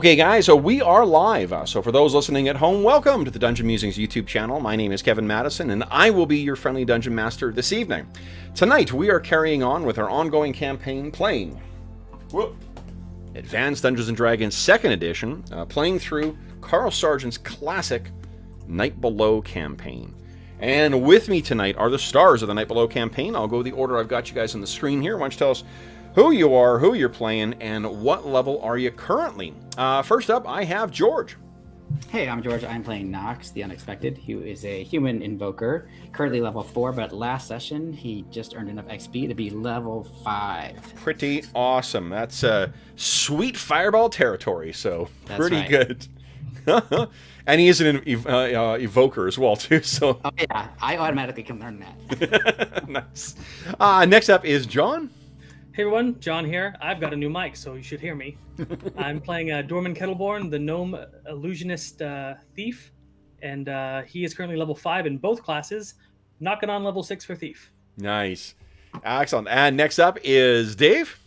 Okay, guys, so we are live. So for those listening at home, welcome to the Dungeon Musings YouTube channel. My name is Kevin Madison, and I will be your friendly Dungeon Master this evening. Tonight, we are carrying on with our ongoing campaign, playing Advanced Dungeons & Dragons 2nd Edition, playing through Carl Sargent's classic Night Below campaign. And with me tonight are the stars of the Night Below campaign. I'll go the order I've got you guys on the screen here. Why don't you tell us who you are, who you're playing, and what level are you currently? First up, I have George. Hey, I'm George. I'm playing Knox, the Unexpected, who is a human invoker, currently level 4, but last session he just earned enough XP to be level 5. Pretty awesome. That's sweet fireball territory, so That's pretty right. good. And he is an evoker as well, too. So Oh yeah, I automatically can learn that. nice. Next up is John. Hey everyone, John here. I've got a new mic, so you should hear me. I'm playing Dorman Kettleborn, the gnome illusionist thief, and he is currently level 5 in both classes, knocking on level 6 for thief. Nice. Excellent. And next up is Dave.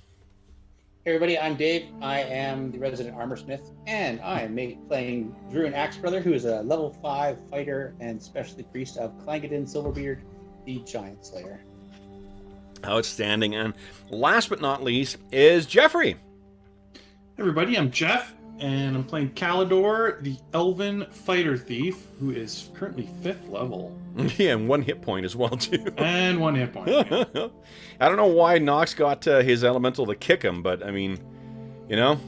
Hey everybody, I'm Dave. I am the resident armorsmith, and I am playing Druin Axebrother, who is a level 5 fighter and specialty priest of Clangeddin Silverbeard, the Giant Slayer. Outstanding. And last but not least is Jeffrey. Hey everybody, I'm Jeff, and I'm playing Kalidor, the Elven Fighter Thief, who is currently 5th level. Yeah, and 1 hit point as well, too. And 1 hit point. Yeah. I don't know why Knox got his elemental to kick him, but, I mean, you know,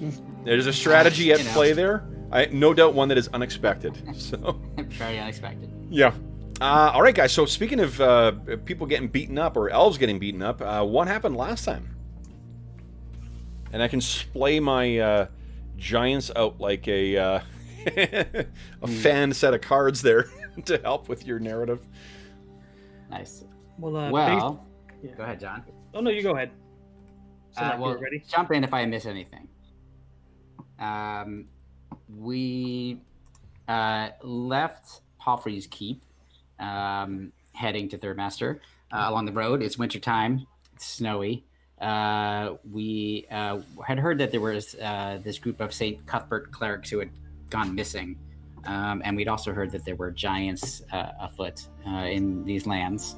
there's a strategy at play there. No doubt one that is unexpected. So Very unexpected. yeah. All right, guys, so speaking of people getting beaten up, or elves getting beaten up, what happened last time? And I can splay my giants out like a fan set of cards there to help with your narrative. Nice. Well, yeah. Go ahead, John. Oh no, you go ahead. So like Well, you're ready. jump in if I miss anything. We left Palfrey's Keep, heading to Third Master. Along the road, it's wintertime, it's snowy. We had heard that there was this group of St. Cuthbert clerics who had gone missing. And we'd also heard that there were giants afoot in these lands,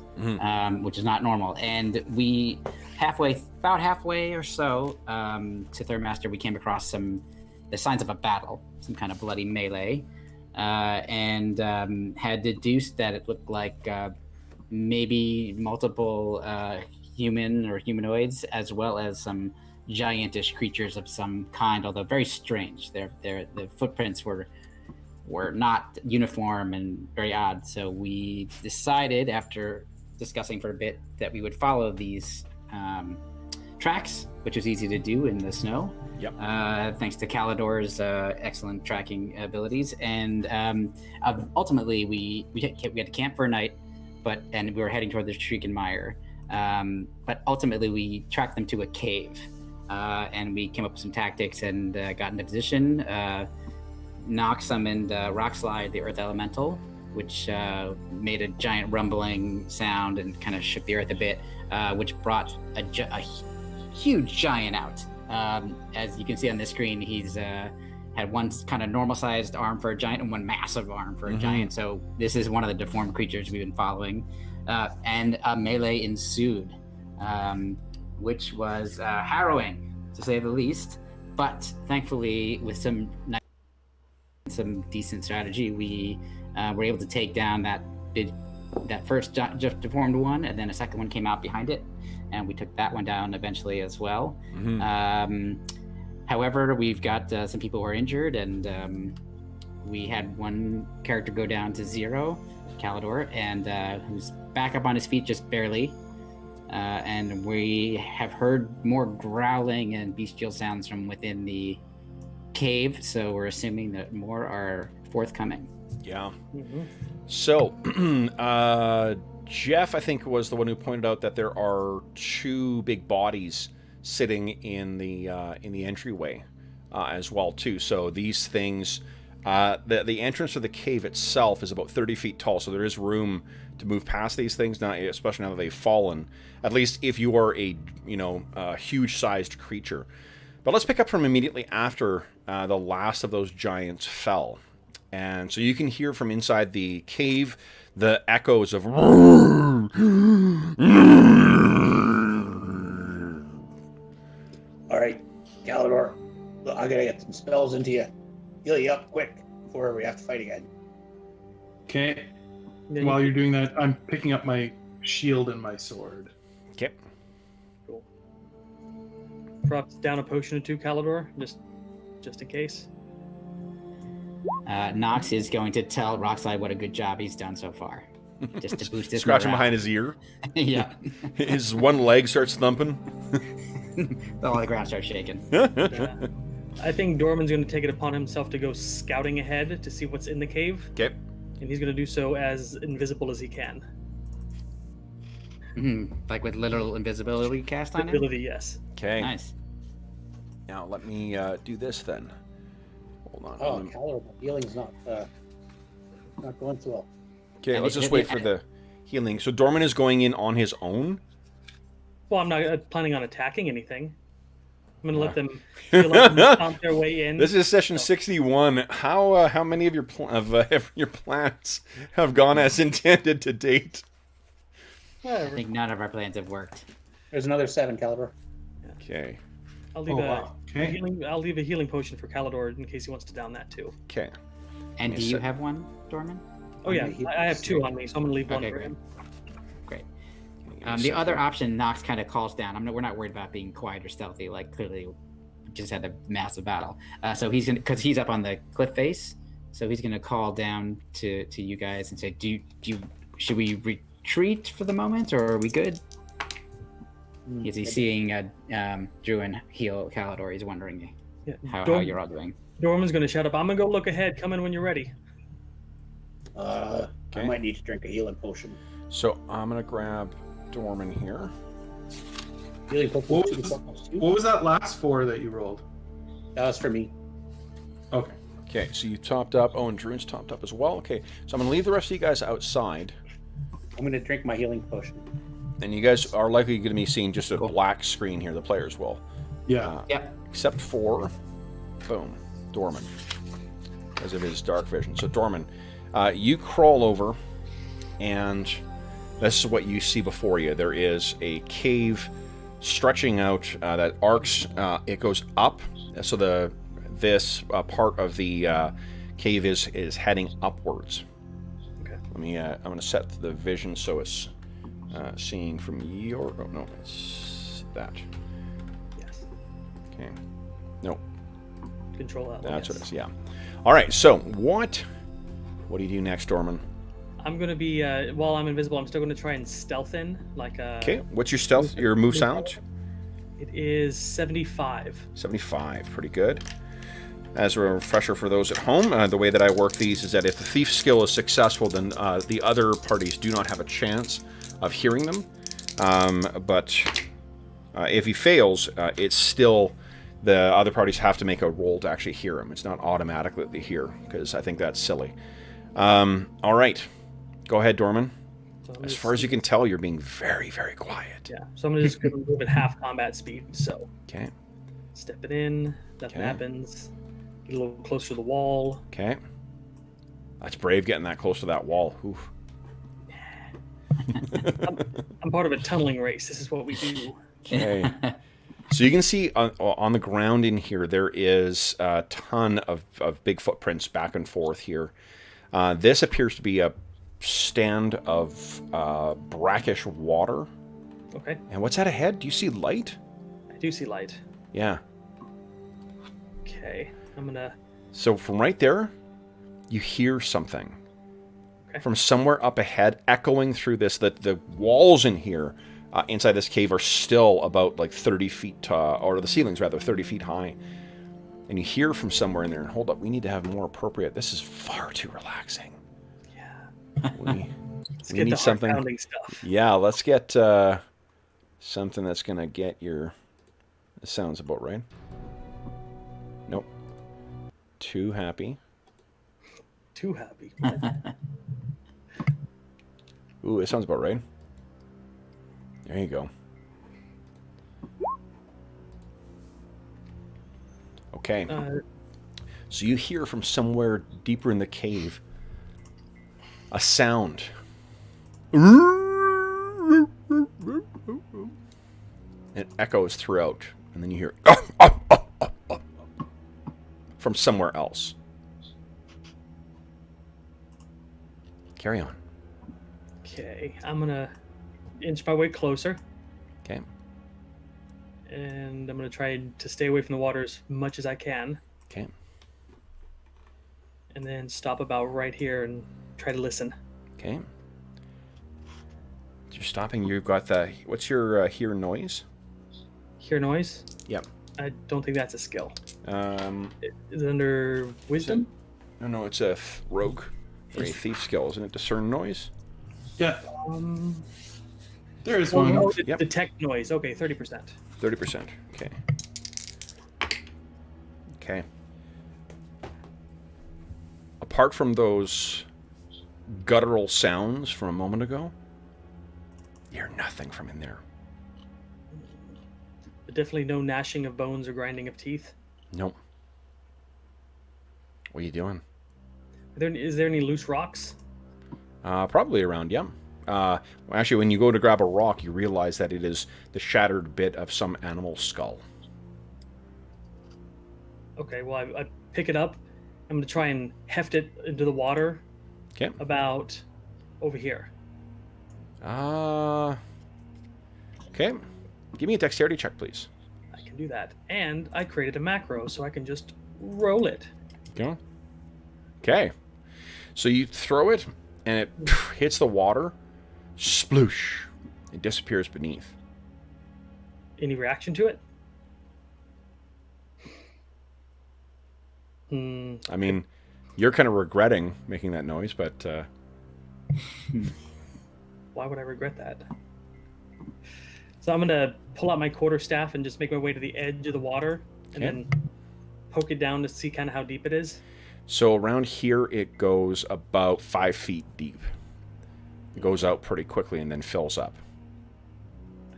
which is not normal. And we, about halfway or so to Third Master, we came across the signs of a battle, some kind of bloody melee, and had deduced that it looked like maybe multiple human or humanoids, as well as some giantish creatures of some kind, although very strange. The footprints were not uniform and very odd. So we decided, after discussing for a bit, that we would follow these tracks, which was easy to do in the snow. Yep. Thanks to Kalidor's excellent tracking abilities. And ultimately, we had to camp for a night, and we were heading toward the Shrieking Mire. But ultimately, we tracked them to a cave, and we came up with some tactics and got into position. Knox summoned Rockslide, the Earth Elemental, which made a giant rumbling sound and kind of shook the earth a bit, which brought a huge giant out. As you can see on the screen, he's had one kind of normal-sized arm for a giant and one massive arm for a giant. So this is one of the deformed creatures we've been following. And a melee ensued, which was harrowing, to say the least. But thankfully, with some decent strategy, we were able to take down that first just deformed one, and then a second one came out behind it, and we took that one down eventually as well. However, we've got some people who are injured, and we had one character go down to 0, Kalidor, and who's back up on his feet just barely. And we have heard more growling and bestial sounds from within the cave, so we're assuming that more are forthcoming. Yeah. So, Jeff, I think, was the one who pointed out that there are 2 big bodies sitting in the entryway as well, too. So these things, the entrance to the cave itself is about 30 feet tall, so there is room to move past these things, especially now that they've fallen. At least if you are a huge-sized creature. But let's pick up from immediately after the last of those giants fell. And so you can hear from inside the cave the echoes of... All right, Calidor, look, I gotta get some spells into you. Heal you up quick before we have to fight again. Okay. Yeah, While you're doing that, I'm picking up my shield and my sword. Okay. Cool. Drop down a potion or two, Calidor, just in case. Knox is going to tell Rockslide what a good job he's done so far, just to boost his Scratching morale. behind his ear. Yeah. His one leg starts thumping. All the ground starts shaking. I think Dorman's going to take it upon himself to go scouting ahead to see what's in the cave, Okay. and he's going to do so as invisible as he can. Like with literal invisibility cast on him? Ability, yes. Okay. Nice. Now let me do this then. Hold on. Oh, Calidor, my healing's not going so well. Okay, let's just wait for the healing. So Dorman is going in on his own. Well, I'm not planning on attacking anything. I'm going to let them feel like they stomp their way in. This is session 61. How many of your your plans have gone as intended to date? I Whatever. think none of our plans have worked. There's another 7, Calidor. Okay. I'll leave Okay. I'll leave a healing potion for Calidor in case he wants to down that too. Okay. And Yes, do you sir. have one, Dorman? Oh yeah, he- I have 2 on me, so I'm gonna leave one Okay, for great. him. Great. Give me a The other second. option, Knox kind of calls down. We're not worried about being quiet or stealthy. Like clearly, we just had a massive battle. So he's gonna, because he's up on the cliff face. So he's gonna call down to you guys and say, should we retreat for the moment, or are we good? Is he seeing Druin heal Calidor? He's wondering Yeah. how you're all doing. Dorman's gonna shout up. I'm gonna go look ahead. Come in when you're ready. I Okay. might need to drink a healing potion. So I'm gonna grab Dorman here. Healing potion. What 2d4 plus 2. What was that last 4 that you rolled? That was for me. Okay. Okay, so you topped up. Oh, and Druin's topped up as well. Okay, so I'm gonna leave the rest of you guys outside, I'm gonna drink my healing potion. and you guys are likely going to be seeing just a black screen here. The players will, Yeah. Yep. except for, boom, Dorman, because of his dark vision. So Dorman, you crawl over, and this is what you see before you. There is a cave stretching out that arcs. It goes up, so this part of the cave is heading upwards. Okay. Let me. I'm going to set the vision so it's seeing from your. Oh no, it's that. Yes. Okay. No, Control L. that's yes. what it is. Yeah. All right. So what do you do next, Dorman? I'm gonna be while I'm invisible. I'm still gonna try and stealth in like a. Okay. What's your stealth? Your move sound? It is 75. 75. Pretty good. As a refresher for those at home, the way that I work these is that if the thief skill is successful, then the other parties do not have a chance of hearing them. But if he fails, it's still the other parties have to make a roll to actually hear him. It's not automatically that they hear, because I think that's silly. All right. Go ahead, Dorman. So I'm As just- far as you can tell, you're being very, very quiet. Yeah. So I'm just gonna move at half combat speed. So Okay. step it in. Nothing Okay. happens. Get a little closer to the wall. Okay. That's brave getting that close to that wall. Oof. I'm part of a tunneling race. This is what we do. Okay. So you can see on the ground in here, there is a ton of big footprints back and forth here. This appears to be a stand of brackish water. Okay. And what's that ahead? Do you see light? I do see light. Yeah. Okay. I'm gonna. So from right there, you hear something. Okay. From somewhere up ahead, echoing through this. The walls in here, inside this cave, are still about like 30 feet, or the ceilings rather, 30 feet high. And you hear from somewhere in there, and hold up, we need to have more appropriate. This is far too relaxing. Yeah. Let's We get need the something. heart-pounding stuff. Yeah, let's get something that's gonna get your. This sounds about right. Nope. Too happy. Too happy. Ooh, it sounds about right. There you go. Okay. Uh, So you hear from somewhere deeper in the cave a sound. It echoes throughout, and then you hear from somewhere else. Carry on. okay, I'm gonna inch my way closer, Okay. and I'm gonna try to stay away from the water as much as I can, Okay. and then stop about right here and try to listen. Okay. You're stopping. You've got the. What's your hear noise? Hear noise? Yep. I don't think that's a skill. Um, Is it under wisdom? no, it's a rogue or a thief skill, isn't it? Discern noise. Yeah, Um, there is oh, one. no, Yep. detect noise. Okay, 30%. 30%. Okay. Okay. Apart from those guttural sounds from a moment ago, you hear nothing from in there. But definitely no gnashing of bones or grinding of teeth. Nope. What are you doing? Is there any loose rocks? Probably around, yeah. Well, actually, when you go to grab a rock, you realize that it is the shattered bit of some animal skull. Okay, well, I pick it up. I'm going to try and heft it into the water Okay. about over here. Okay. Give me a dexterity check, please. I can do that. And I created a macro, so I can just roll it. Go. Okay. So you throw it, and it hits the water. Sploosh. It disappears beneath. Any reaction to it? I mean, you're kind of regretting making that noise, but Why would I regret that? So I'm going to pull out my quarterstaff and just make my way to the edge of the water and Okay. then poke it down to see kind of how deep it is. so around here it goes about 5 feet deep. It goes out pretty quickly and then fills up.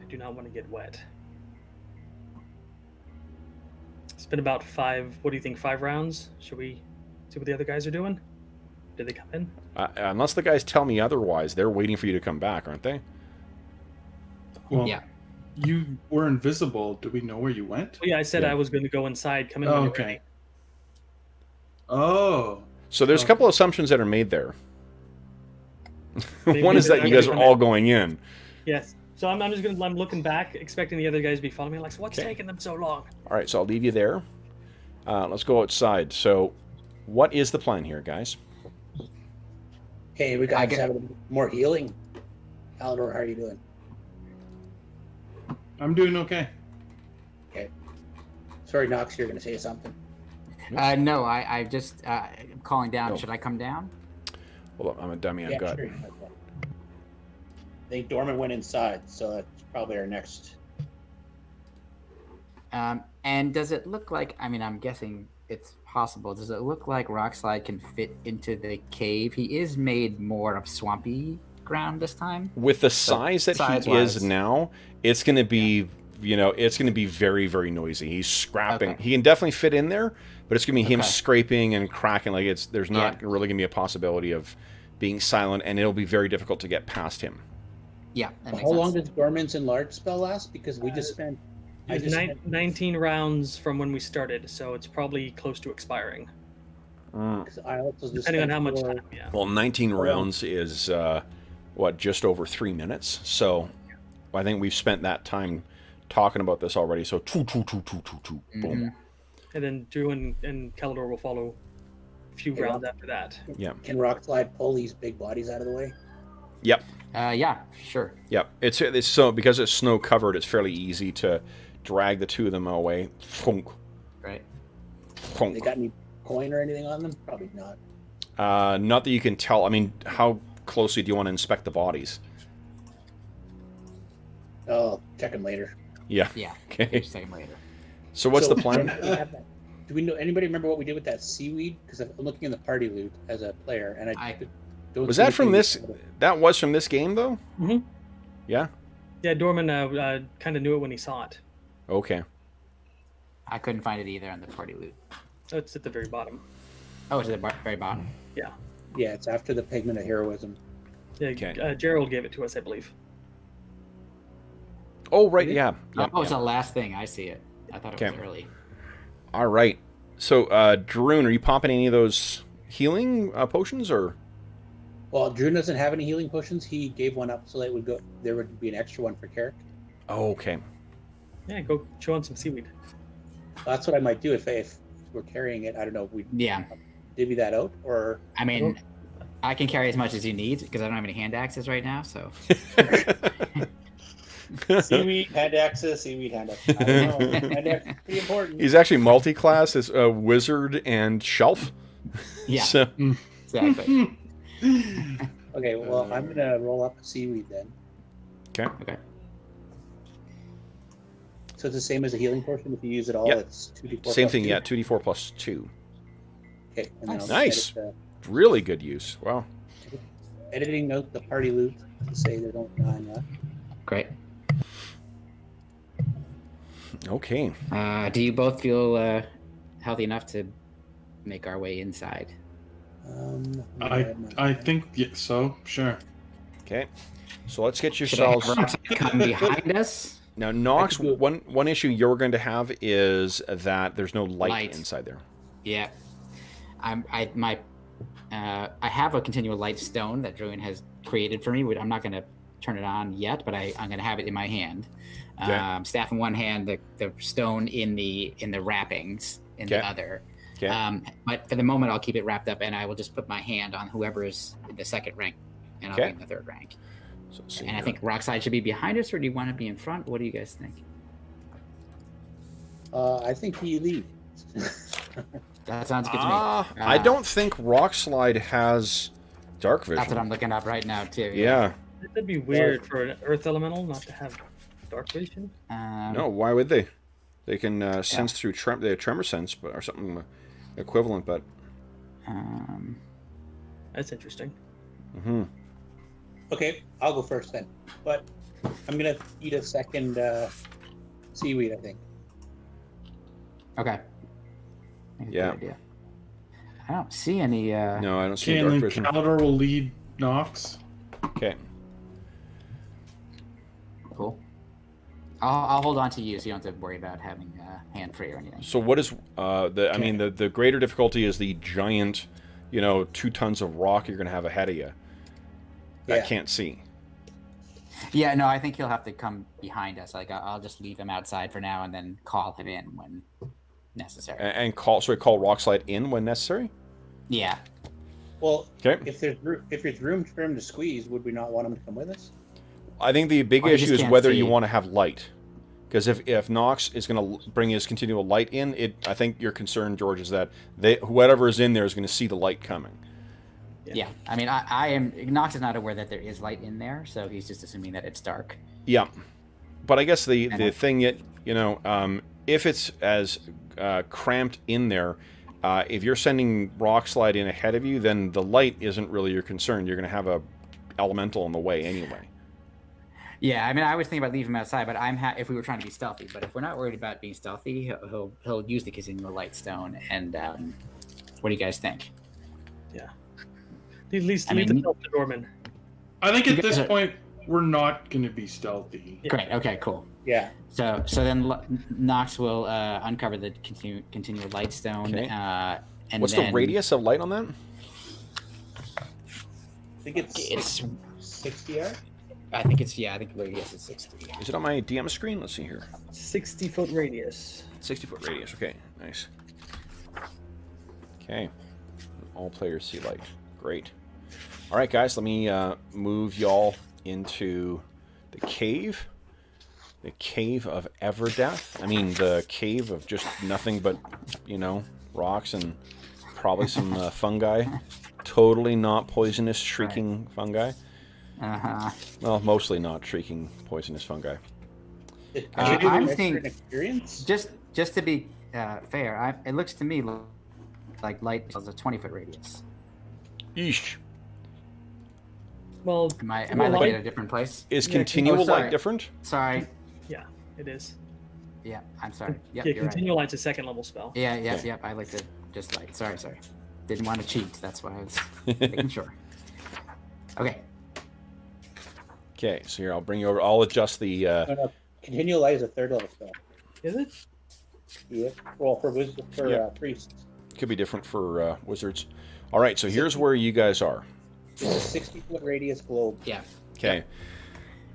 I do not want to get wet. It's been about 5, what do you think, 5 rounds? Should we see what the other guys are doing? Did they come in? Unless the guys tell me otherwise, they're waiting for you to come back, aren't they? Well, Yeah. you were invisible. Do we know where you went? Well, yeah, I said Yeah. I was going to go inside, come in Oh, when you're okay. ready. Oh, So there's a couple assumptions that are made there. Maybe One is they're that you not guys gonna are come all in. going in. Yes. So I'm just going to, I'm looking back, expecting the other guys to be following me. Like, so what's Okay. taking them so long? All right, so I'll leave you there. Let's go outside. So what is the plan here, guys? Okay, we I got get- having more healing. Alidor, how are you doing? I'm doing okay. Sorry, Knox, you're going to say something. No, I just I'm calling down. Oh. Should I come down? Hold on, I'm a dummy. I've got. sure. I think Dorman went inside, so that's probably our next. And does it look like? I mean, I'm guessing it's possible. Does it look like Rockslide can fit into the cave? He is made more of swampy ground this time. With the size that he size-wise. is now, it's going to be, it's going to be very, very noisy. He's scrapping. Okay. He can definitely fit in there, but it's going to be him Okay. scraping and cracking. Like there's not Yeah. really going to be a possibility of being silent, and it'll be very difficult to get past him. Yeah, that makes How long sense. does Dorman's enlarge spell last? Because we just spent. I It was just nine, spent 19 rounds from when we started, so it's probably close to expiring. because I also just Depending on spent how much 4 time, yeah. Well, 19 rounds is just over 3 minutes. So I think we've spent that time talking about this already. So boom. Mhm. And then Druin and Keldor will follow a few Okay, rounds after that. Yeah. Can Rockslide pull these big bodies out of the way? Yep. Yeah, sure. Yep. It's so because it's snow covered, it's fairly easy to drag the two of them away. Thunk, Right. thunk. They got any coin or anything on them? Probably not. Not that you can tell. I mean, how closely do you want to inspect the bodies? Oh, check them later. Yeah. Yeah. Okay. Just a second later. So what's So, the plan? Do we know? Anybody remember what we did with that seaweed? Because I'm looking in the party loot as a player, and I don't. Was see that from anything- this? That was from this game, though. Mhm. Yeah. Yeah, Dorman kind of knew it when he saw it. Okay. I couldn't find it either on the party loot. It's at the very bottom. Oh, it's at the very bottom. Yeah. Yeah, it's after the pigment of heroism. Yeah. Okay. Gerald gave it to us, I believe. Oh, right, yeah. Oh, it's the last thing. I see it. I thought it was Okay. early. All right. So, Druin, are you popping any of those healing potions, or? Well, Drew doesn't have any healing potions. He gave one up so that would go. There would be an extra one for Carrick. Oh, okay. Yeah, go chew on some seaweed. That's what I might do if we're carrying it. I don't know if we Yeah. divvy that out or. I mean, I can carry as much as you need because I don't have any hand axes right now. So Seaweed, hand axes, seaweed, hand axes. I don't know. Hand axes is pretty important. He's actually multi-class as a wizard and shelf. yeah, So, exactly. Okay, well, I'm going to roll up a seaweed then. okay. Okay. So it's the same as a healing potion. If you use it all, Yep. it's 2d4. Same plus thing, 2. yeah. 2d4 plus 2. Okay, and then I'll Nice. edit Really good use. Wow. editing note the party loot to say there's only 9 left. Great. Okay. Do you both feel healthy enough to make our way inside? I think so. Sure. Okay. So let's get Should I have yourselves. Rox come behind us? Now, Knox, I can do it. one issue you're going to have is that there's no light Light. inside there. Yeah. I have a continual light stone that Druin has created for me. I'm not going to turn it on yet, but I'm going to have it in my hand. Okay. Staff in one hand, the stone in the wrappings in the Okay. other. Okay. But for the moment, I'll keep it wrapped up, and I will just put my hand on whoever is in the second rank, and I'll Okay. be in the third rank. So, let's see And I here. think Rockside should be behind us, or do you want to be in front? What do you guys think? I think you leave. That sounds good to me. I don't think Rockslide has dark vision. That's what I'm looking up right now too. Yeah. That'd be weird for an earth elemental not to have dark vision. No, why would they? They can sense through they have tremor sense, or something equivalent. But That's interesting. Okay, I'll go first then. But I'm going to eat a second seaweed, I think. Okay. I think Yeah. good idea. I don't see any. no, I don't see And dark then vision. Calidor will lead Knox. Okay. Cool. I'll hold on to you, so you don't have to worry about having hand free or anything. So what is I mean, the greater difficulty is the giant, 2 tons of rock you're going to have ahead of you. That Yeah. can't see. Yeah, no, I think he'll have to come behind us. Like I'll just leave him outside for now, and then call him in when necessary. And call Rockslide in when necessary. Yeah. Well, Okay. if there's room for him to squeeze, would we not want him to come with us? I think the big Or you issue just is can't whether see. you want to have light. Because if Knox is going to bring his continual light in, I think your concern, George, is that whoever is in there is going to see the light coming. Yeah. I mean, I am. Knox is not aware that there is light in there, so he's just assuming that it's dark. Yeah, but I guess the And thing that if it's as cramped in there, if you're sending Rockslide in ahead of you, then the light isn't really your concern. You're going to have a elemental in the way anyway. Yeah, I mean, I was thinking about leaving him outside, but if we were trying to be stealthy. But if we're not worried about being stealthy, he'll use the continual light stone. And what do you guys think? At least I leave mean- the help to Dorman. I think You at this guys are- point we're not going to be stealthy. Yeah. Great. Okay. Cool. Yeah. So then Knox will uncover the continual light stone. Okay. And What's then the radius of light on that? I think it's It's. 60 yards. I think it's. Yeah. I think the radius is 60. Is it on my DM screen? Let's see here. 60-foot radius. 60-foot radius. Okay, nice. Okay. All players see light. Great. All right, guys, let me move y'all into the cave. The cave of Everdeath. I mean, the cave of just nothing but, rocks and probably some fungi. Totally not poisonous, shrieking fungi. Uh-huh. Well, mostly not shrieking, poisonous fungi. I'm Extra thinking- experience. Just to be fair, it looks to me like light has a 20-foot radius. Yeesh. Well, Am I well, looking light- at a different place? Is Yeah, continual oh, sorry. light different? Sorry. yeah, it is. Yeah, I'm sorry. Yep, Yeah, you're right. Continual Light's a second level spell. Yeah, yep. I like to just like. Sorry. Didn't want to cheat. That's why I was making sure. Okay. Okay, so here I'll bring you over. I'll adjust the. No, Continual Light is a third level spell. Is it? Yeah. Well, for priests. Could be different for wizards. All right, so here's where you guys are. It's a 60-foot radius globe. Yeah. Okay.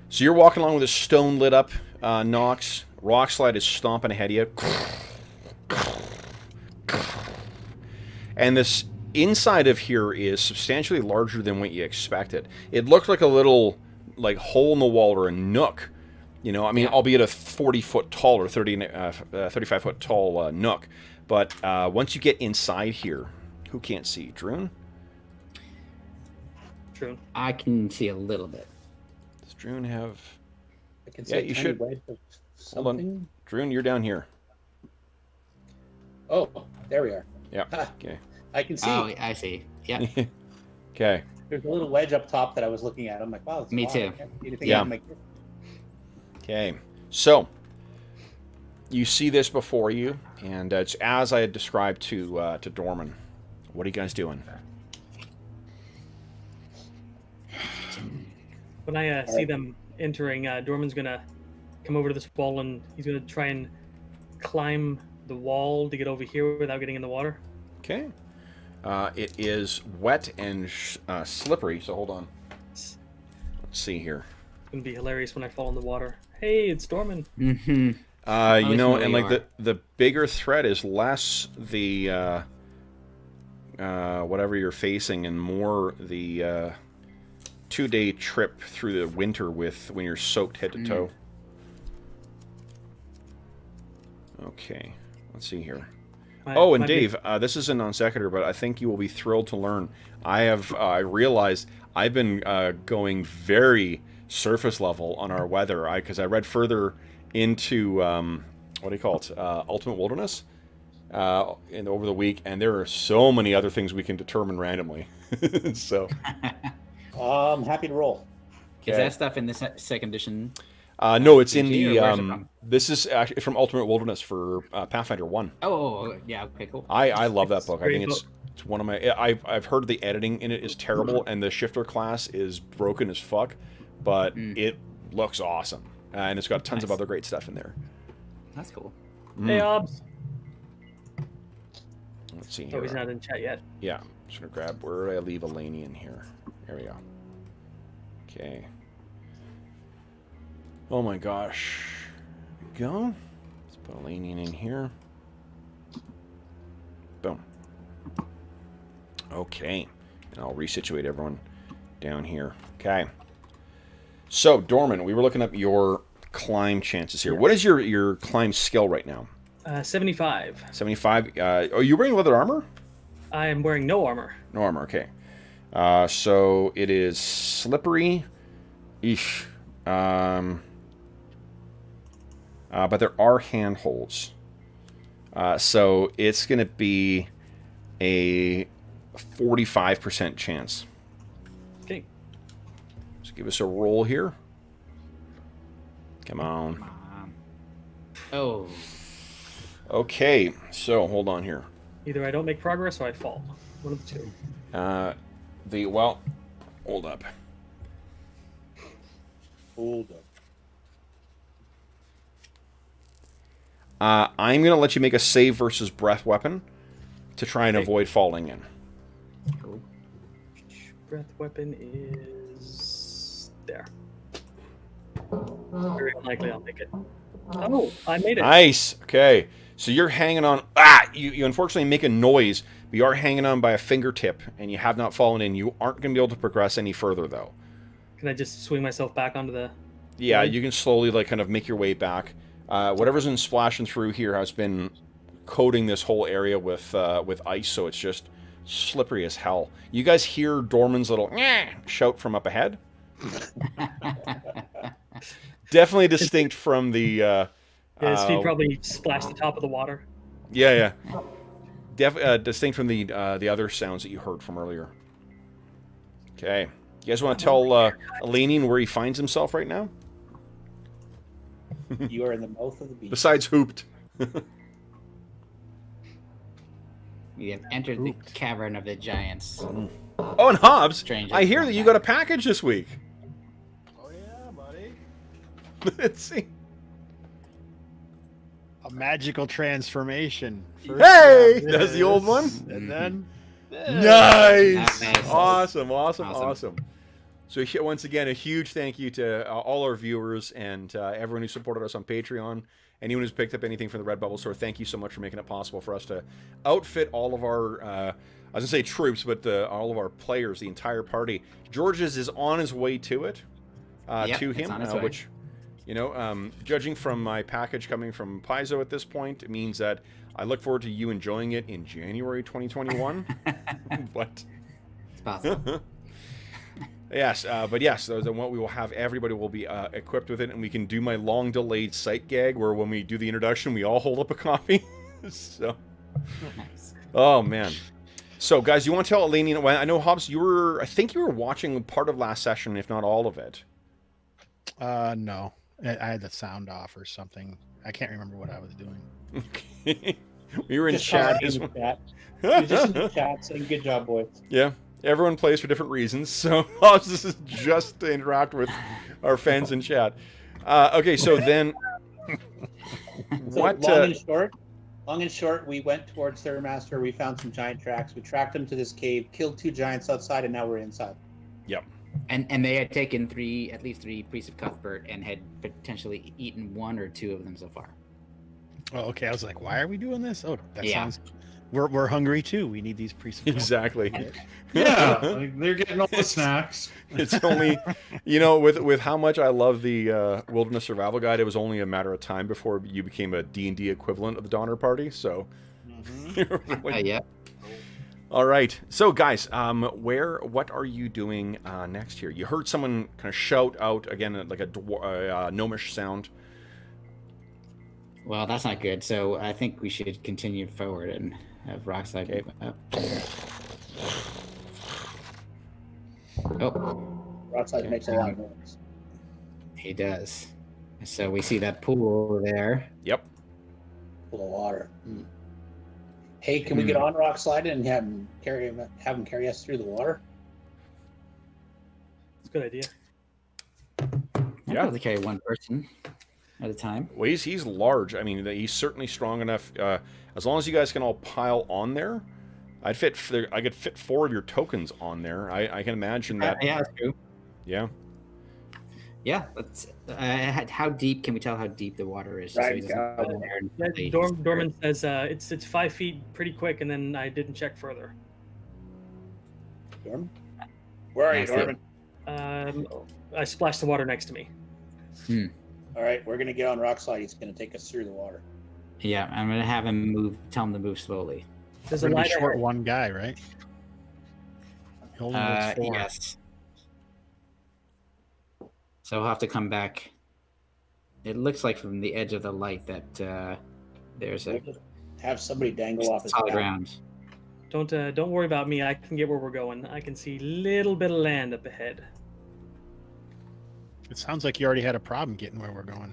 So you're walking along with a stone lit up Knox. Rockslide is stomping ahead of you. And this inside of here is substantially larger than what you expected. It looked like a little hole in the wall or a nook. You know, I mean, albeit a 40-foot tall or 35-foot tall nook. But once you get inside here, who can't see? Druin? True. I can see a little bit. Does Druin have... I can see Yeah, a you tiny should. wedge of Hold on. something. Druin, you're down here. Oh, there we are. Yeah. Ha, Okay. I can see. Oh, I see. Yeah. Okay. There's a little wedge up top that I was looking at. I'm like, wow, it's Me odd. too. I can't see anything Yeah. out of my- Okay. So, you see this before you, and it's as I had described to Dorman. What are you guys doing? When I see them entering, Dorman's gonna come over to this wall and he's gonna try and climb the wall to get over here without getting in the water. Okay. It is wet and slippery, so hold on. It's Let's see here. gonna be hilarious when I fall in the water. Hey, it's Dorman. Mm-hmm. You least know, know and where like you the bigger threat is less the whatever you're facing, and more the 2-day trip through the winter with when you're soaked head to toe. Okay, let's see here. Oh, and Dave, this is a non sequitur, but I think you will be thrilled to learn. I realized I've been going very surface level on our weather, because I read further into what do you call it, Ultimate Wilderness, over the week, and there are so many other things we can determine randomly. So, I'm happy to roll. Is that stuff in the second edition? no, it's in PG, the. or where's it from? This is actually from Ultimate Wilderness for Pathfinder 1. Oh, yeah. Okay, cool. I love that book. I Great think it's one of my. I've heard the editing in it is terrible, and the shifter class is broken as fuck, but it looks awesome, and it's got tons of Nice. other great stuff in there. That's cool. Hey, Hobbs. Let's see Oh, here. he's not in chat yet. Yeah, I'm just gonna grab. Where did I leave Elanion here? There we go. Okay. Oh my gosh. Here we go. Let's put Elanion in here. Boom. Okay. And I'll resituate everyone down here. Okay. So, Dorman, we were looking up your climb chances here. What is your climb skill right now? 75. 75. Are you wearing leather armor? I am wearing no armor. No armor, okay. So it is slippery. Eesh. But there are handholds. So it's going to be a 45% chance. Okay. So give us a roll here. Come on. Oh, Okay, so hold on here. Either I don't make progress or I fall. One of the two. Well, hold up. Hold up. I'm going to let you make a save versus breath weapon to try and Okay. avoid falling in. cool. Breath weapon is there. Very unlikely I'll make it. Oh, I made it. Nice. Okay. So you're hanging on. You unfortunately make a noise, but you are hanging on by a fingertip, and you have not fallen in. You aren't going to be able to progress any further, though. Can I just swing myself back onto the... Yeah, Right. you can slowly, kind of make your way back. Whatever's been splashing through here has been coating this whole area with ice, so it's just slippery as hell. You guys hear Dorman's little shout from up ahead. Definitely distinct from the. Yeah, his feet probably splashed the top of the water. Yeah. Distinct from the other sounds that you heard from earlier. Okay, you guys want to tell Elanion where he finds himself right now? You are in the mouth of the beast. Besides hooped. We have entered the cavern of the giants. Oh, and Hobbs, Strange. I hear that you got a package this week. Oh yeah, buddy. Let's see. A magical transformation. First Hey! we have That's the old one? this, and then Nice! Nice. Awesome. So once again, a huge thank you to all our viewers and everyone who supported us on Patreon. Anyone who's picked up anything from the Redbubble store, thank you so much for making it possible for us to outfit all of our, I was going to say troops, but all of our players, the entire party. George's is on his way to it, to him, which, you know, judging from my package coming from Paizo at this point, it means that I look forward to you enjoying it in January 2021. But It's possible. yes, but yes, then what we will have, everybody will be equipped with it, and we can do my long-delayed sight gag where when we do the introduction, we all hold up a copy. So, Nice. oh man. So guys, you want to tell Elanion? Well, I know Hobbs, I think you were watching part of last session, if not all of it. no, I had the sound off or something. I can't remember what I was doing. Okay. We were in Just chat. talking in the chat. You're just in the chat saying, good job, boys. Yeah. Everyone plays for different reasons, so this is just to interact with our fans in chat. Okay, so then, So what? long and short, we went towards Third Master. We found some giant tracks. We tracked them to this cave, killed 2 giants outside, and now we're inside. Yep. And they had taken at least three priests of Cuthbert and had potentially eaten 1 or 2 of them so far. Oh, okay. I was like, why are we doing this? Oh, that Yeah. sounds. We're hungry too. We need these priests. Exactly. Yeah, like they're getting all the snacks. It's only, you know, with how much I love the Wilderness Survival Guide, it was only a matter of time before you became a D&D equivalent of the Donner Party. So, Yeah. all right. So, guys, what are you doing next here? You heard someone kind of shout out again, like a gnomish sound. Well, that's not good. So I think we should continue forward and have Rockslide move up. Oh, Broadside makes a lot of noise. he does. So we see that pool over there. Yep. Full of water. Hey, can we get on Rock Slide and have him carry us through the water? It's a good idea. I'd Yeah. probably carry 1 person at a time. Well, he's large. I mean, he's certainly strong enough. As long as you guys can all pile on there, I could fit 4 of your tokens on there. I can imagine that. Yeah, that's true. Yeah. Yeah, let's. How deep can we tell how deep the water is? Right, he doesn't go in there and Yeah, really- Dorman says it's 5 feet pretty quick, and then I didn't check further. Dorman? Where are you, That's it. Dorman? I splashed the water next to me. All right, we're going to get on Rock Slide. He's going to take us through the water. Yeah, I'm gonna have him move. Tell him to move slowly. There's a We're gonna light be short ahead. one guy, right? He only needs 4. Yes. So we'll have to come back. It looks like from the edge of the light that there's a Have somebody dangle off his solid back. ground. Don't worry about me. I can get where we're going. I can see a little bit of land up ahead. It sounds like you already had a problem getting where we're going.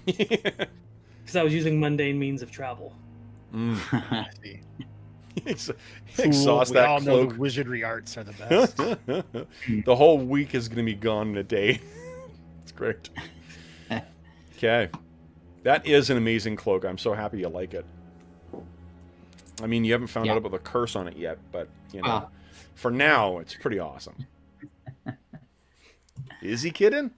Because I was using mundane means of travel. I see. Exhaust we that all know cloak. the wizardry arts are the best. The whole week is going to be gone in a day. It's great. Okay. That is an amazing cloak. I'm so happy you like it. I mean, you haven't found Yeah. out about the curse on it yet, but, you know, Well. for now, it's pretty awesome. Is he kidding?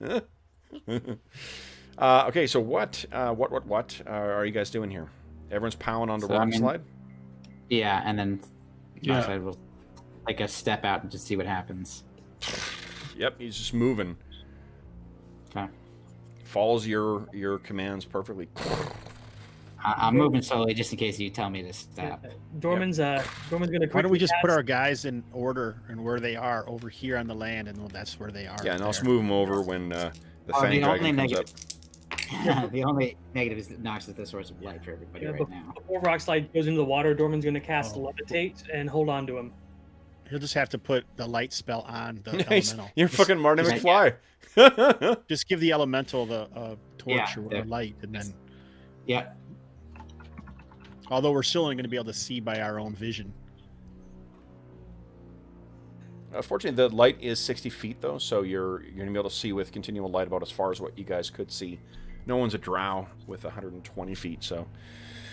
Okay, so what are you guys doing here? Everyone's piling onto So, I Rock mean- Slide? Yeah, and then Yeah. Rockslide will take a step out and just see what happens. Yep, he's just moving. Okay. Follows your commands perfectly. I'm moving slowly just in case you tell me to stop. Dorman's gonna. Why don't we just put cast- our guys in order and where they are over here on the land, and that's where they are. Yeah, and I'll just there. move him over when the Oh, Fang the only Dragon comes up. negative. The only negative is that Knox is the source of light for everybody Yeah, right now. Before Rockslide goes into the water, Dorman's gonna cast Oh. Levitate and hold on to him. He'll just have to put the light spell on the Nice. elemental. You're Just- fucking Marty just- McFly. Just give the elemental the torch Yeah, or light, and then. Yeah. Although we're still only going to be able to see by our own vision. Fortunately, the light is 60 feet, though, so you're going to be able to see with continual light about as far as what you guys could see. No one's a drow with 120 feet, so...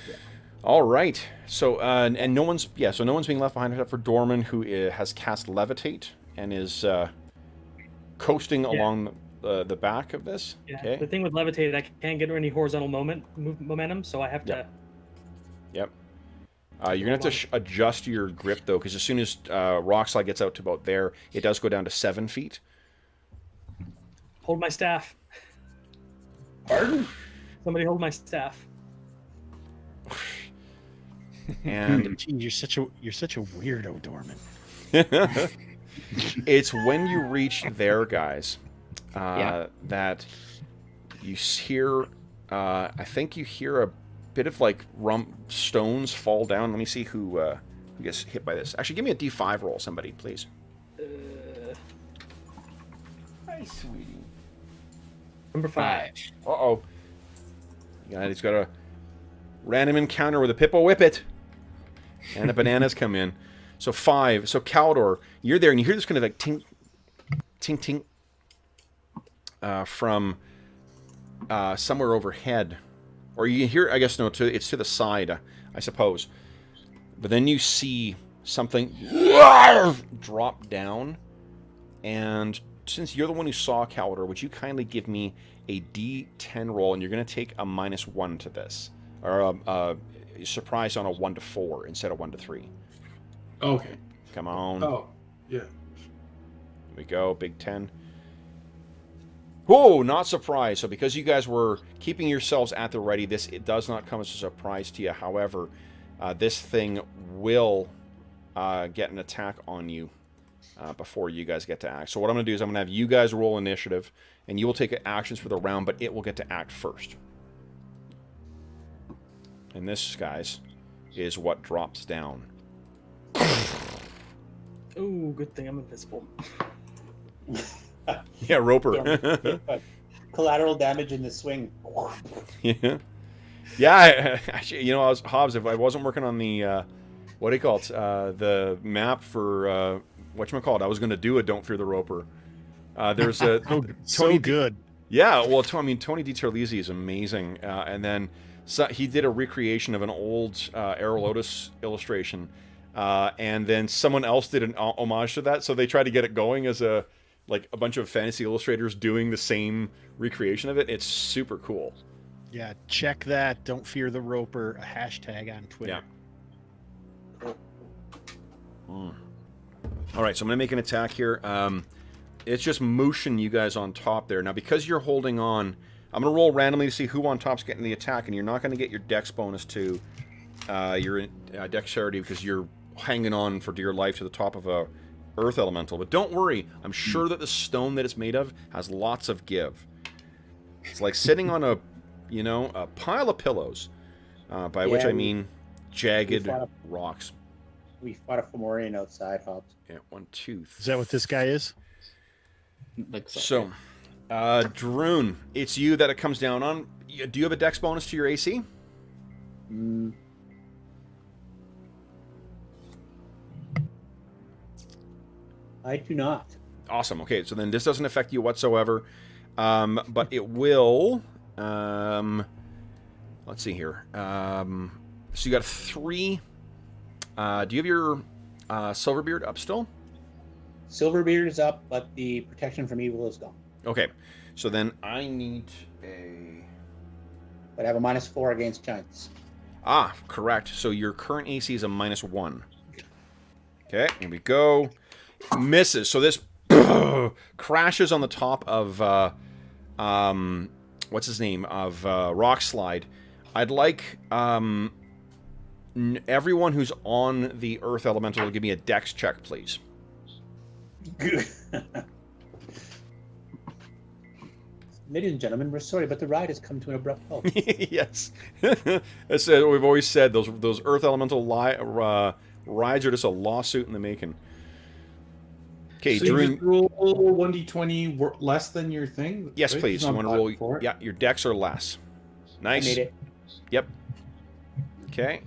Yeah. All right. So, and no one's... Yeah, so no one's being left behind except for Dorman, who has cast Levitate and is coasting along the back of this. Yeah. Okay. The thing with levitate, I can't get any horizontal momentum, so I have to. Yep. You're going to have to adjust your grip, though, because as soon as Rockslide gets out to about there, it does go down to 7 feet. Hold my staff. Pardon? Somebody hold my staff. And Gee, you're such a weirdo, Dorman. it's when you reach there, guys, Yeah. that you hear, I think you hear a bit of like stones fall down. Let me see who gets hit by this. Actually, give me a D5 roll, somebody, please. Hi, sweetie. Number 5. Uh-oh. Yeah, he's got a random encounter with a Pippo Whippet. And the bananas come in. So 5. So Caldor, you're there, and you hear this kind of like tink, tink, tink from somewhere overhead. Or you hear, I guess, no, it's to the side, I suppose. But then you see something drop down. And since you're the one who saw Caldor, would you kindly give me a D10 roll, and you're going to take a -1 to this. Or a surprise on a 1 to 4 instead of 1 to 3. Okay. Come on. Oh, yeah. Here we go, Big 10. Oh, not surprised. So because you guys were keeping yourselves at the ready, it does not come as a surprise to you. However, this thing will get an attack on you before you guys get to act. So what I'm going to do is I'm going to have you guys roll initiative, and you will take actions for the round, but it will get to act first. And this, guys, is what drops down. Ooh, good thing I'm invisible. Yeah, Roper. Collateral damage in the swing. Yeah. Yeah, actually, you know, Hobbs, if I wasn't working on the, what do you call it, the map for, whatchamacallit, I was going to do a Don't Fear the Roper. There's a... So good. Yeah, well, Tony D. Terlizzi is amazing. And then he did a recreation of an old Arrow Lotus illustration. And then someone else did an homage to that, so they tried to get it going as a bunch of fantasy illustrators doing the same recreation of it. It's super cool. Yeah, check that. Don't fear the Roper. A hashtag on Twitter. Yeah. All right, so I'm going to make an attack here. It's just motion you guys on top there. Now, because you're holding on, I'm going to roll randomly to see who on top's getting the attack, and you're not going to get your dex bonus to your dexterity because you're hanging on for dear life to the top of a earth elemental. But don't worry, I'm sure that the stone that it's made of has lots of give. It's like sitting on a pile of pillows, by which I mean jagged rocks. We fought a Fomorian outside, Hobbs. Yeah, 1 tooth. Is that what this guy is? Looks like So, Druin, it's you that it comes down on. Do you have a dex bonus to your AC? I do not. Awesome. Okay, so then this doesn't affect you whatsoever, but it will. Let's see here. So you got 3. Do you have your Silverbeard up still? Silverbeard is up, but the protection from evil is gone. Okay, so then I need a... But I have a -4 against giants. Ah, correct. So your current AC is a -1. Okay, here we go. Misses. So this crashes on the top of what's his name, of Rockslide. I'd like everyone who's on the Earth Elemental to give me a Dex check, please. Ladies and gentlemen, we're sorry, but the ride has come to an abrupt halt. Yes. That's we've always said those Earth Elemental rides are just a lawsuit in the making. Okay, So you Druin. just roll 1d20 less than your thing? Yes, right? please. It's You not want to bad roll? for it. Yeah, your dex are less. I Nice. made it. Yep. Okay.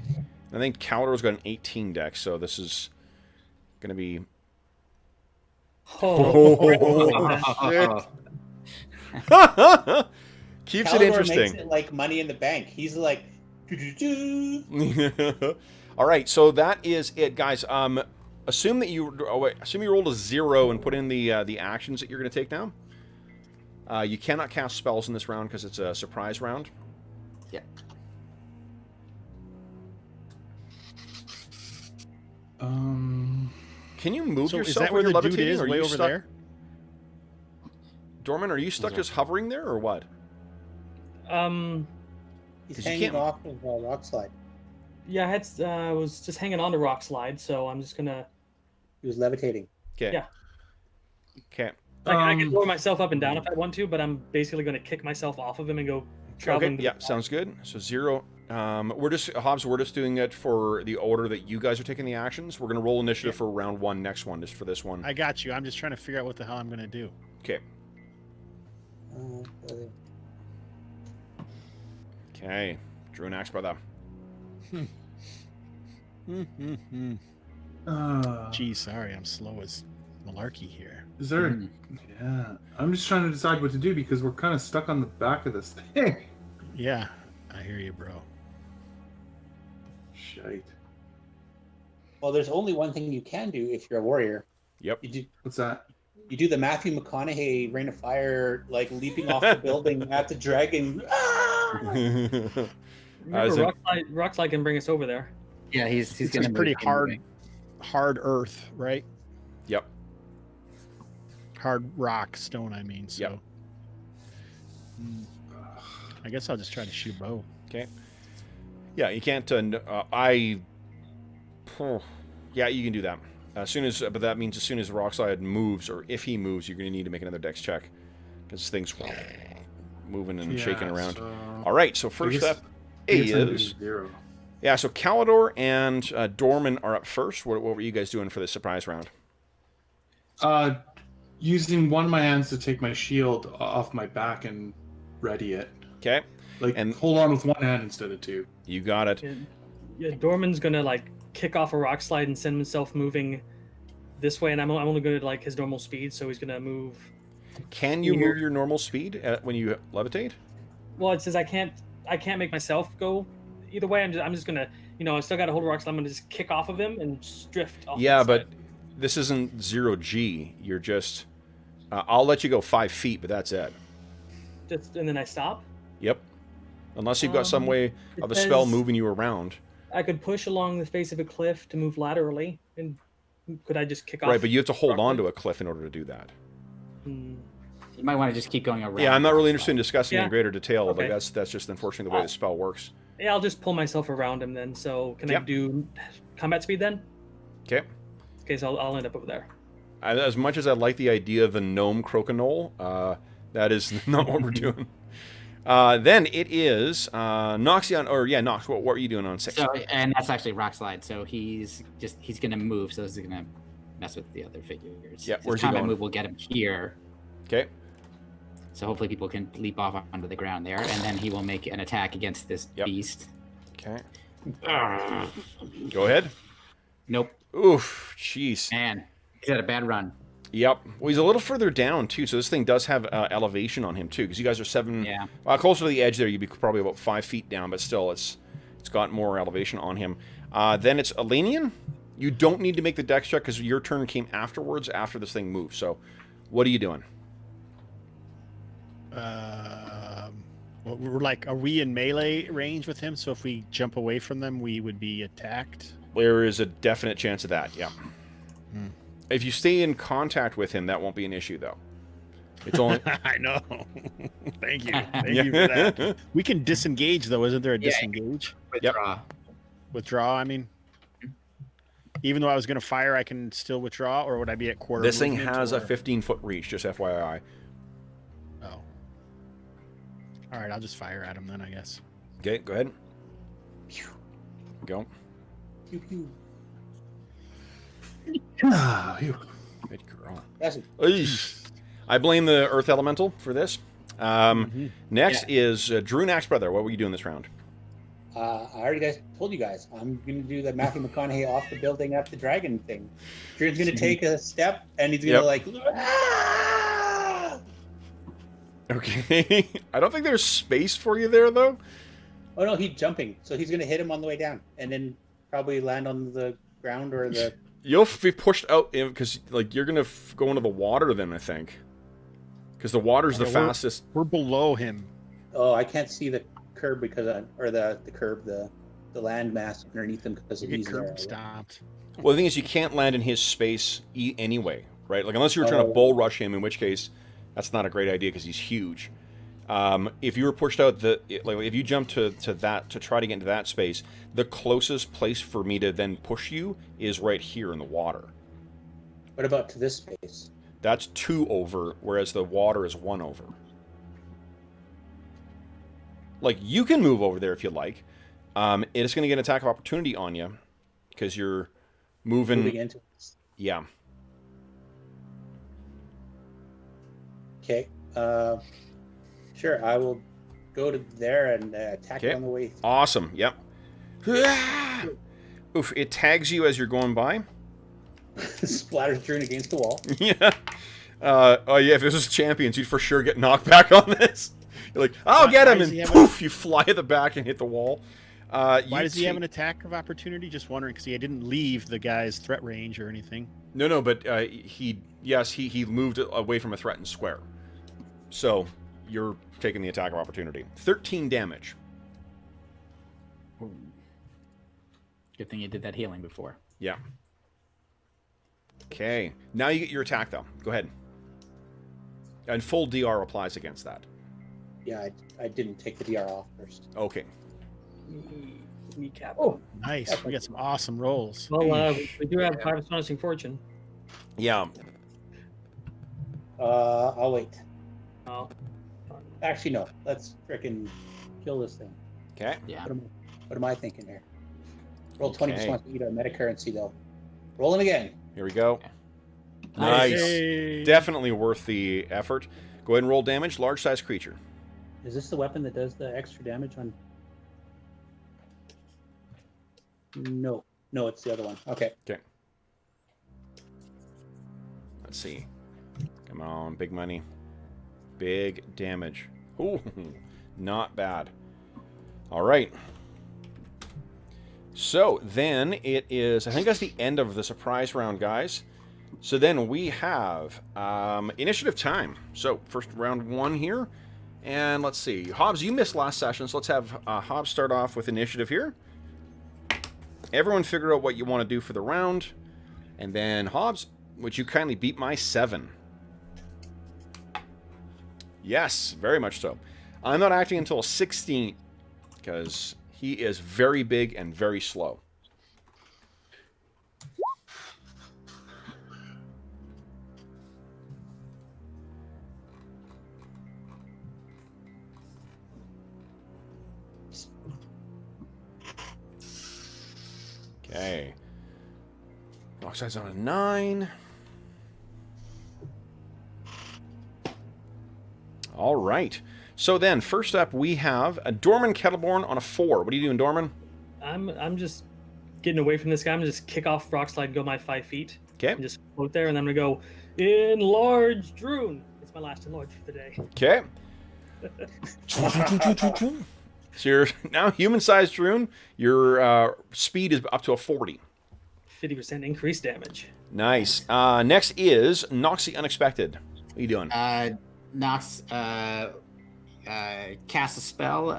I think Calidor's got an 18 dex, so this is going to be. Oh, Keeps Calidor it interesting. makes it like Money in the Bank. He's like, "Doo-doo-doo." All right, so that is it, guys. Assume that you assume you rolled a 0 and put in the actions that you're going to take now. You cannot cast spells in this round because it's a surprise round. Yeah. Can you move So is yourself that when where you're the dude levitating? is, Or are way you over stuck? there? Dorman, are you stuck just hovering there, or what? He's 'Cause you hanging can't- off of a rock slide. yeah, I was just hanging on to rock slide, so I'm just gonna. He was levitating. Okay. Yeah. Okay. I can lower myself up and down if I want to, but I'm basically gonna kick myself off of him and go traveling. Okay. Yeah, sounds good. So 0. We're just Hobbs. We're just doing it for the order that you guys are taking the actions. We're gonna roll initiative for round 1, next one, just for this one. I got you. I'm just trying to figure out what the hell I'm gonna do. Okay. Uh, Okay. Druin Axebrother. Gee, sorry, I'm slow as malarkey here. Is there? Mhm. Yeah, I'm just trying to decide what to do because we're kind of stuck on the back of this thing. Yeah, I hear you, bro. Shite. well, there's only one thing you can do if you're a warrior. Yep. What's that? You do the Matthew McConaughey Rain of Fire, like leaping off the building at the dragon. Ah! Remember, rock slide can bring us over there. Yeah, he's It's gonna a pretty move. hard earth, right? Yep. Hard rock, stone. I mean, so. Yep. I guess I'll just try to shoot bow. Okay. Yeah, you can't. Yeah, you can do that. But that means as soon as Rockslide moves, or if he moves, you're going to need to make another dex check because things moving and shaking around. So All right. So first up is 0. yeah. So Calidor and Dorman are up first. What were you guys doing for this surprise round? Using one of my hands to take my shield off my back and ready it. Okay. Like, And- hold on with one hand instead of two. You got it. Yeah, Dorman's gonna like kick off a rock slide and send himself moving this way, and I'm only going to like his normal speed, so he's gonna move. Can you Here. move your normal speed when you levitate? Well, it says I can't make myself go either way. I'm just gonna, I still got to hold a rock slide. I'm gonna just kick off of him and just drift off. Yeah, the but side. this isn't 0G. You're just. I'll let you go 5 feet, but that's it. And then I stop. Yep. Unless you've got some way it of a spell says- moving you around. I could push along the face of a cliff to move laterally, and could I just kick off? Right, but you have to hold on roughly? to a cliff in order to do that. Hmm. You might want to just keep going around. Yeah, I'm not rock really slide. interested in discussing it in Yeah. greater detail. Okay. Like that's just unfortunately the way the spell works. Yeah, I'll just pull myself around him then. So can I Yep. do combat speed then? Okay. Okay, so I'll end up over there. As much as I like the idea of the gnome crokinole, that is not what we're doing. Then it is Noxion, or yeah, Nox. What are you doing on 6? So, and that's actually rock slide. So he's gonna move. So this is gonna mess with the other figures. Yeah, His where's he combat going? move will get him here. Okay. So hopefully people can leap off onto the ground there, and then he will make an attack against this Yep. beast. Okay. Go ahead. Nope, Oof. Jeez. man, he's had a bad run. Yep. Well, he's a little further down too, so this thing does have elevation on him too. Because you guys are 7. Yeah. Closer to the edge there, you'd be probably about 5 feet down, but still, it's got more elevation on him. Then it's Elanion. You don't need to make the dex check because your turn came afterwards, after this thing moves. So, what are you doing? We're like, are we in melee range with him? So if we jump away from them, we would be attacked. There is a definite chance of that. Yeah. Hmm. If you stay in contact with him, that won't be an issue, though. It's only. I know. Thank you. Thank you for that. We can disengage, though. Isn't there a Yeah. disengage? Withdraw. Withdraw, I mean. Even though I was going to fire, I can still withdraw, or would I be at quarter This thing movement, has a or- 15-foot reach, just FYI. Oh. All right, I'll just fire at him then, I guess. Okay, go ahead. Go. Pew, pew. Ah, phew. Good girl. That's it. Eesh. I blame the Earth Elemental for this. Next is Druin Axebrother. What were you doing this round? I already told you guys. I'm going to do the Matthew McConaughey off the building at the dragon thing. Druin's going to take a step, and he's going to like... Ah! Okay. I don't think there's space for you there, though. Oh, no, he's jumping. So he's going to hit him on the way down, and then probably land on the ground or the... You'll be pushed out because like you're gonna go into the water then, I think, because the water's the fastest. We're below him. Oh, I can't see the curb because the land mass underneath him because he's there. Curb stopped. Well, the thing is, you can't land in his space anyway, right? Like unless you were trying to bull rush him, in which case that's not a great idea because he's huge. If you were pushed out, if you jump to try to get into that space, the closest place for me to then push you is right here in the water. What about to this space? That's 2 over, whereas the water is 1 over. Like, you can move over there if you like. It's going to get an attack of opportunity on you because you're moving into it. Yeah. Okay. Sure, I will go to there and attack it on the way through. Awesome. Yep. Oof! It tags you as you're going by. Splatters Druin against the wall. Yeah. Oh yeah. If this was champions, you'd for sure get knocked back on this. You're like, I'll get him, and poof! You fly at the back and hit the wall. Why does he have an attack of opportunity? Just wondering, because he didn't leave the guy's threat range or anything. No, but he moved away from a threatened square. So you're taking the attack of opportunity. 13 damage. Good thing you did that healing before. Yeah. Okay. Now you get your attack, though. Go ahead. And full DR applies against that. Yeah, I didn't take the DR off first. Okay. Recap. Oh, nice. We got some awesome rolls. Well, we do have 5 astonishing fortune. Yeah. I'll wait. Oh. Actually, no. Let's frickin' kill this thing. Okay. Yeah. What am I thinking here? Roll 20 just wants to eat a meta currency, though. Rolling again. Here we go. Okay. Nice. Hey. Definitely worth the effort. Go ahead and roll damage. Large-sized creature. Is this the weapon that does the extra damage on... No. No, it's the other one. Okay. Okay. Let's see. Come on, big money. Big damage. Ooh, not bad. All right. So then it is, I think that's the end of the surprise round, guys. So then we have initiative time. So first round 1 here. And let's see. Hobbs, you missed last session, so let's have Hobbs start off with initiative here. Everyone figure out what you want to do for the round. And then Hobbs, would you kindly beat my 7? Yes, very much so. I'm not acting until 16 because he is very big and very slow. Okay. Oxide's on a 9. All right. So then, first up, we have a Dorman Kettleborn on a 4. What are you doing, Dorman? I'm just getting away from this guy. I'm gonna just kick off rock slide, go my 5 feet. Okay. And just float there, and I'm gonna go enlarge Druin. It's my last enlarge for the day. Okay. So you're now human-sized Druin. Your speed is up to a 40. 50% increased damage. Nice. Next is Knox the Unexpected. What are you doing? Knox cast a spell,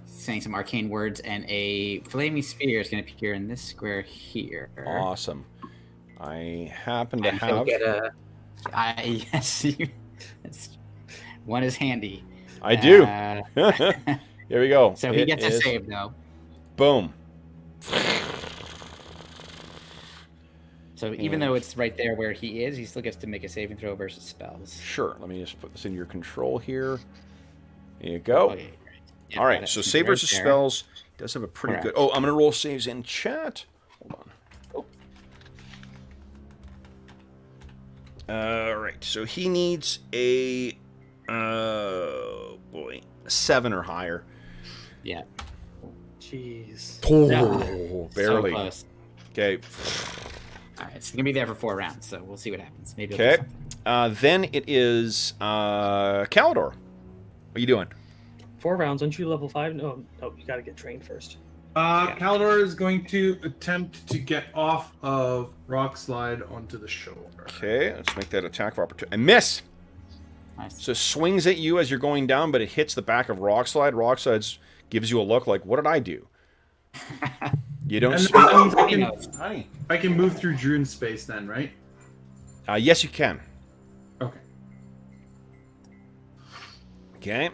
saying some arcane words, and a flaming sphere is going to appear in this square here. Awesome. I happen to And have... he'll get a... yes, one is handy. I do. Here we go. So he gets a save, though. Boom. So even though it's right there where he is, he still gets to make a saving throw versus spells. Sure. Let me just put this in your control here. There you go. Okay, great. Yeah, All right. got it. So save versus Right there. spells does have a pretty Correct. good... Oh, I'm going to roll saves in chat. Hold on. All right, so he needs a 7 or higher. Yeah. Jeez. Oh, barely. So close. Okay. All right, it's gonna be there for 4 rounds, so we'll see what happens. Maybe. Okay. Then it is Calidor. What are you doing? 4 rounds. Aren't you level 5? No, you got to get trained first. Calidor is going to attempt to get off of Rock Slide onto the shoulder. Okay, let's make that attack of opportunity. I miss. Nice. So it swings at you as you're going down, but it hits the back of Rock Slide. Rock Slide gives you a look like, what did I do? You don't And speak. that means I can move through Druin space then, right? Yes, you can. Okay. Okay.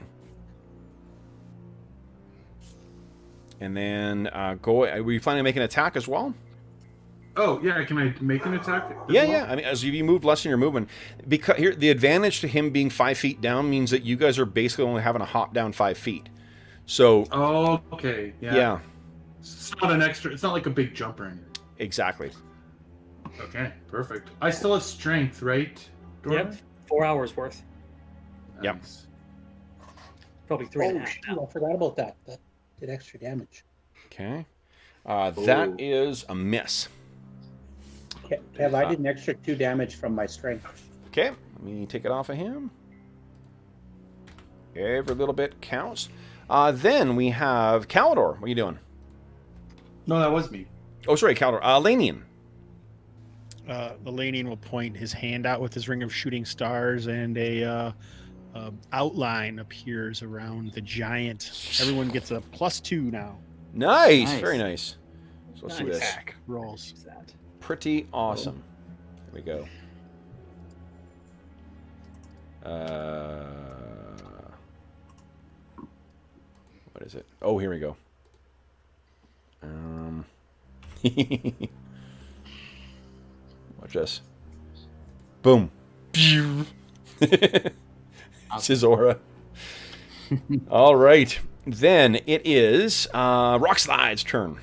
And then go. Were you planning to make an attack as well? Oh yeah, can I make an attack? Yeah. I mean, as you move less than your movement, because here the advantage to him being 5 feet down means that you guys are basically only having to hop down 5 feet. So. Oh, okay. Yeah. It's not an extra. It's not like a big jump or anything. Exactly. Okay, perfect. I still have strength, right? Yep. 4 hours worth. Yep. Nice. Probably 3.5 shoot, now. I forgot about that. That did extra damage. Okay. That is a miss. Kev, I did an extra 2 damage from my strength. Okay, let me take it off of him. Every little bit counts. Then we have Calidor. What are you doing? No, that was me. Oh, sorry, Calidor. Elanion. Elanion will point his hand out with his ring of shooting stars, and a outline appears around the giant. Everyone gets a +2 now. Nice. Nice. Very nice. So let's do this. Attack rolls. What's that? Pretty awesome. Here we go. What is it? Oh, here we go. Watch this. Boom. It's his aura. All right. Then it is Rock Slide's turn.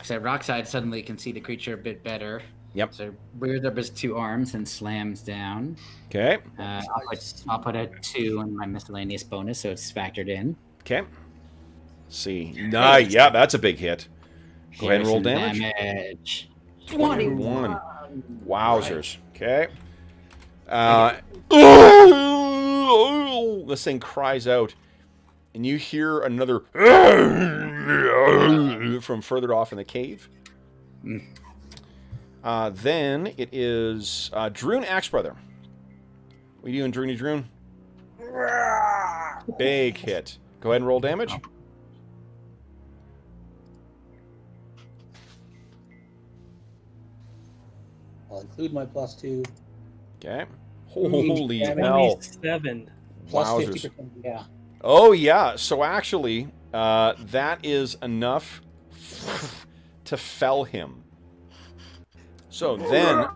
So Rockside suddenly can see the creature a bit better. Yep. So rears up his 2 arms and slams down. Okay. I'll put a 2 on my miscellaneous bonus, so it's factored in. Okay. Let's see. Nice. Yeah, that's a big hit. Go ahead and roll Here's some damage. 21. Wowzers. Okay. This thing cries out, and you hear another from further off in the cave. Then it is Druin Axebrother. What are you doing, Druin? Big hit. Go ahead and roll damage. I'll include my +2. Okay. Holy hell. 27. Plus Wowzers. 50%, yeah. Oh, yeah. So actually, that is enough to fell him. So then,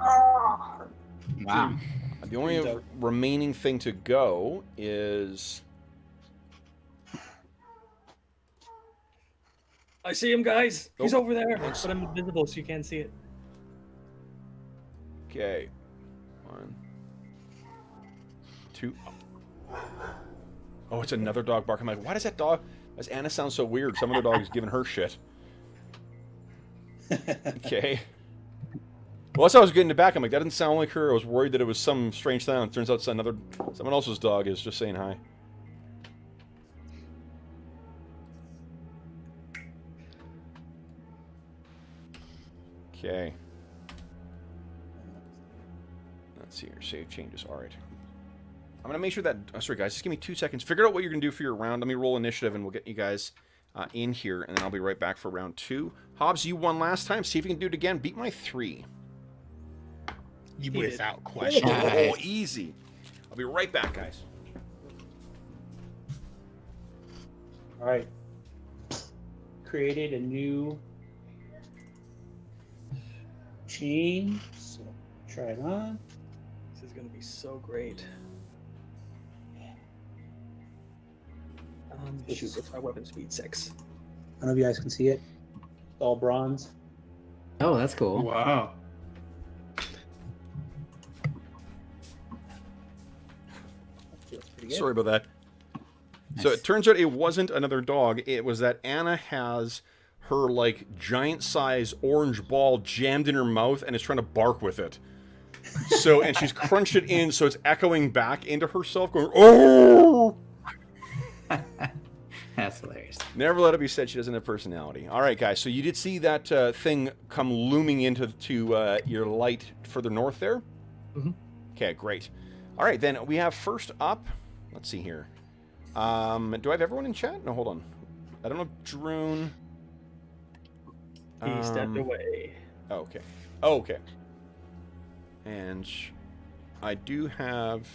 Wow. the only remaining thing to go is... I see him, guys. He's Oh. over there. But I'm invisible, so you can't see it. Okay. 1, 2. Oh, it's another dog barking. I'm like, why does that dog... Does Anna sound so weird? Some other dog is giving her shit. Okay. Well, that's how I was getting it back. I'm like, that didn't sound like her. I was worried that it was some strange sound. Turns out it's someone else's dog is just saying hi. Okay. Let's see here. Save changes. All right. I'm going to make sure that... Oh, sorry, guys. Just give me 2 seconds. Figure out what you're going to do for your round. Let me roll initiative, and we'll get you guys in here, and then I'll be right back for round 2. Hobbs, you won last time. See if you can do it again. Beat my 3. Without question. Oh, easy. I'll be right back, guys. All right. Created a new chain. So try it on. This is going to be so great. Shoot, what's my weapon speed? 6. I don't know if you guys can see it. It's all bronze. Oh, that's cool. Wow. Pretty good. Sorry about that. So Nice. it turns out it wasn't another dog. It was that Anna has her like giant size orange ball jammed in her mouth and is trying to bark with it. So and she's crunched it in, so it's echoing back into herself, going "Oh!" That's hilarious. Never let it be said she doesn't have personality. All right, guys. So you did see that thing come looming into your light further north there. Mhm. Okay, great. All right, then we have first up. Let's see here. Do I have everyone in chat? No, hold on. I don't know, Druin. He stepped away. Okay. Oh, okay. And I do have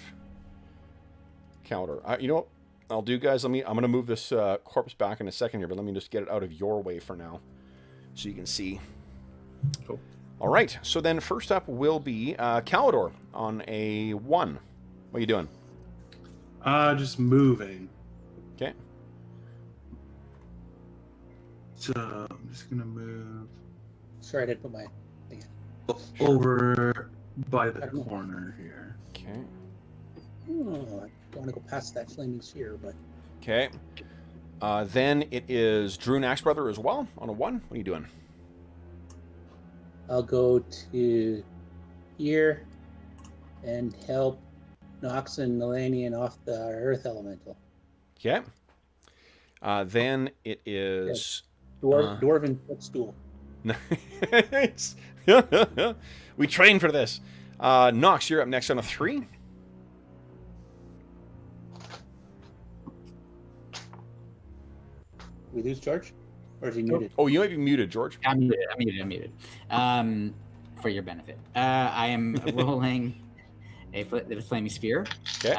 Calder. You know what I'll do, guys? I'm going to move this corpse back in a second here, but let me just get it out of your way for now so you can see. Cool. All right. So then first up will be Calidor on a 1. What are you doing? Just moving. Okay. So I'm just gonna move Sorry, I didn't put my thing in. over by the corner here. Okay. Oh, I don't want to go past that flaming sphere, but Okay. Then it is Druin Axebrother as well on a 1. What are you doing? I'll go to here and help Knox and Elanion off the Earth Elemental. Okay. Then it is... Dwarven footstool. Nice. We train for this. Knox, you're up next on a 3. We lose George? Or is he muted? Oh, you might be muted, George. I'm muted. For your benefit. I am rolling the flaming sphere. Okay.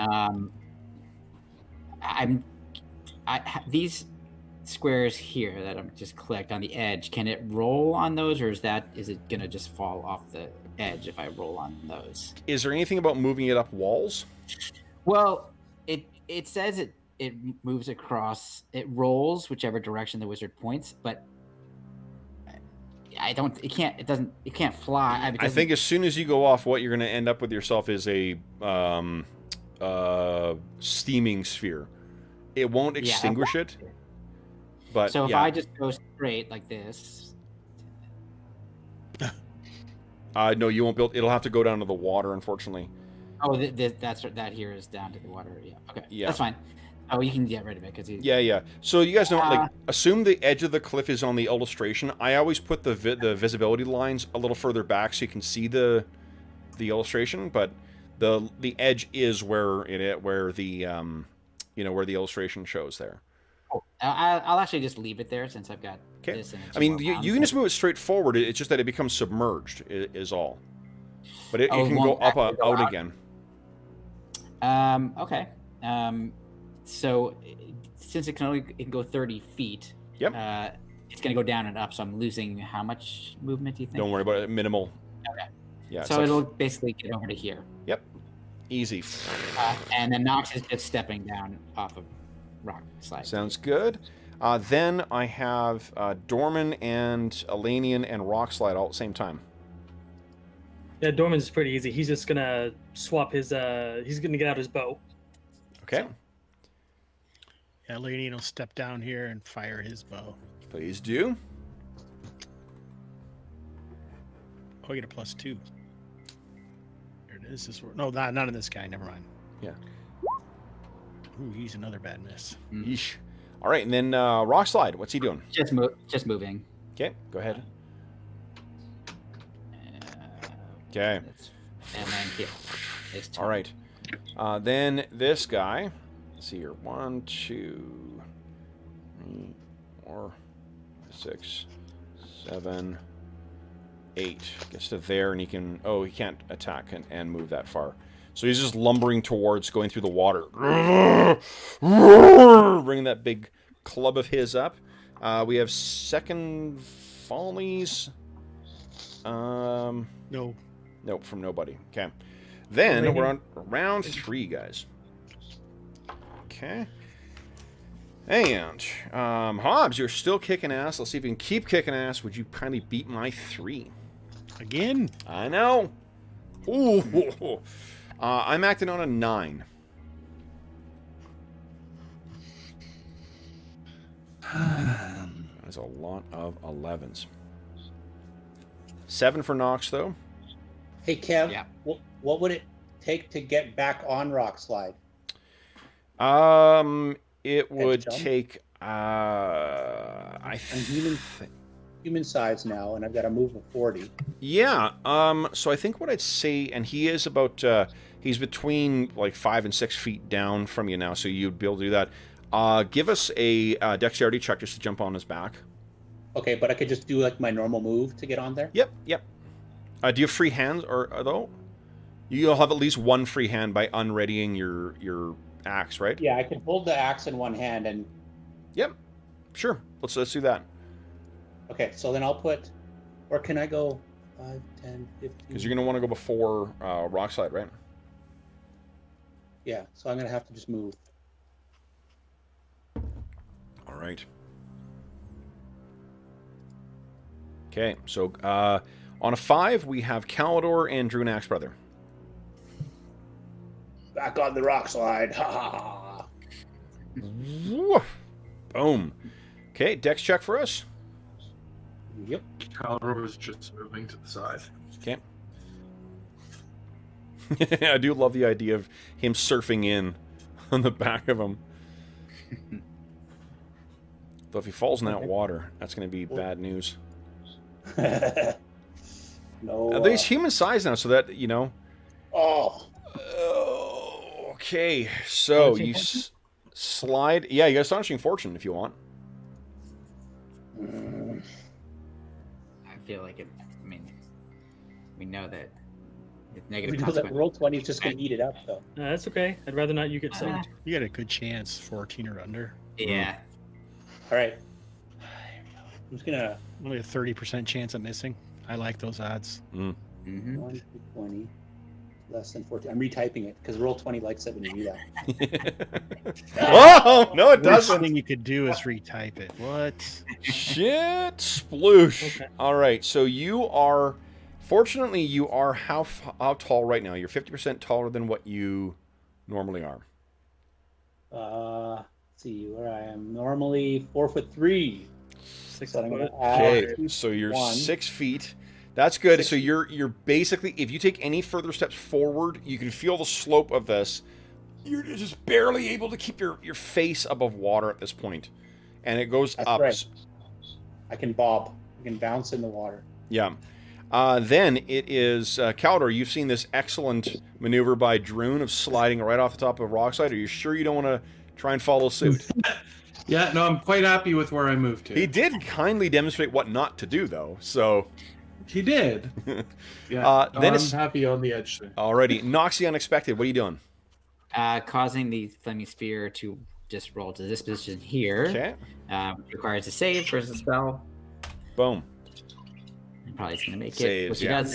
These squares here that I'm just clicked on the edge, can it roll on those, or is it gonna just fall off the edge if I roll on those? Is there anything about moving it up walls? Well, it says it moves across, it rolls whichever direction the wizard points, but it can't fly. I think as soon as you go off, what you're going to end up with yourself is a steaming sphere. It won't extinguish it. But so if I just go straight like this, no, you won't build. It'll have to go down to the water, unfortunately. oh, that here is down to the water. Yeah, okay, Yeah. that's fine. Oh, you can get rid of it because Yeah. So you guys know, like, assume the edge of the cliff is on the illustration. I always put the visibility lines a little further back so you can see the illustration, but the edge is where the where the illustration shows there. I'll actually just leave it there since I've got Okay. this. And it's I mean, more you can just move it straight forward. It's just that it becomes submerged is all. But it Oh, it can go won't up actually go out out? again. Okay. So since it can go 30 feet. Yep. It's going to go down and up. So I'm losing how much movement do you think? Don't worry about it. Minimal. Okay. Yeah. So it'll basically get over to here. Yep. Easy. And then Knox is just stepping down off of rock slide. Sounds good. Then I have Dorman and Elanion and Rock Slide all at the same time. Yeah, Dorman's pretty easy. He's just gonna swap his. He's gonna get out his bow. Okay. Yeah, Elanion will step down here and fire his bow. Please do. Oh, I get a +2. There it is. No, not in this guy. Never mind. Yeah. Ooh, he's another bad miss. Yeesh. All right, and then Rock Slide. What's he doing? Just moving. Okay, go ahead. Okay. And then here. It's All right. Then this guy. Let's see here. 1, 2, 3, 4, 6, 7, 8. Gets to there, and he can. Oh, he can't attack and move that far. So he's just lumbering towards going through the water. Bringing that big club of his up. We have second volleys. No. Nope, from nobody. Okay. Then we're on round 3, guys. Okay. And Hobbs, you're still kicking ass. Let's see if you can keep kicking ass. Would you kindly beat my 3? Again? I know. Ooh. I'm acting on a 9. That's a lot of 11s. 7 for Knox, though. Hey, Kev, Yeah. what would it take to get back on Rock Slide? It would jump? take. I'm human size now, and I've got a move of 40. Yeah. So I think what I'd say, and he is about. He's between like 5 and 6 feet down from you now, so you'd be able to do that. Give us a dexterity check just to jump on his back. Okay, but I could just do like my normal move to get on there? Yep. Do you have free hands, or though? You'll have at least one free hand by unreadying your axe, right? Yeah, I can hold the axe in one hand and... Yep. Sure. Let's do that. Okay, so then I'll put... Or can I go 5, 10, 15... Because you're going to want to go before Rock Slide, right? Yeah, so I'm going to have to just move. All right. Okay, so on a 5, we have Calidor and Druin Axebrother. Back on the Rock Slide. Ha ha ha. Woof. Boom. Okay, dex check for us. Yep. Calidor was just moving to the side. Okay. I do love the idea of him surfing in on the back of him. Though if he falls in that water, that's going to be bad news. No. He's human size now, so that, you know. Oh. Okay, so you slide. Yeah, you got Astonishing Fortune if you want. Mm. I feel like it. I mean, we know that it's We negative know that consequence. roll 20 is just going to eat it up, though. That's okay. I'd rather not you get soaked. You got a good chance, 14 or under. Yeah. All right. I'm just going to... Only a 30% chance of missing. I like those odds. Mm-hmm. 1 to 20. Less than 14. I'm retyping it because roll 20 likes it when you do that. Whoa! No, it The worst doesn't. thing you could do is retype it. What? Shit, sploosh. Okay. All right, so you are, fortunately, you are how tall right now? You're 50% taller than what you normally are. Let's see where I am. Normally 4'3". 6 So I'm foot. gonna add Okay, 2, so you're 1. 6 feet. That's good. 6 So you're basically, if you take any further steps forward, you can feel the slope of this. You're just barely able to keep your face above water at this point, and it goes That's up. right. I can bob. I can bounce in the water. Yeah. Then it is Calidor. You've seen this excellent maneuver by Druin of sliding right off the top of Rockslide. Are you sure you don't want to try and follow suit? Yeah, no, I'm quite happy with where I moved to. He did kindly demonstrate what not to do, though. So, He did. Yeah, no, then I'm it's happy on the edge there. already Knox the Unexpected. What are you doing? Causing the flaming sphere to just roll to this position here. Okay. Requires a save versus spell. Boom. And probably it's going to make Saves, it, which yeah. he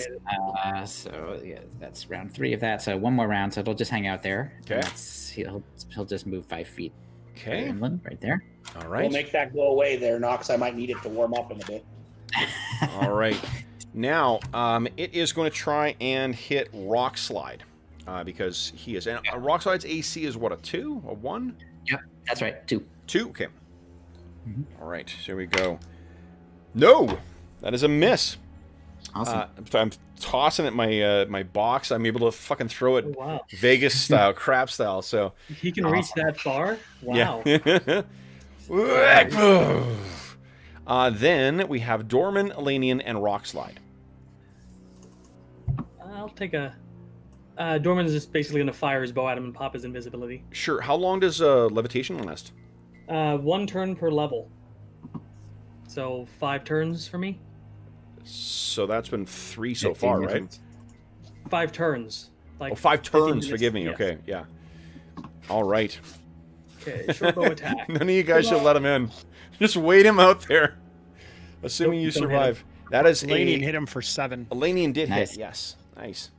does. So yeah, that's round 3 of that. So one more round, so it'll just hang out there. Okay. And he'll just move 5 feet. Okay. Inland, right there. All We'll right. make that go away there, Knox. I might need it to warm up in a bit. All right. Now, it is going to try and hit Rock Slide because he is. And Rock Slide's AC is what, a 2? A 1? Yep, that's right. 2. 2? Okay. Mhm. All right. Here we go. No! That is a miss. Awesome. I'm tossing at my box. I'm able to fucking throw it Oh, wow. Vegas style, crap style. So He can reach that far? Wow. yeah. Then we have Dorman, Elanion, and Rock Slide. I'll take a... Dorman's just basically going to fire his bow at him and pop his invisibility. Sure. How long does levitation last? 1 turn per level. So 5 turns for me. So that's been 3 so 15 far, right? rounds. 5 turns. Like Oh, 5 15 turns. minutes, Forgive me. yes. Okay. Yeah. All right. Okay, short bow attack. None of you guys should let him in. Just wait him out there. Assuming Nope, you don't hit survive. That is Elanion a... hit him for 7. Elanion did Nice. hit. Yes. Nice.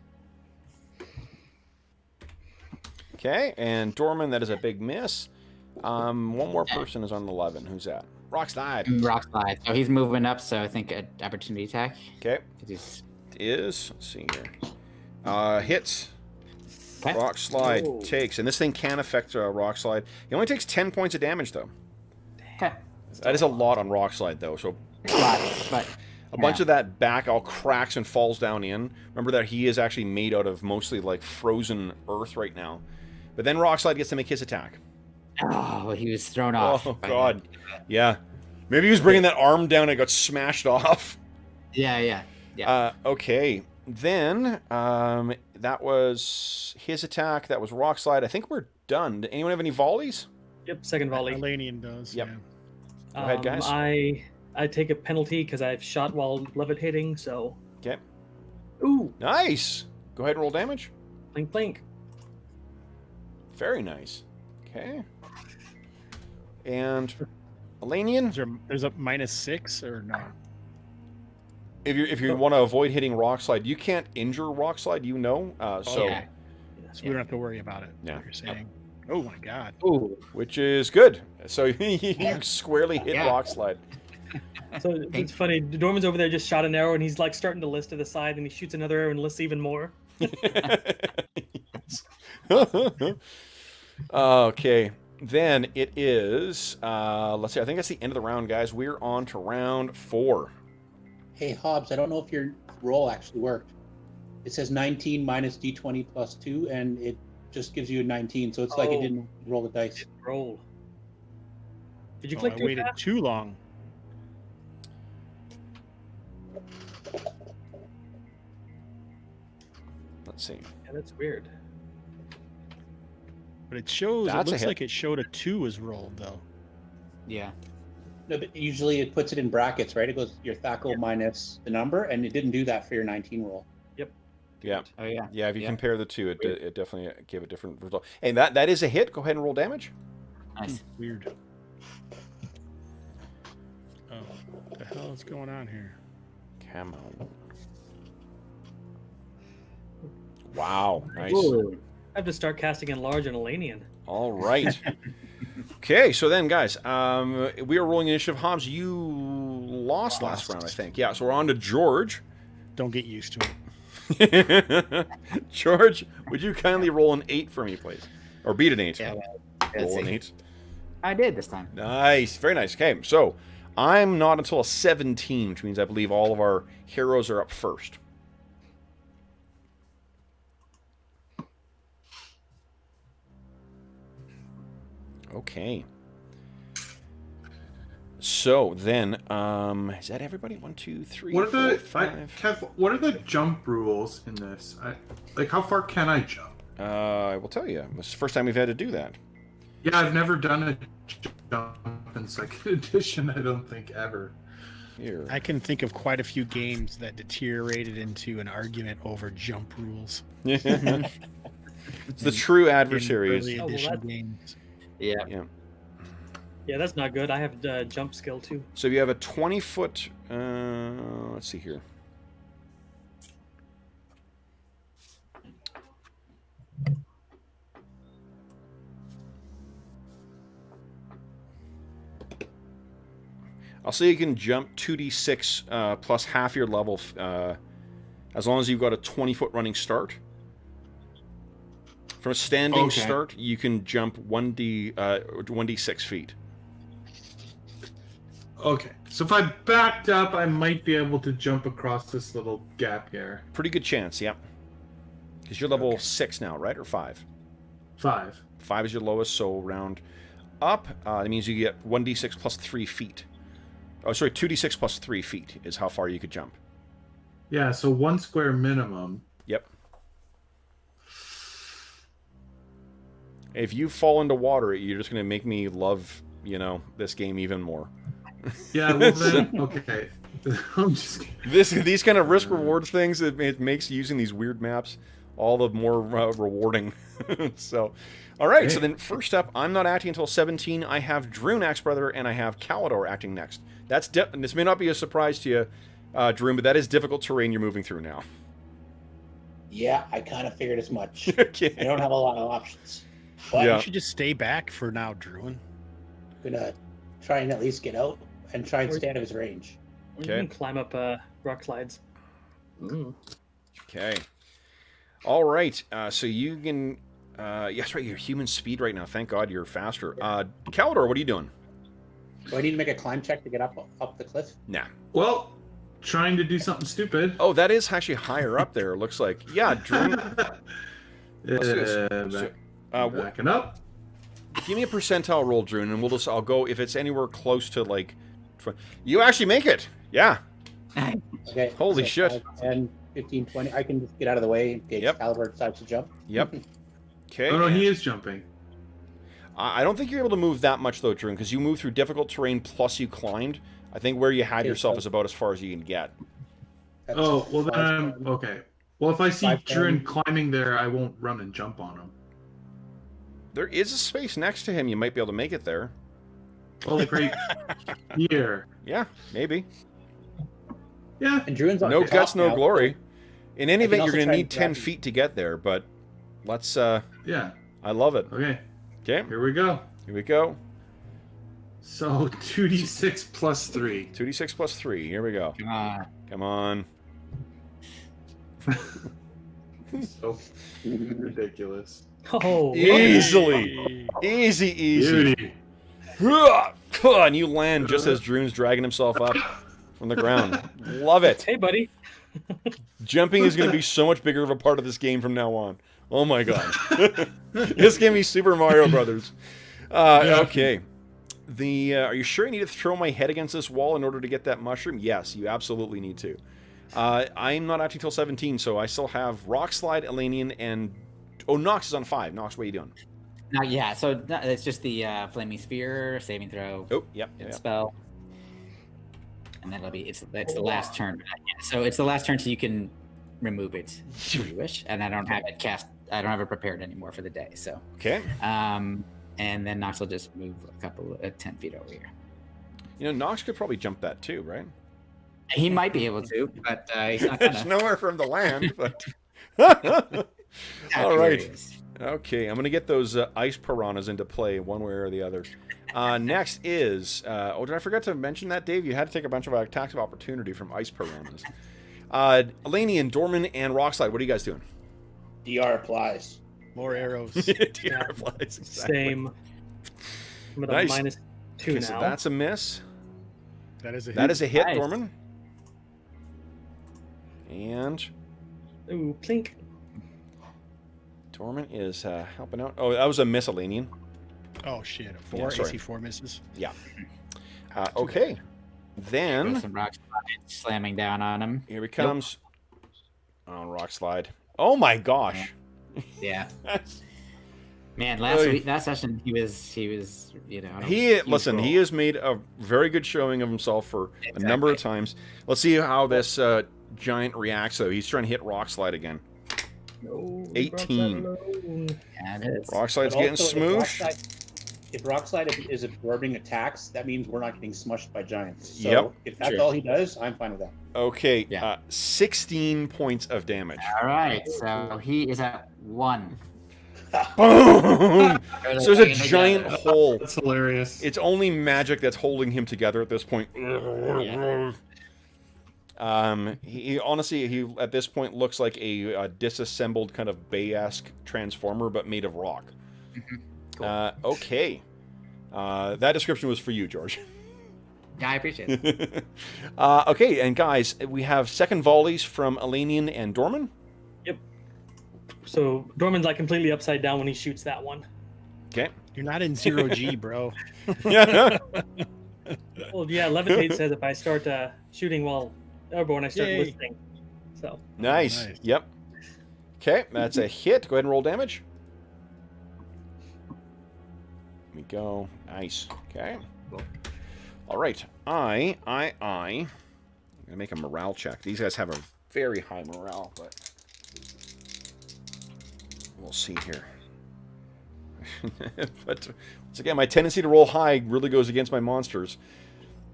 Okay, and Dorman, that is a big miss. One more person is on 11. Who's that? Rock Slide. Rock slide. So he's moving up, so I think an opportunity attack. Okay. 'Cause he's... Is, let's see here. Hits. Okay. Rock Slide Oh. takes, and this thing can affect Rock Slide. He only takes 10 points of damage, though. Okay. That is a lot on rock slide, though. So But a bunch of that back all cracks and falls down in. Remember that he is actually made out of mostly like frozen earth right now. But then rock slide gets to make his attack. oh, he was thrown off. Oh by God, that. yeah. Maybe he was bringing that arm down and it got smashed off. Yeah. Okay. Then that was his attack. That was rock slide. I think we're done. Did anyone have any volleys? Yep, second volley. Elanion does. Yep. Yeah. Go ahead, guys. I take a penalty because I've shot while levitating, so. Okay. Ooh, Nice. Go ahead and roll damage. blink, blink. Very nice. Okay. And Elanion, There's a -6 or no? if you want to avoid hitting rock slide, you can't injure rock slide. You know. So Yeah. So we don't have to worry about it. Yeah. What you're saying. Oh my God. Ooh. which is good. So you squarely hit Yeah. rock slide. So it's funny. Dorman's over there just shot an arrow, and he's like starting to list to the side, and he shoots another arrow and lists even more. Okay, then it is. Let's see. I think that's the end of the round, guys. We're on to round 4. Hey, Hobbs, I don't know if your roll actually worked. It says 19 minus d20 plus 2, and it just gives you a 19, so it's like it Oh. didn't roll the dice. Roll. Did you Oh, click I too waited fast? too long. Let's see. Yeah, that's weird. But it shows. That's a It looks hit. like it showed a 2 was rolled though. Yeah. No, but usually it puts it in brackets, right? It goes your thackle minus the number, and it didn't do that for your 19 roll. Yeah, Oh yeah. yeah. If you Yeah. compare the two, it definitely gave a different result. And that is a hit. Go ahead and roll damage. Nice. Weird. Oh, what the hell is going on here? Come on. Wow. Nice. Ooh. I have to start casting enlarge and Elanion. All right. Okay, so then, guys, we are rolling initiative. Hobbs, you lost last round, I think. Yeah, so we're on to George. Don't get used to it. George, would you kindly roll an 8 for me, please? Or beat an 8. Yeah, let's roll an see. 8. I did this time. Nice. Very nice. Okay, so I'm not until a 17, which means I believe all of our heroes are up first. Okay. So then, is that everybody? 1, 2, 3, What are the 4, 5. Kev, what are the jump rules in this? Like, how far can I jump? I will tell you. This is the first time we've had to do that. Yeah, I've never done a jump in second edition. I don't think ever. Here. I can think of quite a few games that deteriorated into an argument over jump rules. It's the true In adversaries. early Oh, well, edition that- games. Yeah. Yeah. Yeah, that's not good. I have jump skill too. So if you have a 20-foot, let's see here. I'll say you can jump 2d6 plus half your level as long as you've got a 20-foot running start. From a standing Okay. start, you can jump 1d6 feet. Okay, so if I backed up, I might be able to jump across this little gap here. Pretty good chance, yeah. Because you're level 6 now, right? Or 5? 5. 5 is your lowest, so round up. That means you get 1d6 plus 3 feet. Oh, sorry, 2d6 plus 3 feet is how far you could jump. Yeah, so 1 square minimum. Yep. If you fall into water, you're just going to make me love, this game even more. Yeah, well then, okay. I'm just kidding. These kind of risk-reward things, it makes using these weird maps all the more rewarding. So, all right, so then first up, I'm not acting until 17. I have Druin, Axebrother, and I have Calidor acting next. This may not be a surprise to you, Druin, but that is difficult terrain you're moving through now. Yeah, I kind of figured as much. Okay. I don't have a lot of options. But Yeah. You should just stay back for now, Druin. I'm going to try and at least get out and try and stay out of his range. Or Okay. You can climb up rock slides. Okay. All right. So you can. Yes, right. You're human speed right now. Thank God you're faster. Calidor, what are you doing? Do I need to make a climb check to get up the cliff? Nah. Well, trying to do something stupid. Oh, that is actually higher up there. It looks like. Yeah, Drew. Let's do this. Backing up. Give me a percentile roll, Drew, and I'll go if it's anywhere close to like. You actually make it. Yeah. Okay. Holy so shit. 10, 15, 20. I can just get out of the way in case Caliber decides to jump. Yep. Okay. Oh no, he is jumping. I don't think you're able to move that much though, Drew, because you moved through difficult terrain plus you climbed. I think where you had yourself is about as far as you can get. That's Oh well, then 5, I'm 10. okay. Well, if I see 5, 10. Druin climbing there, I won't run and jump on him. There is a space next to him. You might be able to make it there. Well, like right here. Yeah, maybe. Yeah. And Druin's on No top guts, no now, glory. In any I can event, you're also going to try need and 10 grab feet to get there, but let's... Yeah. I love it. Okay. Okay, Here we go. here we go. So 2d6 plus 3. 2d6 plus 3. Here we go. Come on. Come on. So ridiculous. Oh, Easily. Easy, easy. Beauty. And you land just as Druin's dragging himself up from the ground. Love it. hey, buddy. Jumping is going to be so much bigger of a part of this game from now on. Oh my god. This game is Super Mario Brothers. Okay. Are you sure I need to throw my head against this wall in order to get that mushroom? Yes, you absolutely need to. I'm not actually till 17, so I still have Rock Slide, Elanion, and... Oh, Knox is on 5. Knox, what are you doing? Yeah, so it's just the Flaming Sphere, saving throw, Oh, yep. spell. And then it's the last turn. So it's the last turn, so you can remove it if you wish. And I don't have it cast. I don't have it prepared anymore for the day. So Okay. and then Knox will just move a couple 10 feet over here. You know, Knox could probably jump that too, right? He might be able to, but he's not It's gonna. nowhere from the land, but... Exactly All where right. he is. Okay, I'm going to get those ice piranhas into play one way or the other. Next is... did I forget to mention that, Dave? You had to take a bunch of attacks of opportunity from ice piranhas. Elanion, Dorman, and Rockslide, what are you guys doing? DR applies. More arrows. DR flies, exactly. Same. I'm at Nice. a -2 Okay, now. so that's a miss. That is a hit. That is a hit, Nice. Dorman. And Ooh, plink. Dorman is helping out. Oh, that was a miss, Elanion. Oh shit! A 4. Yeah, sorry. AC 4 misses. Yeah. Okay. Then... Throw some rocks slamming down on him. Here he comes. On Rockslide. Oh my gosh. Yeah. That's- Man, Oy. last session he was you know. Listen, he has made a very good showing of himself for a number of times. Let's see how this giant reacts, though. He's trying to hit Rockslide again. No, 18. Yeah, it is. Rockslide's But getting also, smooth. If Rockslide is absorbing attacks, that means we're not getting smushed by giants. So Yep. if that's Sure. all he does, I'm fine with that. Okay, Yeah. 16 points of damage. All right, so he is at 1. Boom! So there's a giant hole. That's hilarious. It's only magic that's holding him together at this point. He honestly, at this point looks like a disassembled kind of Bay-esque transformer, but made of rock. Cool. Okay. That description was for you, George. Yeah, I appreciate it. Okay, and guys, we have second volleys from Elanion and Dorman. So Dorman's like completely upside down when he shoots that one. Okay. You're not in 0G, bro. Yeah. Well, yeah, Levitate says if I start shooting while airborne, I start Yay. listening. So Nice. Nice. Yep. Okay, that's a hit. Go ahead and roll damage. Here we go. Nice. Okay. All right. I'm gonna make a morale check. These guys have a very high morale, but we'll see here. But once again, my tendency to roll high really goes against my monsters.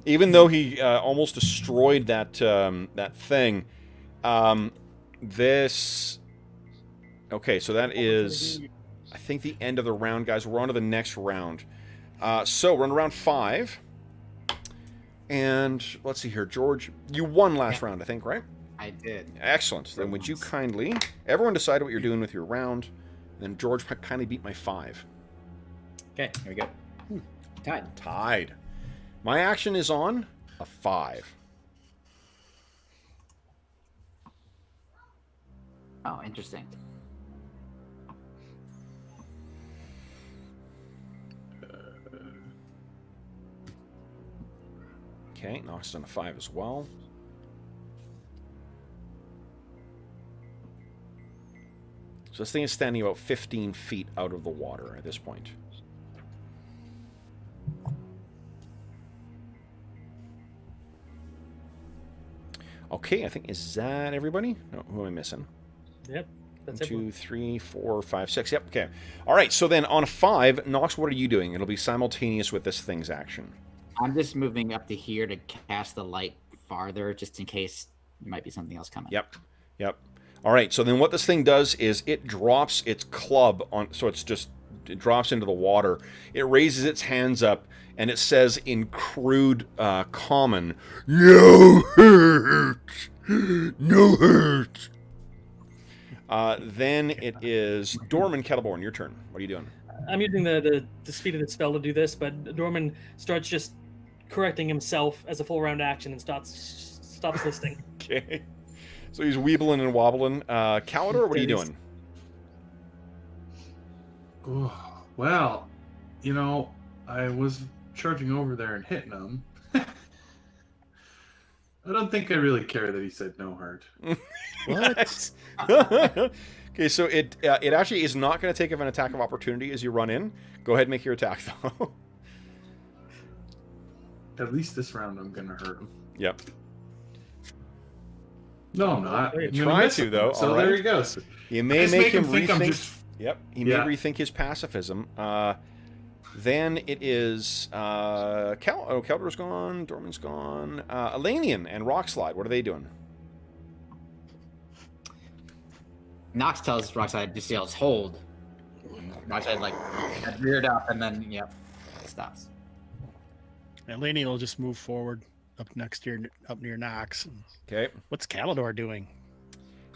Even though he almost destroyed that that thing, this. Okay, so that is, I think, the end of the round, guys. We're on to the next round. So we're on round 5. And let's see here, George. You won last round, I think, right? I did. Excellent. Then would you kindly... Everyone decide what you're doing with your round. Then George kindly beat my 5. Okay, here we go. Tied. Tied. My action is on a 5. Oh, interesting. Okay, Knox is on a 5 as well. So this thing is standing about 15 feet out of the water at this point. Okay, I think, is that everybody? No, who am I missing? Yep. That's 1, 2, everyone. 3, 4, 5, 6. Yep, okay. All right, so then on a 5, Knox, what are you doing? It'll be simultaneous with this thing's action. I'm just moving up to here to cast the light farther, just in case there might be something else coming. Yep, yep. All right, so then what this thing does is it drops its club on, so it drops into the water. It raises its hands up, and it says in crude common, "No hurt, no hurt." Then it is Dorman Kettleborn. Your turn. What are you doing? I'm using the speed of the spell to do this, but Dorman starts just correcting himself as a full round action and stops listing. Okay. So he's weebling and wobbling. Calidor, what are you doing? Oh, well, you know, I was charging over there and hitting him. I don't think I really care that he said no hurt. What? Okay, so it actually is not going to take an attack of opportunity as you run in. Go ahead and make your attack, though. At least this round I'm going to hurt him. Yep. No, I'm not. You I'm gonna try miss to, him. though. So All there right. he goes. You may Just make him think I'm rethink. just... Yep, he Yeah. may rethink his pacifism. Then it is Keldor's gone, Dorman's gone. Elanion and Rockslide, what are they doing? Knox tells Rockside just yells, "Hold!" Rockside like reared up, and then stops. Elanion will just move forward up near Knox. Okay. What's Calidor doing?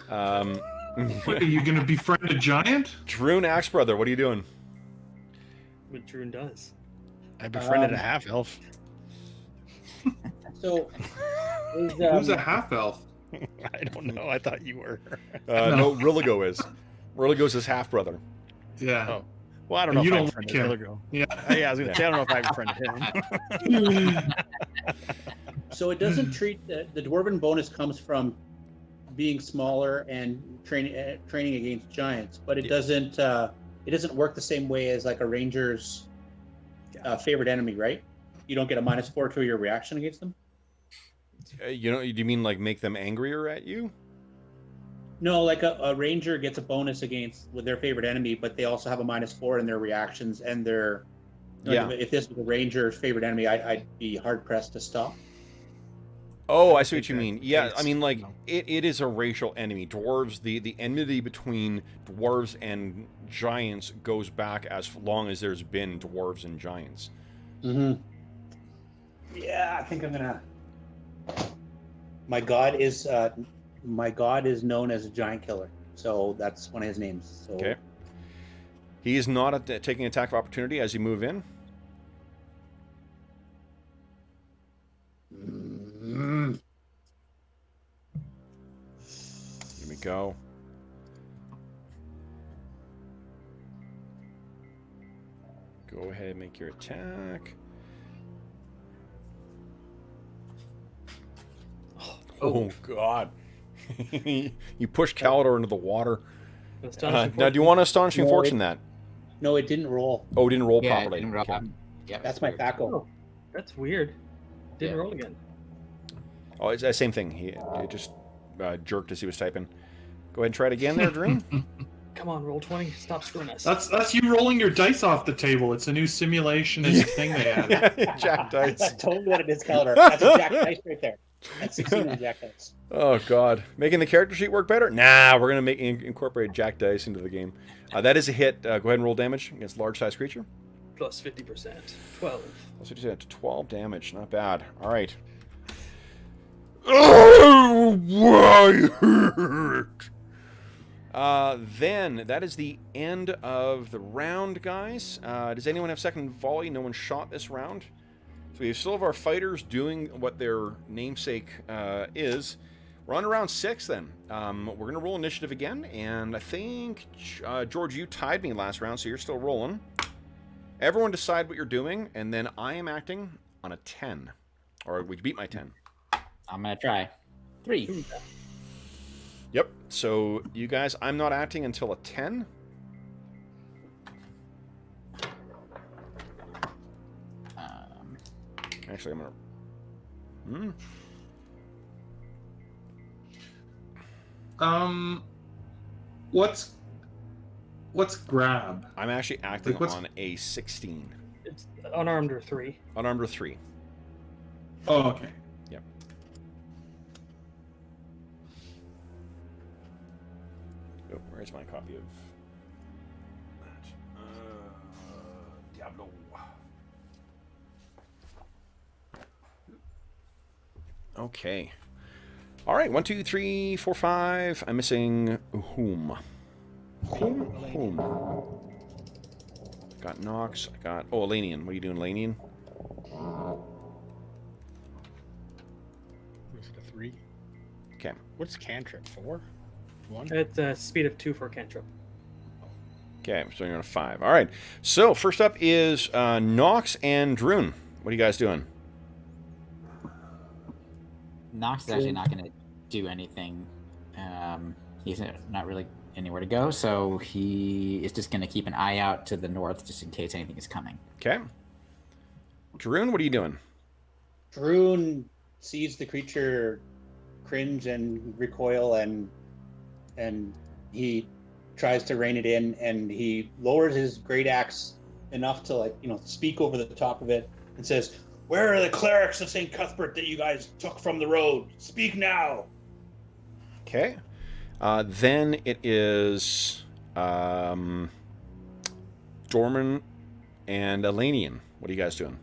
What, are you going to befriend a giant? Druin Axebrother, what are you doing? What Druin does. I befriended a half elf. So, Who's a half elf? I don't know. I thought you were. No, Rilligo is. Rilligo's his half brother. Yeah. Oh. Well, I don't know You if I don't befriended like him. Bergour. Yeah. Yeah, I was going to say, I don't know if I befriended him. so it doesn't treat the dwarven bonus comes from being smaller and training against giants, but it doesn't work the same way as like a ranger's favorite enemy, right? You don't get a -4 to your reaction against them. Do you mean like make them angrier at you? No, like a ranger gets a bonus with their favorite enemy, but they also have a -4 in their reactions and their. Yeah. If this was a ranger's favorite enemy, I'd be hard pressed to stop. Oh, I see what you mean. Yeah, it's- I mean, like, it is a racial enemy. Dwarves, the enmity between dwarves and giants goes back as long as there's been dwarves and giants. Mm-hmm. Yeah, I think I'm gonna. My god is known as a giant killer, so that's one of his names. So. Okay. He is not taking attack of opportunity as you move in. Here we go. Go ahead and make your attack. Oh, God. You pushed Calidor into the water. Astonishing Now, do you want Astonishing No, Fortune that? No, it didn't roll. Oh, it didn't roll Yeah, properly. didn't roll. Okay. Yeah, That's my weird. Thaco. Oh, that's weird. Didn't Yeah. roll again. Oh, it's the same thing. He just jerked as he was typing. Go ahead and try it again there, Dream. Come on, roll 20. Stop screwing us. That's you rolling your dice off the table. It's a new simulationist thing they had. Jack dice. That's totally what it is, Calidor. That's a Jack Dice right there. That's 16 on Jack Dice. Oh, God. Making the character sheet work better? Nah, we're going to incorporate Jack dice into the game. That is a hit. Go ahead and roll damage against large-sized creature. Plus 50%. 12. Plus 50%, 12 damage. Not bad. All right. Oh, why hurt? Then, that is the end of the round, guys. Does anyone have second volley? No one shot this round. So we still have our fighters doing what their namesake is. We're on to round 6 then. We're going to roll initiative again, and I think, George, you tied me last round, so you're still rolling. Everyone decide what you're doing, and then I am acting on a 10. Or we beat my 10. I'm going to try. 3. Yep. So you guys, I'm not acting until a 10. Actually, I'm going to... What's grab? I'm actually acting Like, on a 16. It's unarmed or 3. Unarmed or 3. Oh, okay. Yep. Oh, where's my copy of that? Diablo. Okay. All right. 1, 2, 3, 4, 5. I'm missing whom? Whom? Got Knox. I got... Oh, Elanion. What are you doing, Elanion? Was it a 3? Okay. What's cantrip? 4? 1? It's a speed of 2 for a cantrip. Okay, so you're on a 5. All right. So first up is Knox and Druin. What are you guys doing? Knox is actually not going to do anything. He's not really anywhere to go, so he is just going to keep an eye out to the north just in case anything is coming. Okay. Druin, what are you doing? Druin sees the creature cringe and recoil, and he tries to rein it in, and he lowers his great axe enough to speak over the top of it and says, "Where are the clerics of St. Cuthbert that you guys took from the road? Speak now!" Okay. Then it is Dorman and Elanion. What are you guys doing?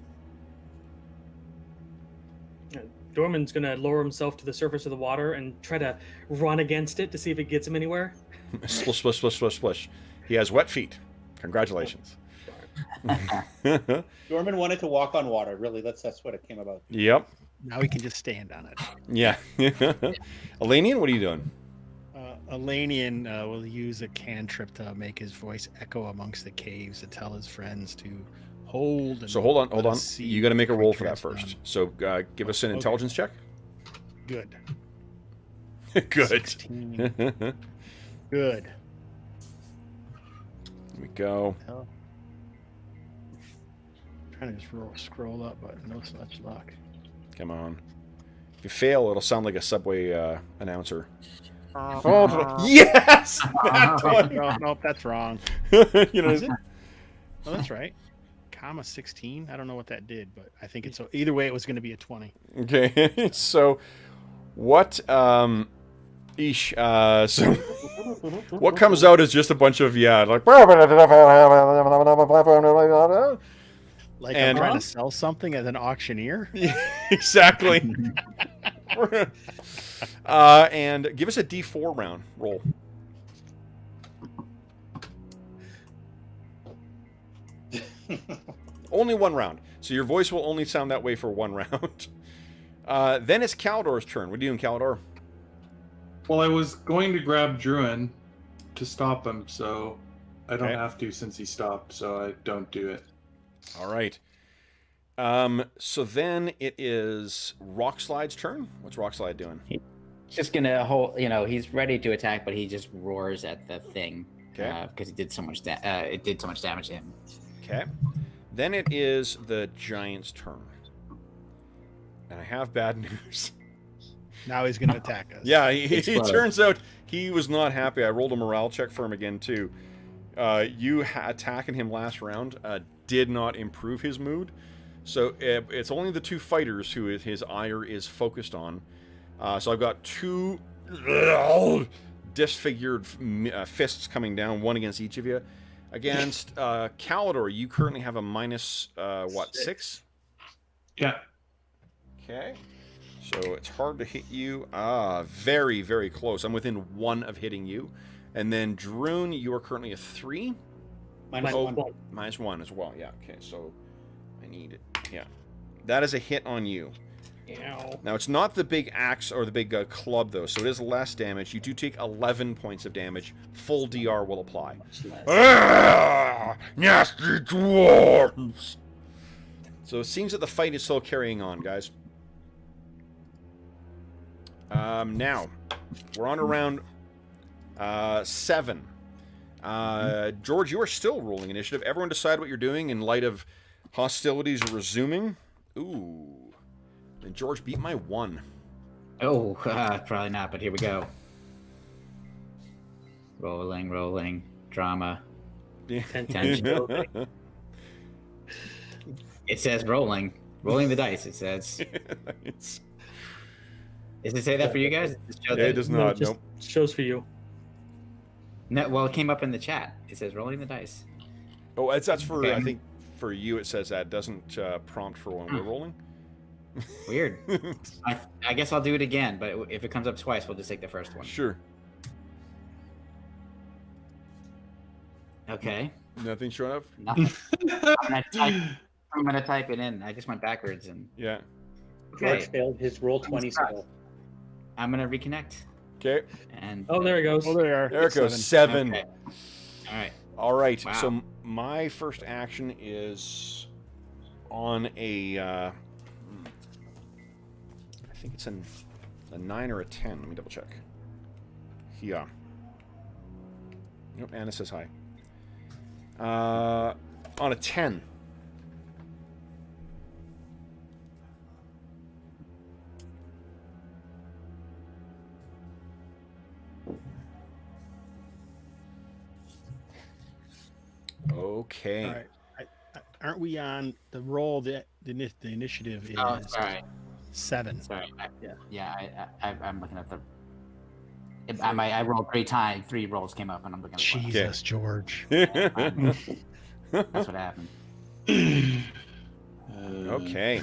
Dorman's going to lower himself to the surface of the water and try to run against it to see if it gets him anywhere. Splish, splish, splish, splish, splish. He has wet feet. Congratulations. Dorman wanted to walk on water. Really, that's what it came about. Yep. Now he can just stand on it. Yeah. Elanion, what are you doing? Elanion will use a cantrip to make his voice echo amongst the caves to tell his friends to hold. And So hold on. let us see You got to make a what roll for that creature's first. done. So give us an Okay. intelligence check. Good. Good. 16. Good. Here we go. Hell. Trying to just scroll up, but no such luck. Come on. If you fail, it'll sound like a Subway announcer. Yes! That one. No, that's wrong. You know, Is it? Oh, that's right. Comma 16. I don't know what that did, but I think it's so. Either way, it was going to be a 20. okay. So, what? So what comes out is just a bunch of like. Like And- I'm trying to sell something as an auctioneer. Exactly. And give us a D4 round roll. Only one round. So your voice will only sound that way for one round. Then it's Caldor's turn. What are you doing, Caldor? Well, I was going to grab Druin to stop him, so I don't Okay. have to since he stopped, so I don't do it. All right. So then it is Rockslide's turn. What's Rockslide doing? Just going to hold, he's ready to attack, but he just roars at the thing. Okay. Because it did so much damage to him. Okay. Then it is the Giant's turn. And I have bad news. Now he's going to attack us. Yeah, it Explode. turns out he was not happy. I rolled a morale check for him again, too. You attacking him last round did not improve his mood. So it's only the two fighters who his ire is focused on. So I've got two disfigured fists coming down, one against each of you. Against Calidor, you currently have a minus, 6? Yeah. Okay. So it's hard to hit you. Very, very close. I'm within 1 of hitting you. And then Druin, you are currently a 3. Minus Oh, one. minus 1 as well. Yeah, okay. So I need it. Yeah. That is a hit on you. Ow. Now, it's not the big axe or the big club, though, so it is less damage. You do take 11 points of damage. Full DR will apply. Much less. Nasty dwarves! So it seems that the fight is still carrying on, guys. Now, we're on to round 7. George, you are still rolling initiative. Everyone decide what you're doing in light of hostilities resuming. Ooh. And George beat my 1. Oh, probably not, but here we go. Rolling, drama. Tension. It says rolling the dice. It says. Does it say that for you guys? It does not. Just Nope. shows for you. No, well, it came up in the chat. It says rolling the dice. Oh, that's for, Okay. I think, for you it says that. It doesn't prompt for when we're rolling. Weird. I guess I'll do it again, but if it comes up twice, we'll just take the first one. Sure. Okay. Nothing showing up? Nothing. I'm gonna type it in. I just went backwards and. Yeah. George Okay. failed his roll 20 spell. I'm gonna reconnect. Okay. And. Oh, there he goes. Oh, there. There it goes. 7. Okay. All right. All right. Wow. So my first action is on a. I think it's a 9 or a 10. Let me double check. Yeah. Nope. Anna says hi. On a 10. Okay. All right. Aren't we on the roll? The initiative is Oh, sorry. 7. Sorry. Yeah. I'm looking at the. I rolled 3 times. 3 rolls came up, and I'm looking at the. Jesus, George. That's what happened. Okay.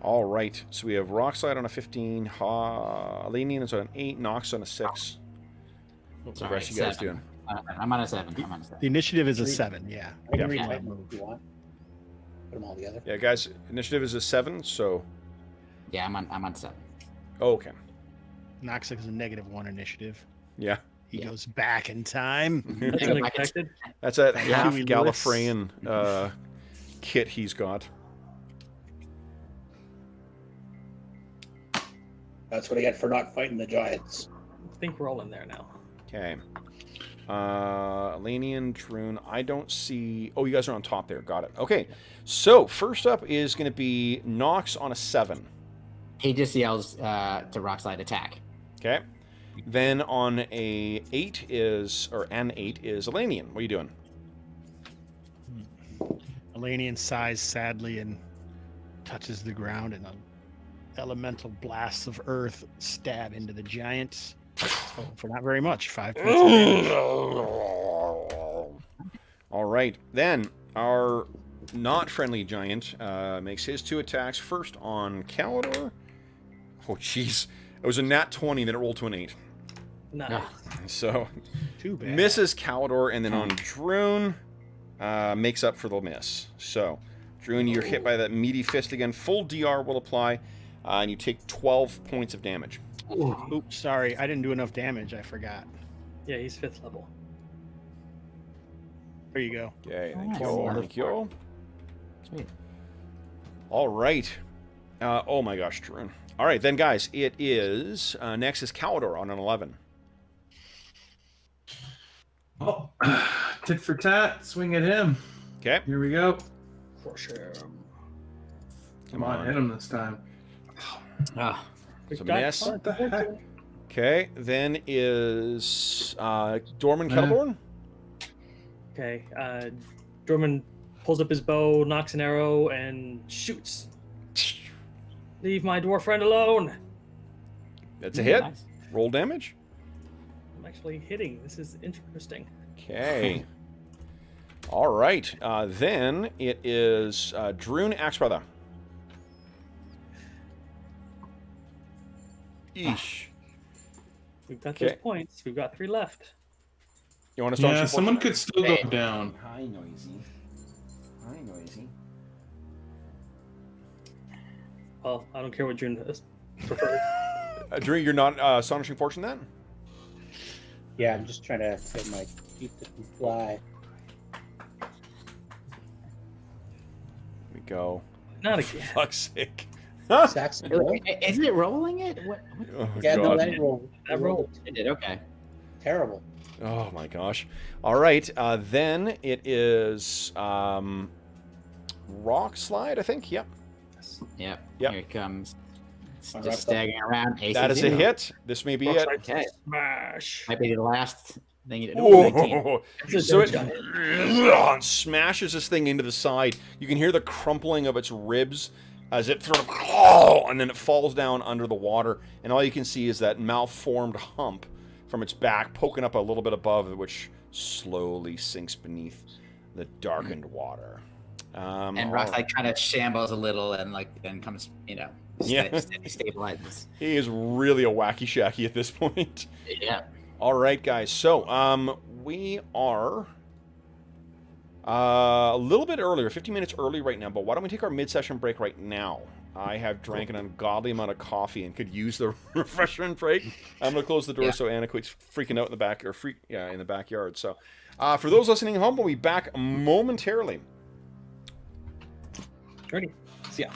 All right. So we have Rockslide on a 15. Elanion is on an 8. Knox on a 6. What's the Sorry, rest of you guys 7. doing? I'm on a 7. The initiative is a 7, yeah. I can Yeah. retype them if you want. Put them all together. Yeah, guys. Initiative is a 7. So. Yeah, I'm on 7. Oh, okay. Knox is a -1 initiative. Yeah. He Yeah. goes back in time. That's unexpected. That's that Thank half you, Gallifreyan kit he's got. That's what I get for not fighting the giants. I think we're all in there now. Okay. Elanion, Druin. I don't see. Oh, you guys are on top there. Got it. Okay. So first up is going to be Knox on a 7. He just yells to Rockslide attack. Okay. Then on a 8 is Elanion. What are you doing? Elanion sighs sadly and touches the ground, and elemental blasts of earth stab into the giant. So for not very much, 5 points of damage. All right. Then our not friendly giant makes his 2 attacks. First on Calidor. Oh, jeez. It was a nat 20, then it rolled to an 8. Nice. So Too bad. misses Calidor, and then on Druin makes up for the miss. So Druin, you're hit by that meaty fist again. Full DR will apply, and you take 12 points of damage. Oops, sorry. I didn't do enough damage. I forgot. Yeah, he's 5th level. There you go. Okay, thank Nice. you. Thank you. Sweet. All right. Oh my gosh, Druin. All right, then, guys, it is next is Calidor on an 11. Oh, tit for tat, swing at him. Okay. Here we go. For sure. Come on, hit him this time. Ah, It's a miss. What the heck? Okay, then is Dorman Kettleborn. Okay. Druin pulls up his bow, knocks an arrow, and shoots. Leave my dwarf friend alone. That's a hit. nice. Roll damage. I'm actually hitting. This is interesting. Okay. All right. Then it is Druin Axebrother. Eesh. We've got Okay. those points. We've got 3 left. You want to start? Yeah, your someone portion? could still go down. Hi, noisy. Hi, Noisy. Well, I don't care what June does. Prefer. Drew, you're not Astonishing Fortune then? Yeah, I'm just trying to get my feet to fly. Here we go. Not again. Fuck's sake. Saxon roll? Isn't it rolling it? What? Oh, Yeah, no, God. that roll. That roll. It did. Okay. Terrible. Oh my gosh. All right. Then it is Rock Slide, I think. Yep. Yep. Yep. Here it comes. It's All just right, staggering around. Ace That is a hit. This may be it. Okay. Smash. Might be the last thing you do. Ooh, 19. Whoa. It's a So dodge it smashes this thing into the side. You can hear the crumpling of its ribs as it sort of, and then it falls down under the water. And all you can see is that malformed hump from its back poking up a little bit above it, which slowly sinks beneath the darkened water. And Rock's like kind of shambles a little and like then comes, stabilizes. He is really a wacky shacky at this point. Yeah. All right, guys. So we are a little bit earlier, 15 minutes early right now, but why don't we take our mid-session break right now? I have drank an ungodly amount of coffee and could use the refreshment break. I'm going to close the door so Anna quits freaking out in the back, in the backyard. So for those listening at home, we'll be back momentarily. Ready? See ya.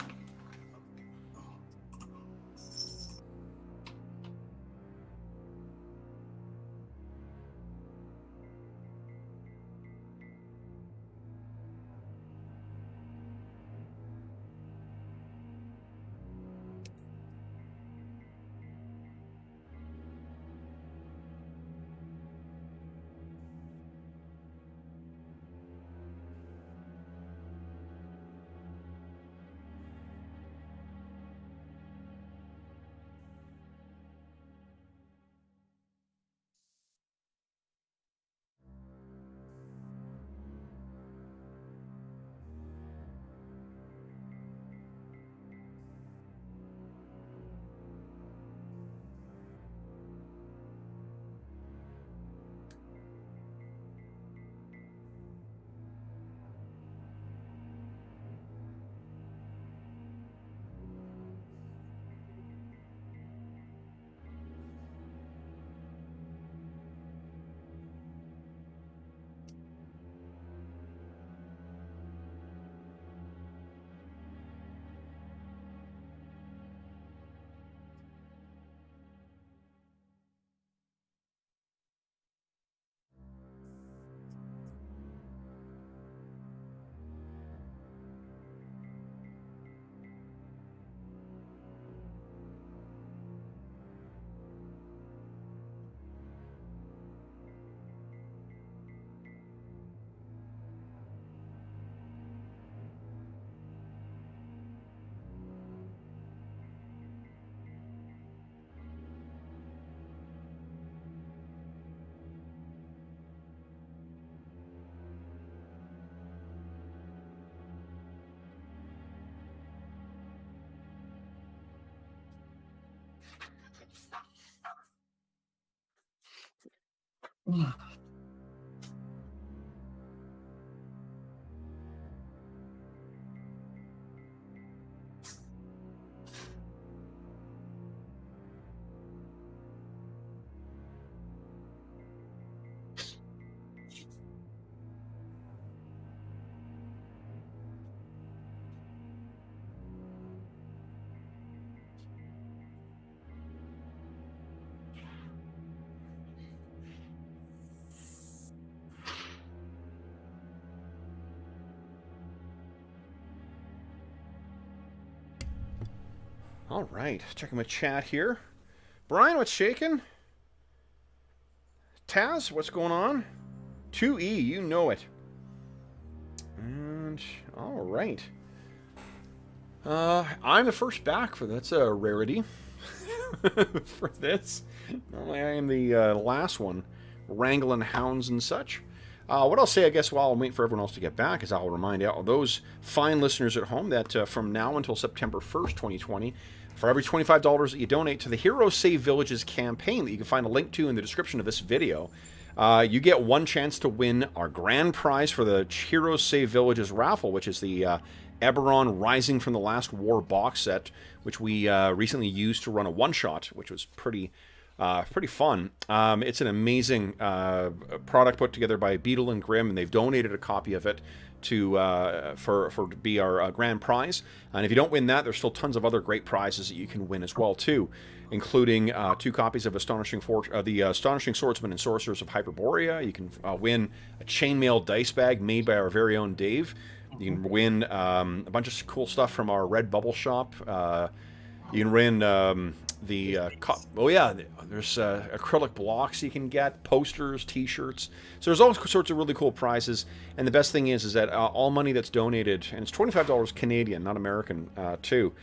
All right, checking my chat here. Brian, what's shaking? Taz, what's going on? 2E, you know it. And all right. I'm the first back for that's a rarity for this. Normally I am the last one, wrangling hounds and such. What I'll say, I guess, while I'm waiting for everyone else to get back, is I'll remind all those fine listeners at home that from now until September 1st, 2020, for every $25 that you donate to the Hero Save Villages campaign that you can find a link to in the description of this video, you get one chance to win our grand prize for the Heroes Save Villages raffle, which is the Eberron Rising from the Last War box set, which we recently used to run a one-shot, which was pretty fun. It's an amazing product put together by Beetle and Grimm, and they've donated a copy of it to to be our grand prize. And if you don't win that, there's still tons of other great prizes that you can win as well too, including 2 copies of the Astonishing Swordsman and Sorcerers of Hyperborea. You can win a chainmail dice bag made by our very own Dave. You can win a bunch of cool stuff from our Red Bubble shop. You can win there's acrylic blocks you can get, posters, T-shirts. So there's all sorts of really cool prizes. And the best thing is that all money that's donated, and it's $25 Canadian, not American, too.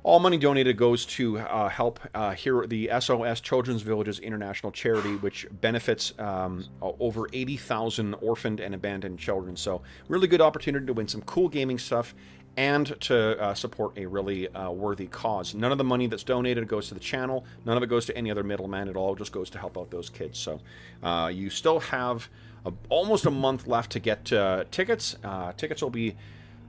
All money donated goes to help the SOS Children's Villages International Charity, which benefits over 80,000 orphaned and abandoned children. So really good opportunity to win some cool gaming stuff and to support a really worthy cause. None of the money that's donated goes to the channel. None of it goes to any other middleman at all. It just goes to help out those kids. So you still have almost a month left to get tickets. Tickets will be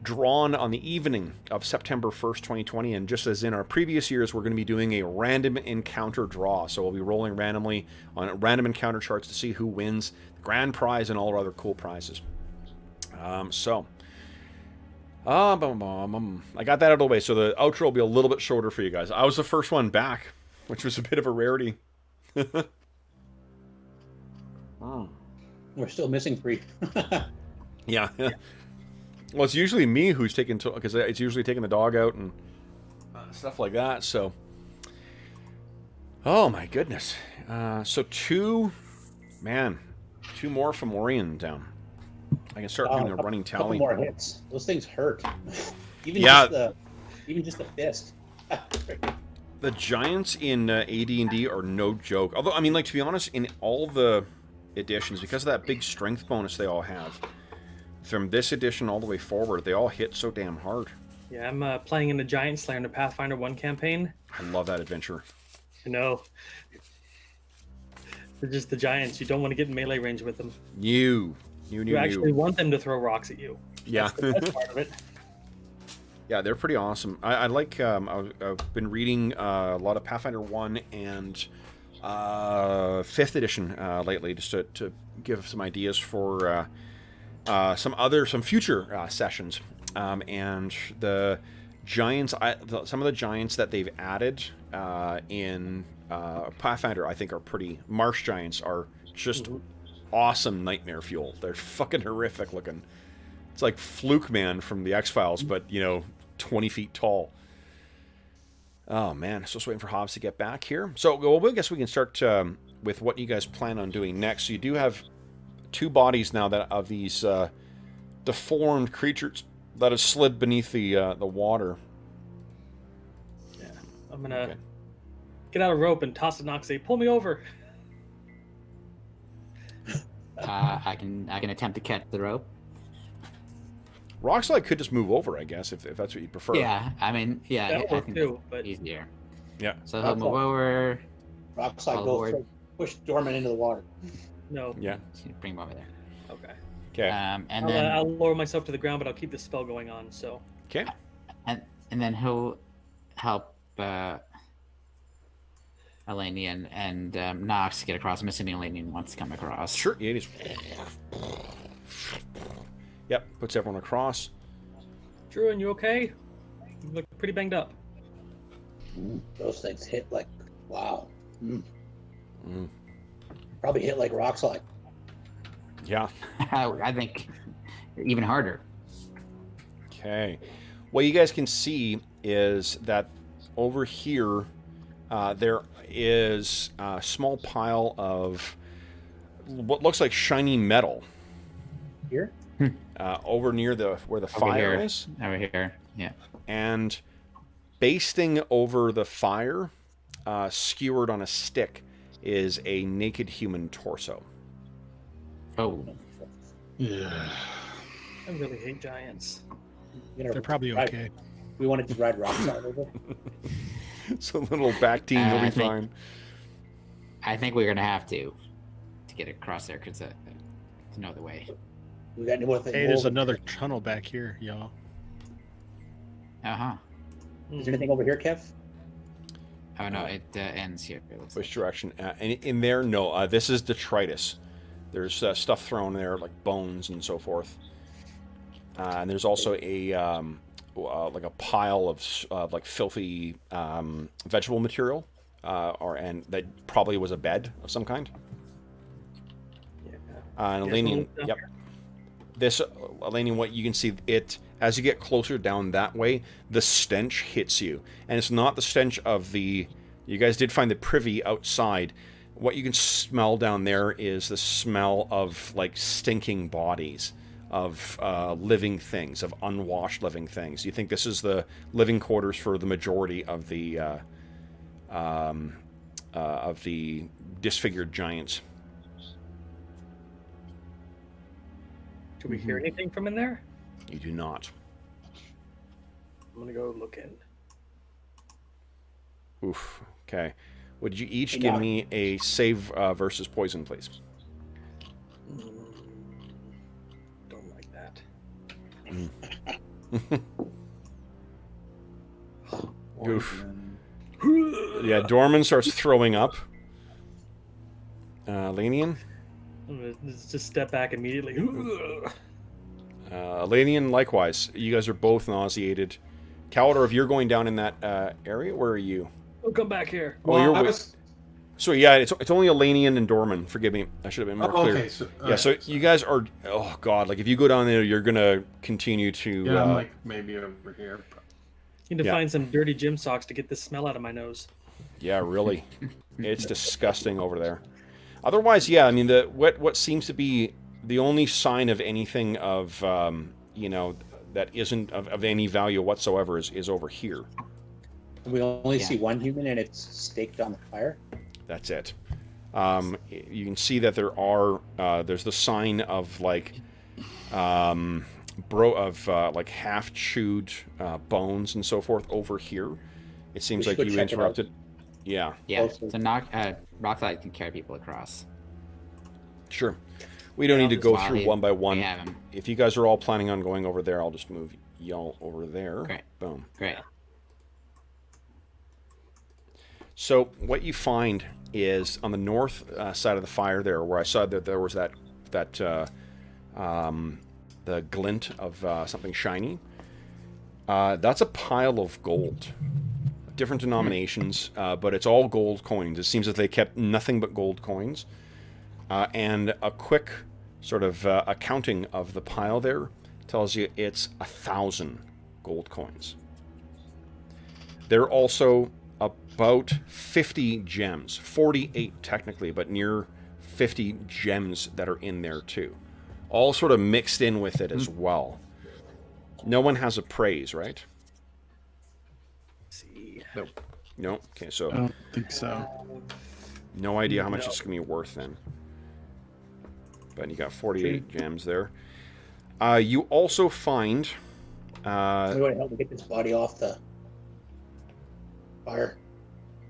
drawn on the evening of September 1st, 2020. And just as in our previous years, we're going to be doing a random encounter draw. So we'll be rolling randomly on random encounter charts to see who wins the grand prize and all our other cool prizes. I got that out of the way, so the outro will be a little bit shorter for you guys. I was the first one back, which was a bit of a rarity. We're still missing 3. Yeah. Well, it's usually me who's taking, because it's usually taking the dog out and stuff like that. So, oh my goodness. So 2 more from Orion down. I can start doing a running tally. A couple more hits. Those things hurt. Even just the fist. The giants in AD&D are no joke. Although, I mean, like, to be honest, in all the editions, because of that big strength bonus they all have, from this edition all the way forward, they all hit so damn hard. Yeah, I'm playing in the Giant Slayer in the Pathfinder 1 campaign. I love that adventure. I know. They're just the giants. You don't want to get in melee range with them. You actually want them to throw rocks at you. Yeah. That's the best part of it. Yeah, they're pretty awesome. I like, I've been reading a lot of Pathfinder 1 and 5th edition lately, just to give some ideas for some future sessions. And the giants, some of the giants that they've added in Pathfinder, I think are pretty. Marsh giants are just awesome nightmare fuel. They're fucking horrific looking. It's like Fluke Man from the X-Files, but, 20 feet tall. Oh, man. So just waiting for Hobbs to get back here. So, well, I guess we can start with what you guys plan on doing next. So you do have 2 bodies now of these deformed creatures that have slid beneath the water. Yeah. I'm going to get out a rope and toss it to Knox. Say, pull me over. I can attempt to catch the rope. Rockslide could just move over, I guess, if that's what you prefer. Yeah, I mean, That'll I work think too, that's but easier. Yeah. So he'll move over. Rockslide push Dorman into the water. No. Yeah. Bring him over there. Okay. Okay. And I'll, then I'll lower myself to the ground, but I'll keep the spell going on. So. Okay. And then he'll help Elanion and Knox get across. I'm assuming Elanion wants to come across. Sure. Yeah, it is. Yep. Puts everyone across. Druin, you okay? You look pretty banged up. Those things hit like, wow. Probably hit like Rockslide. Yeah. I think even harder. Okay. What you guys can see is that over here, there is a small pile of what looks like shiny metal. Here? Over near where the fire is. Over here, yeah. And basting over the fire, skewered on a stick, is a naked human torso. Oh. Yeah. I really hate giants. They're probably okay. We wanted to ride Rockslide over. So little back team, you'll be I think- fine. I think we're gonna have to get across there because to know the way. We got any more things? Hey, there's another tunnel back here, y'all. Uh-huh. Is there anything over here, Kev? Oh, no, it ends here. It looks Which like. direction? In there, no. This is detritus. There's stuff thrown there, like bones and so forth. And there's also a like a pile of like filthy vegetable material, and that probably was a bed of some kind. And Elanion, yep. This Elanion, what you can see, it as you get closer down that way, the stench hits you, and it's not the stench of the. You guys did find the privy outside. What you can smell down there is the smell of like stinking bodies, of living things, of unwashed living things. You think this is the living quarters for the majority of the disfigured giants. Do we hear anything from in there? You do not. I'm gonna go look in. Oof. Okay. Would you each give me a save versus poison, please? Don't like that. Oof. Yeah, Dorman starts throwing up. Elanion? I'm gonna just step back immediately. Elanion, likewise. You guys are both nauseated. Calidor, if you're going down in that area, where are you? Oh, come back here. Oh, you're with... So yeah, it's only Elanion and Dorman. Forgive me, I should have been more clear. Okay, so, so you guys are. Oh God, like if you go down there, you're gonna continue to. Yeah, I'm like maybe over here. Need to find some dirty gym socks to get this smell out of my nose. Yeah, really, it's disgusting over there. Otherwise, yeah, I mean what seems to be the only sign of anything of that isn't of any value whatsoever is over here. We only see one human, and it's staked on the fire. That's it. You can see that there are there's the sign of like like half chewed bones and so forth over here. It seems like you interrupted. Yeah. Yeah. So Rocklight can carry people across. Sure. We don't need to go through one by one. Yeah. If you guys are all planning on going over there, I'll just move y'all over there. Great. Boom. Great. So what you find is on the north side of the fire there, where I saw that there was the glint of something shiny. That's a pile of gold, different denominations, but it's all gold coins. It seems that they kept nothing but gold coins, and a quick sort of accounting of the pile there tells you it's 1,000 gold coins. There are also about 50 gems, 48 technically, but near 50 gems that are in there too. All sort of mixed in with it as well. No one has a praise, right? Let's see. Nope. No? Okay, so... I don't think so. No idea how much it's going to be worth then. But you got 48 gems there. You also find... Somebody want to help me get this body off the fire?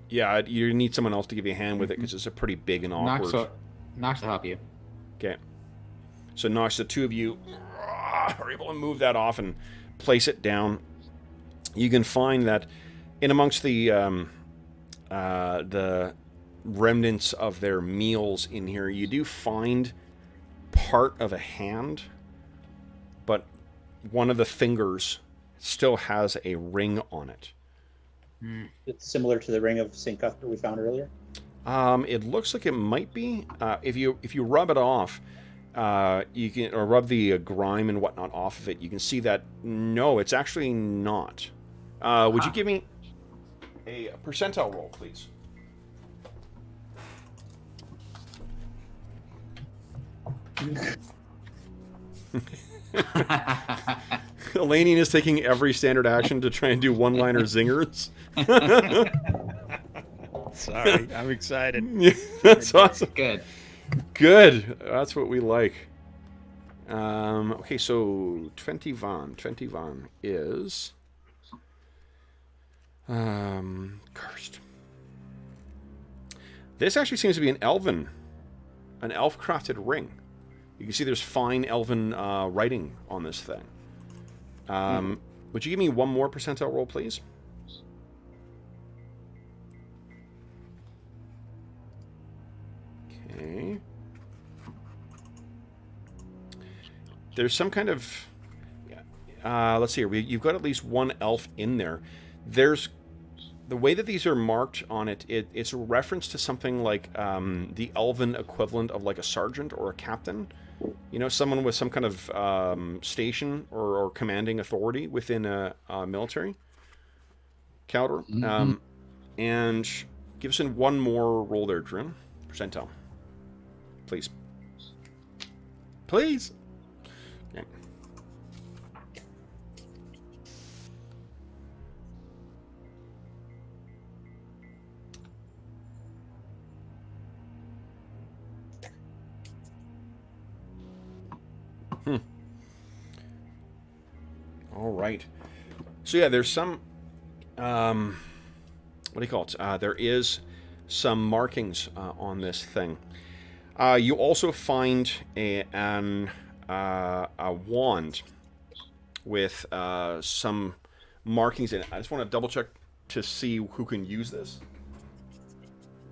Yeah, you need someone else to give you a hand with it because it's a pretty big and awkward... Knox will help you. Okay. So Knox, the two of you are able to move that off and place it down. You can find that in amongst the remnants of their meals in here, you do find part of a hand, but one of the fingers still has a ring on it. It's similar to the ring of St. Cuthbert we found earlier. It looks like it might be. If you rub it off, you can, or rub the grime and whatnot off of it, you can see that no, it's actually not. Would you give me a percentile roll, please? Elanion is taking every standard action to try and do one-liner zingers. Sorry, I'm excited. Yeah, that's awesome. Good. Good. That's what we like. Okay, so 20 Van is cursed. This actually seems to be an elven an elf-crafted ring. You can see there's fine elven writing on this thing. Would you give me one more percentile roll, please? Okay. There's some kind of... let's see here. You've got at least one elf in there. There's... The way that these are marked on it, it's a reference to something like the elven equivalent of like a sergeant or a captain. You know, someone with some kind of station or commanding authority within a military caliber. And give us in one more roll there, Druin. Percentile. Please. Please! Okay. All right. So yeah, there's some, what do you call it? There is some markings on this thing. You also find a wand with some markings in it. I just want to double check to see who can use this.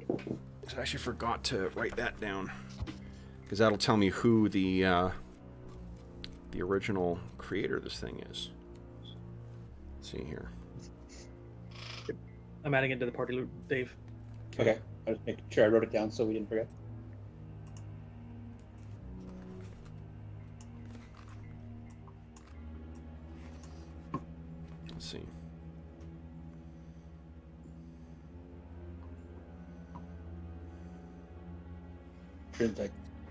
I actually forgot to write that down, because that'll tell me who the original creator of this thing is. Let's see here. I'm adding it to the party, Dave. Okay. I was making sure I wrote it down so we didn't forget. Let's see.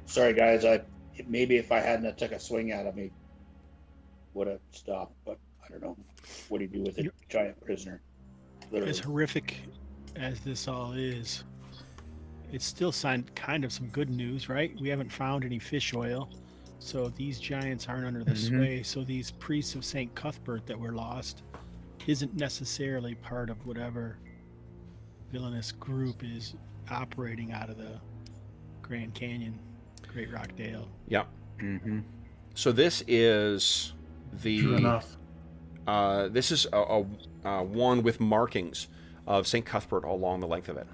Sorry, guys. Maybe if I hadn't took a swing at him, he would have stopped. But I don't know. What do you do with a giant prisoner? Literally. As horrific as this all is, it's still kind of some good news, right? We haven't found any fish oil, so these giants aren't under the sway. So these priests of St. Cuthbert that were lost isn't necessarily part of whatever villainous group is operating out of the Grand Canyon, Great Rock Dale. Yep. So this is the... True enough. This is a wand with markings of St. Cuthbert along the length of it.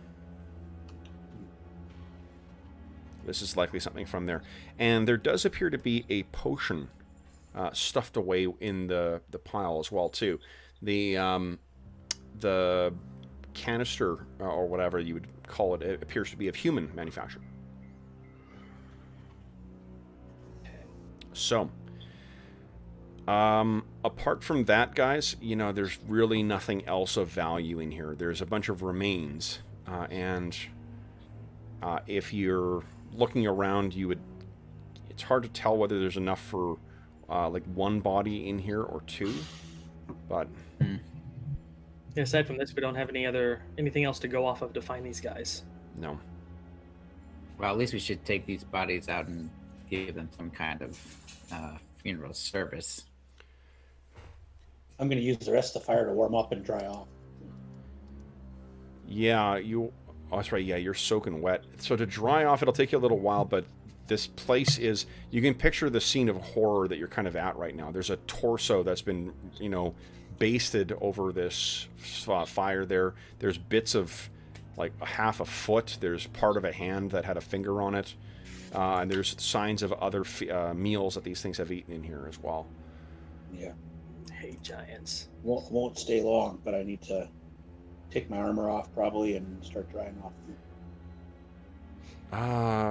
This is likely something from there. And there does appear to be a potion stuffed away in the pile as well, too. The canister, or whatever you would call it, it appears to be of human manufacture. So... apart from that, guys, you know, there's really nothing else of value in here. There's a bunch of remains, and if you're looking around, it's hard to tell whether there's enough for like one body in here or two, but Yeah, aside from this, we don't have anything else to go off of to find these guys. no. Well, at least we should take these bodies out and give them some kind of funeral service. I'm going to use the rest of the fire to warm up and dry off. Yeah, oh, that's right, yeah, you're soaking wet. So to dry off, it'll take you a little while, but this place is... You can picture the scene of horror that you're kind of at right now. There's a torso that's been, you know, basted over this fire there. There's bits of, like, half a foot. There's part of a hand that had a finger on it. And there's signs of other meals that these things have eaten in here as well. Yeah. Hey, giants. Won't stay long, but I need to take my armor off probably and start drying off.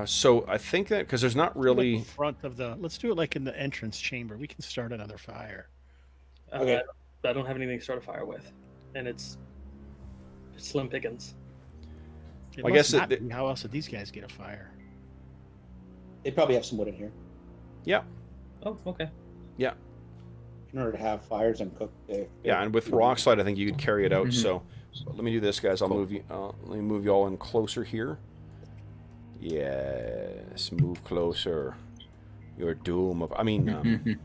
So I think that, because there's not really... Like the front of let's do it like in the entrance chamber. We can start another fire. Okay. I don't have anything to start a fire with, and it's slim pickings. I guess How else did these guys get a fire? They probably have some wood in here. Yeah. Oh, okay. Yeah. In order to have fires and cook. Yeah, and with rock slide, I think you could carry it out. So let me do this, guys. I'll move you. Let me move you all in closer here. Yes, move closer. Your doom of... I mean...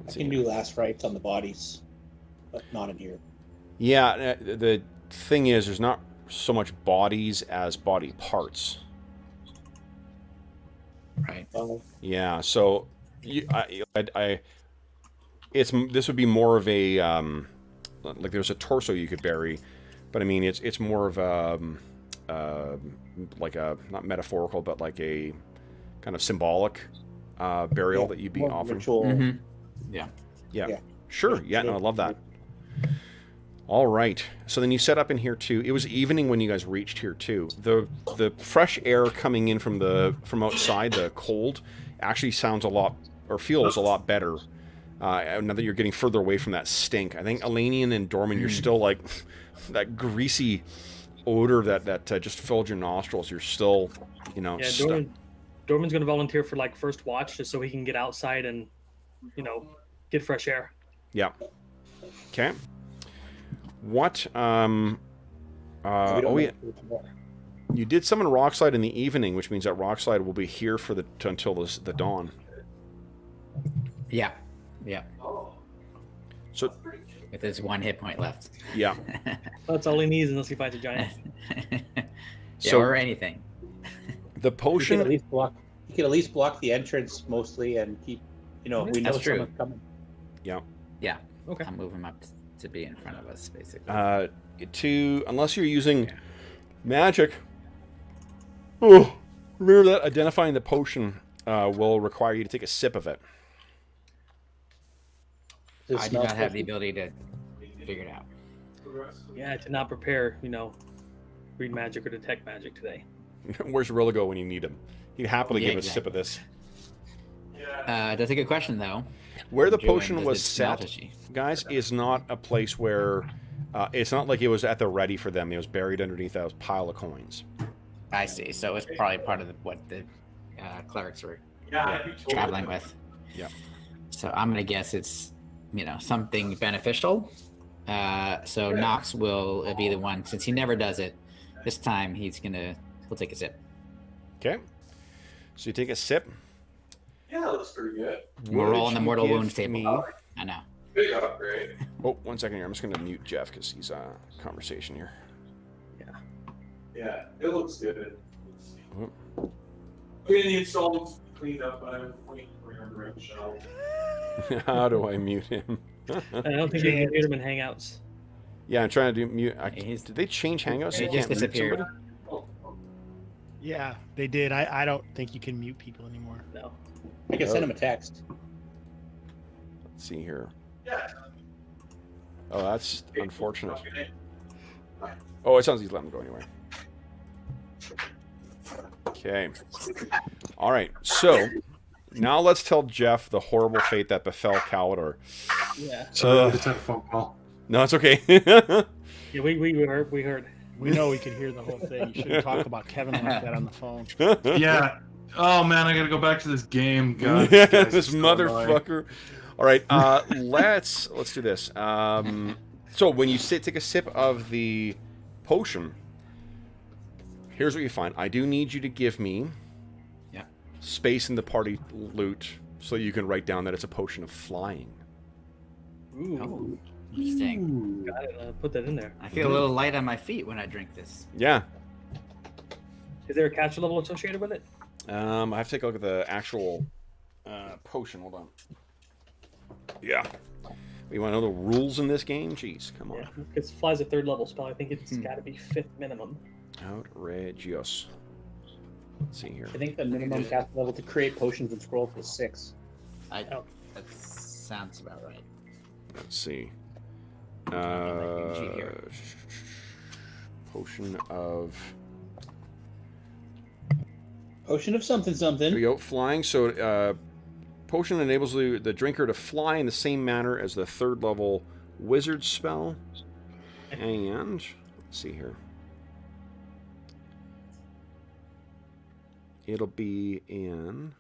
I can do last rites on the bodies, but not in here. Yeah, the thing is, there's not so much bodies as body parts. Right. Yeah. So, this would be more of a like there's a torso you could bury, but I mean it's more of a like a not metaphorical, but like a kind of symbolic burial that you'd be more offering. ritual. Mm-hmm. Yeah. Yeah. Yeah. Sure. Yeah. No, I love that. All right. So then you set up in here too. It was evening when you guys reached here too. The fresh air coming in from outside, the cold, actually sounds a lot or feels a lot better. Now that you're getting further away from that stink. I think Elanion and Dorman, you're still like that greasy odor that just filled your nostrils. You're still, Yeah, Dorman's going to volunteer for like first watch just so he can get outside and, get fresh air. Yeah. Okay. What? Oh yeah. You did summon Rockslide in the evening, which means that Rockslide will be here for until the dawn. Yeah. Yeah. So. With his 1 hit point left. Yeah. That's all he needs unless he fights a giant. So, or anything. The potion. He could at least block the entrance mostly and keep. We know That's true. someone's coming. Yeah. Yeah. Okay. I'll move him up to be in front of us, basically. Unless you're using magic. Oh, remember that identifying the potion will require you to take a sip of it. I do not have the ability to figure it out. Yeah, I did not prepare, read magic or detect magic today. Where's Rilligo when you need him? He'd happily give a sip of this. That's a good question, though. Where the Druin, potion does was it smell set, fishy? guys, is not a place where... it's not like it was at the ready for them. It was buried underneath a pile of coins. I see. So it's probably part of what the clerics were traveling with. Yeah. So I'm going to guess it's, something beneficial. So Knox will be the one, since he never does it, this time he'll take a sip. Okay. So you take a sip. Yeah, that looks pretty good. We're rolling the mortal give wounds table. me- I know. Big upgrade. Oh, 1 second here. I'm just going to mute Jeff because he's conversation here. Yeah, it looks good. Whoop. The installment's cleaned up, but I'm waiting for your direct shell. How do I mute him? I don't think you can mute him in Hangouts. Yeah, I'm trying to do mute. He's- Did they change Hangouts? So He you just can't mute disappeared. somebody? Yeah, they did. I don't think you can mute people anymore. No. I can send him a text. Let's see here. Yeah. Oh, that's unfortunate. Oh, it sounds like he's letting him go anyway. Okay. All right. So now let's tell Jeff the horrible fate that befell Calidor. Yeah. So I just had a phone call. No, it's okay. Yeah, we heard. We heard. We know we could hear the whole thing. You shouldn't talk about Kevin like that on the phone. Yeah. Oh man, I gotta go back to this game. God, Yeah, this guy's this so motherfucker. All right, let's do this. So when you take a sip of the potion, here's what you find. I do need you to give me space in the party loot so you can write down that it's a potion of flying. Ooh. Oh, interesting. Got it. Put that in there. I feel a little light on my feet when I drink this. Yeah. Is there a capture level associated with it? I have to take a look at the actual potion. Hold on. Yeah. You want to know the rules in this game? Jeez, come on. Yeah, because fly's a 3rd level spell. I think it's got to be 5th minimum. Outrageous. Let's see here. I think the minimum cast level to create potions and scrolls was 6. That sounds about right. Let's see. G here. Potion of... Potion of something There something. we go. Flying. So, potion enables the drinker to fly in the same manner as the 3rd level wizard spell. And let's see here. It'll be in.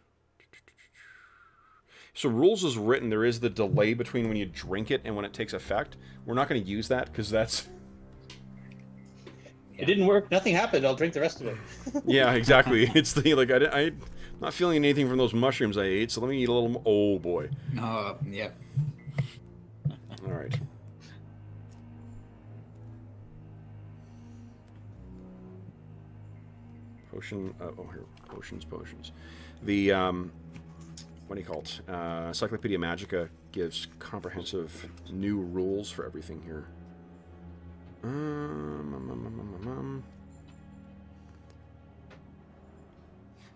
So rules is written. There is the delay between when you drink it and when it takes effect. We're not going to use that because that's. It didn't work. Nothing happened. I'll drink the rest of it. Yeah, exactly. It's the like I'm not feeling anything from those mushrooms I ate, so let me eat a little. Oh boy. Oh, yep. All right. Potion. Oh, here. Potions. The what do you call it? Encyclopedia Magica gives comprehensive new rules for everything here.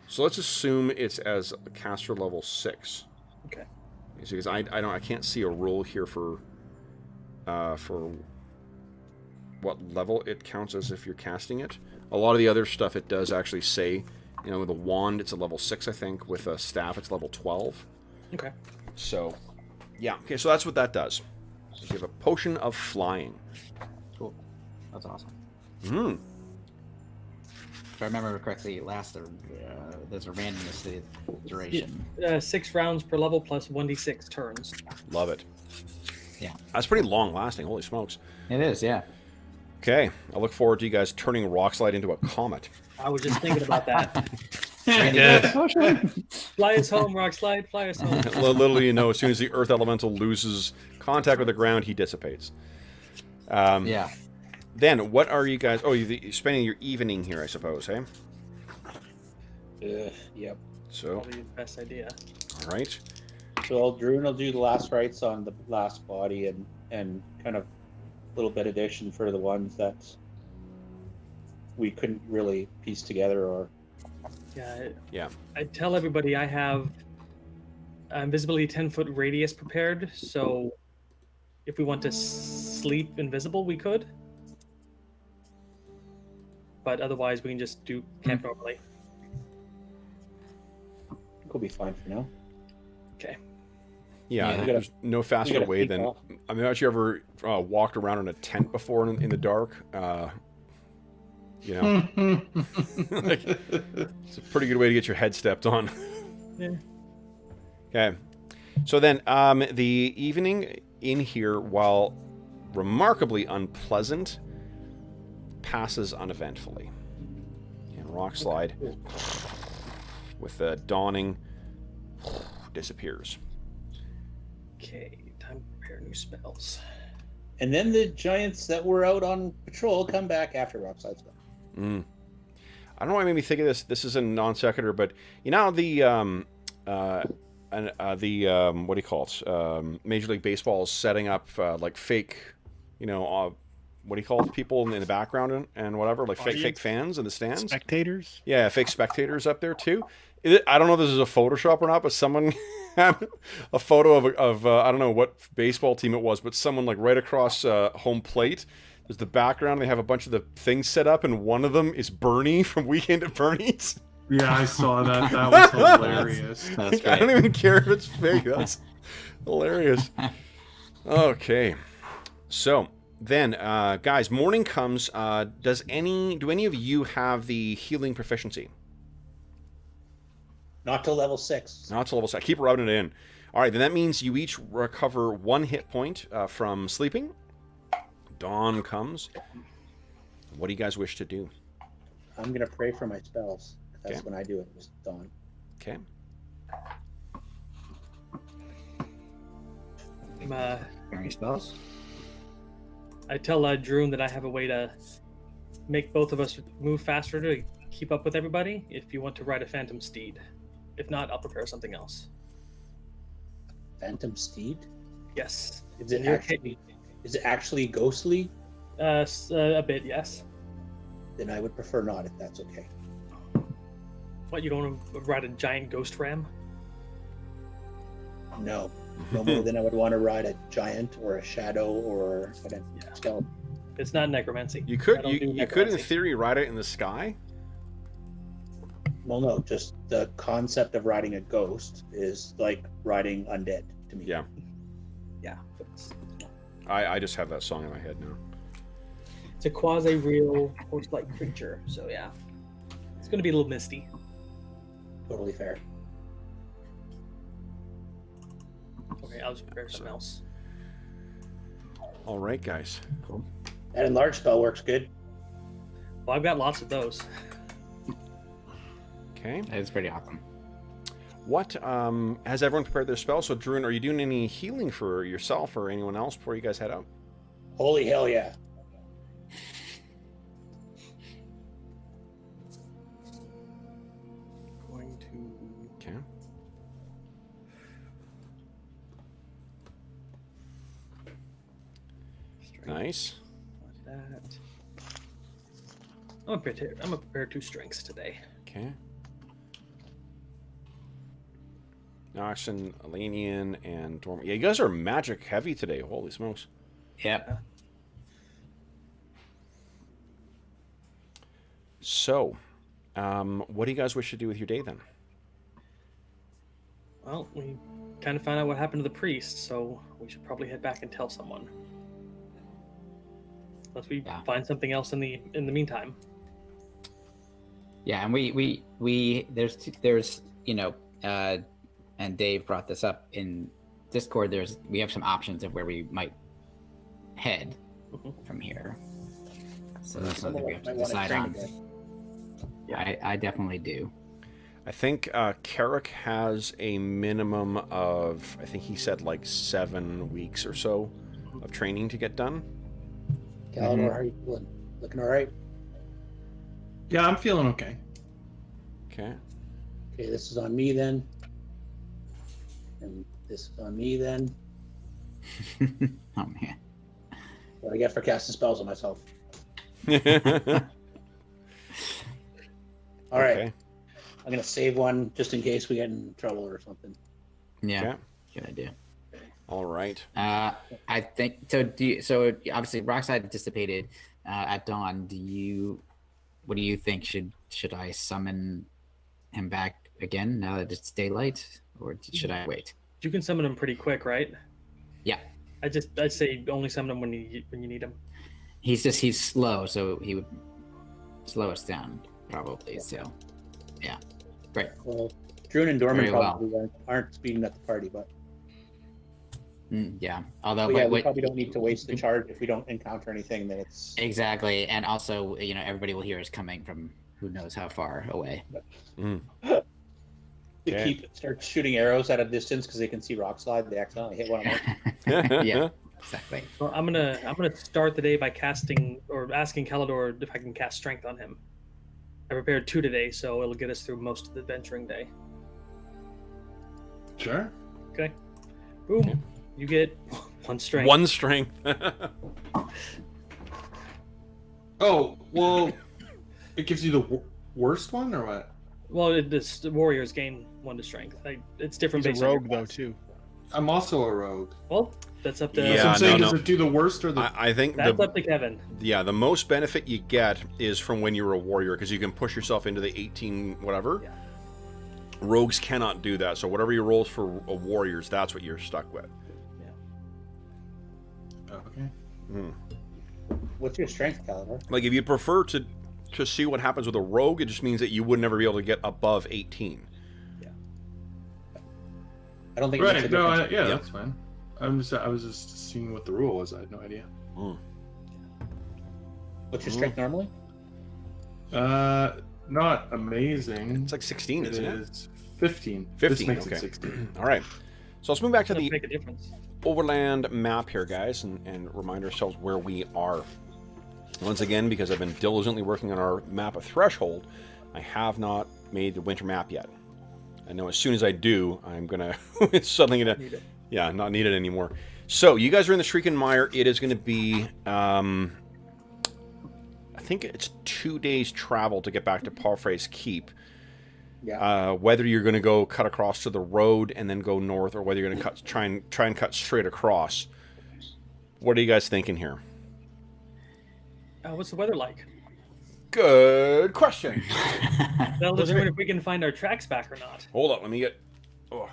So let's assume it's as a caster level 6. Okay. Because I can't see a rule here for what level it counts as if you're casting it. A lot of the other stuff it does actually say, you know, with a wand it's a level 6, I think. With a staff it's level 12. Okay. So, yeah. Okay, so that's what that does. You have a potion of flying. Cool. That's awesome. Hmm. If I remember correctly, it lasts there's a randomness to the duration. 6 rounds per level plus 1d6 turns. Love it. Yeah. That's pretty long lasting. Holy smokes. It is, yeah. Okay. I look forward to you guys turning Rockslide into a comet. I was just thinking about that. Yeah. Fly us home, Rockslide. Fly us home. Little you know, as soon as the Earth Elemental loses contact with the ground, he dissipates. Yeah. Then, what are you guys... Oh, you're spending your evening here, I suppose, eh? Yep. So, Probably the best idea. all right. So Druin will do the last rites on the last body and kind of a little bit addition for the ones that we couldn't really piece together or... Yeah. I tell everybody I have invisibility 10-foot radius prepared, so if we want to sleep invisible, we could. But otherwise, we can just do camp normally. We'll be fine for now. Okay. Yeah, Yeah. there's no faster gotta way peek than... off. I mean, have you ever walked around in a tent before in the dark? You know, like, it's a pretty good way to get your head stepped on. Yeah. Okay. So then, the evening in here, while remarkably unpleasant, passes uneventfully. And Rockslide, with the dawning, disappears. Okay, time to prepare new spells. And then the giants that were out on patrol come back after Rockslide's gone. I don't know why it made me think of this. This is a non sequitur, but you know the what do you call it? Major League Baseball is setting up like fake, you know, what do you call it? People in the background and whatever, like fake fans in the stands. Spectators? Yeah, fake spectators up there too. I don't know if this is a Photoshop or not, but someone had a photo of I don't know what baseball team it was, but someone like right across home plate. There's the background. They have a bunch of the things set up, and one of them is Bernie from Weekend at Bernie's. Yeah, I saw that. That was hilarious. That's I great. don't even care if it's fake. That's hilarious. Okay, so then, guys, morning comes. Do any of you have the healing proficiency? Not till level 6. Not to level 6. Keep rubbing it in. All right, then that means you each recover 1 hit point from sleeping. Dawn comes. What do you guys wish to do? I'm going to pray for my spells. That's Okay. when I do it, was dawn. Okay. Preparing spells. I tell Druin that I have a way to make both of us move faster to keep up with everybody if you want to ride a phantom steed. If not, I'll prepare something else. Phantom Steed? Yes. Is it In your actually ghostly? A bit, yes. Then I would prefer not, if that's okay. What, you don't want to ride a giant ghost ram? No. No more than I would want to ride a giant or a shadow or a skeleton. It's not necromancy. You I could don't do you could in necromancy. theory ride it in the sky. Well, no, just the concept of riding a ghost is like riding undead to me. Yeah. Yeah. It's I just have that song in my head now. a quasi-real horse-like creature, so yeah. It's going to be a little misty. Totally fair. Okay, I'll just prepare something else. All right, guys. That enlarge spell works good. Well, I've got lots of those. Okay. It's pretty awesome. What has everyone prepared their spells? So, Druin, are you doing any healing for yourself or anyone else before you guys head out? Holy hell yeah. Okay. Nice. Like that. I'm gonna prepare 2 strengths today. Okay. Knox and Elanion and Dorm. Yeah, you guys are magic heavy today. Holy smokes. Yep. So, what do you guys wish to do with your day then? Well, we kind of found out what happened to the priest, so we should probably head back and tell someone. Unless we find something else in the meantime. Yeah, and we there's and Dave brought this up in Discord. We have some options of where we might head from here. So that's something we have to decide on. Yeah, I definitely do. I think Carrick has a minimum of, I think he said like 7 weeks or so of training to get done. Calidor, how are you feeling? Looking all right? Yeah, I'm feeling okay. Okay. Okay, this is on me then. And this is on me then. Oh man. What I get for casting spells on myself. All right. Okay. I'm gonna save one just in case we get in trouble or something. Yeah. Okay. Good idea. All right. I think so. So obviously, Rockside dissipated at dawn. What do you think? Should I summon him back again now that it's daylight, or should I wait? You can summon him pretty quick, right? Yeah. I'd say only summon him when you need him. He's slow, so he would slow us down probably. So, yeah, great. Well, Druin and Dorman Very well. probably aren't speeding up the party, but Yeah. Although, yeah, we wait, probably don't need to waste the charge if we don't encounter anything. Then it's exactly, and also everybody will hear us coming from who knows how far away. they Okay. start shooting arrows at a distance because they can see rock slide. They accidentally hit one of them. Yeah, exactly. Well, I'm gonna start the day by casting or asking Calidor if I can cast strength on him. I prepared 2 today, so it'll get us through most of the adventuring day. Sure. Okay. Boom. Okay. You get 1 strength. 1 strength. Oh, well, it gives you the worst one, or what? Well, the warriors gain 1 to strength. It's different. He's based a on your rogue though class. too. I'm also a rogue. Well, that's up to. That's Yeah, what I'm saying. no. Does it do the worst or the? I think That's up to Kevin. the most benefit you get is from when you're a warrior, because you can push yourself into the 18 whatever. Yeah. Rogues cannot do that. So whatever your rolls for warriors, that's what you're stuck with. Okay. What's your strength, Calidor? Like if you prefer to see what happens with a rogue, it just means that you would never be able to get above 18. I don't think it makes a Right. No. difference. Yeah, that's fine. I was just seeing what the rule was. I had no idea. What's your strength normally? Not amazing. It's like 16, It isn't it? is 15. 15, This makes okay. it 16. All right. So let's move back to Doesn't the make a difference. overland map here, guys, and remind ourselves where we are. Once again, because I've been diligently working on our map of Threshold, I have not made the winter map yet. I know as soon as I do, I'm gonna it's suddenly gonna Need it. not need it anymore. So you guys are in the Shrieking Mire. It is going to be I think it's 2 days travel to get back to Palfrey's Keep. Yeah. Whether you're going to go cut across to the road and then go north, or whether you're going to try and cut straight across. What are you guys thinking here? What's the weather like? Good question. That'll determine if we can find our tracks back or not. Hold up, let me get. Oh.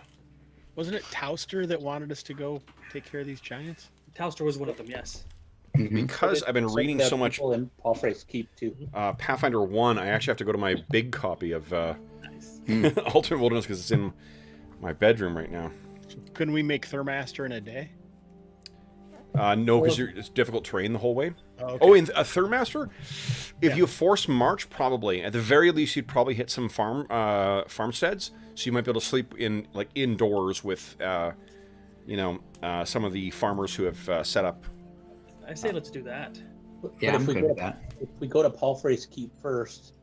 Wasn't it Towster that wanted us to go take care of these giants? Towster was one of them, yes. Because I've been reading so much people in Palfrey's Keep too. Pathfinder 1, I actually have to go to my big copy of Nice. Ultimate Wilderness because it's in my bedroom right now. Couldn't we make Thermaster in a day? No, because it's difficult terrain the whole way. Oh, okay. Oh, and a Third if you force march, probably at the very least you'd probably hit some farmsteads, so you might be able to sleep in like indoors with, some of the farmers who have set up. I say let's do that. But Yeah, if I'm we good go with to- that. If we go to Palfrey's Keep first,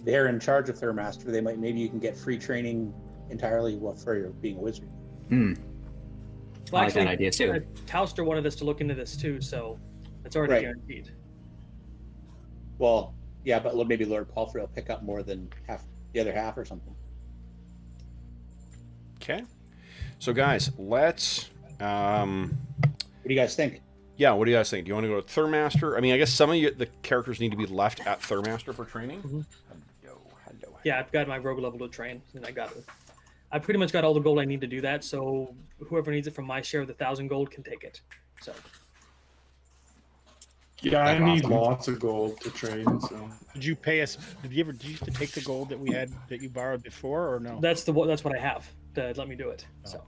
they're in charge of Thurmaster, maybe you can get free training entirely for your being a wizard. Hmm. Well, I like that idea too. Tauster wanted us to look into this too, so it's already Right. guaranteed. Well, yeah, but maybe Lord Palfrey will pick up more than half the other half or something. Okay. So, guys, let's. What do you guys think? Yeah, what do you guys think? Do you want to go to Thurmaster? I mean, I guess some of the characters need to be left at Thurmaster for training. Mhm. Hello. Yeah, I've got my rogue level to train, and I pretty much got all the gold I need to do that. So whoever needs it from my share of the 1,000 gold can take it. So Yeah, I That's need awesome. lots of gold to train. So Did you pay us? Did you used to take the gold that we had that you borrowed before, or no? that's what I have to let me do it. So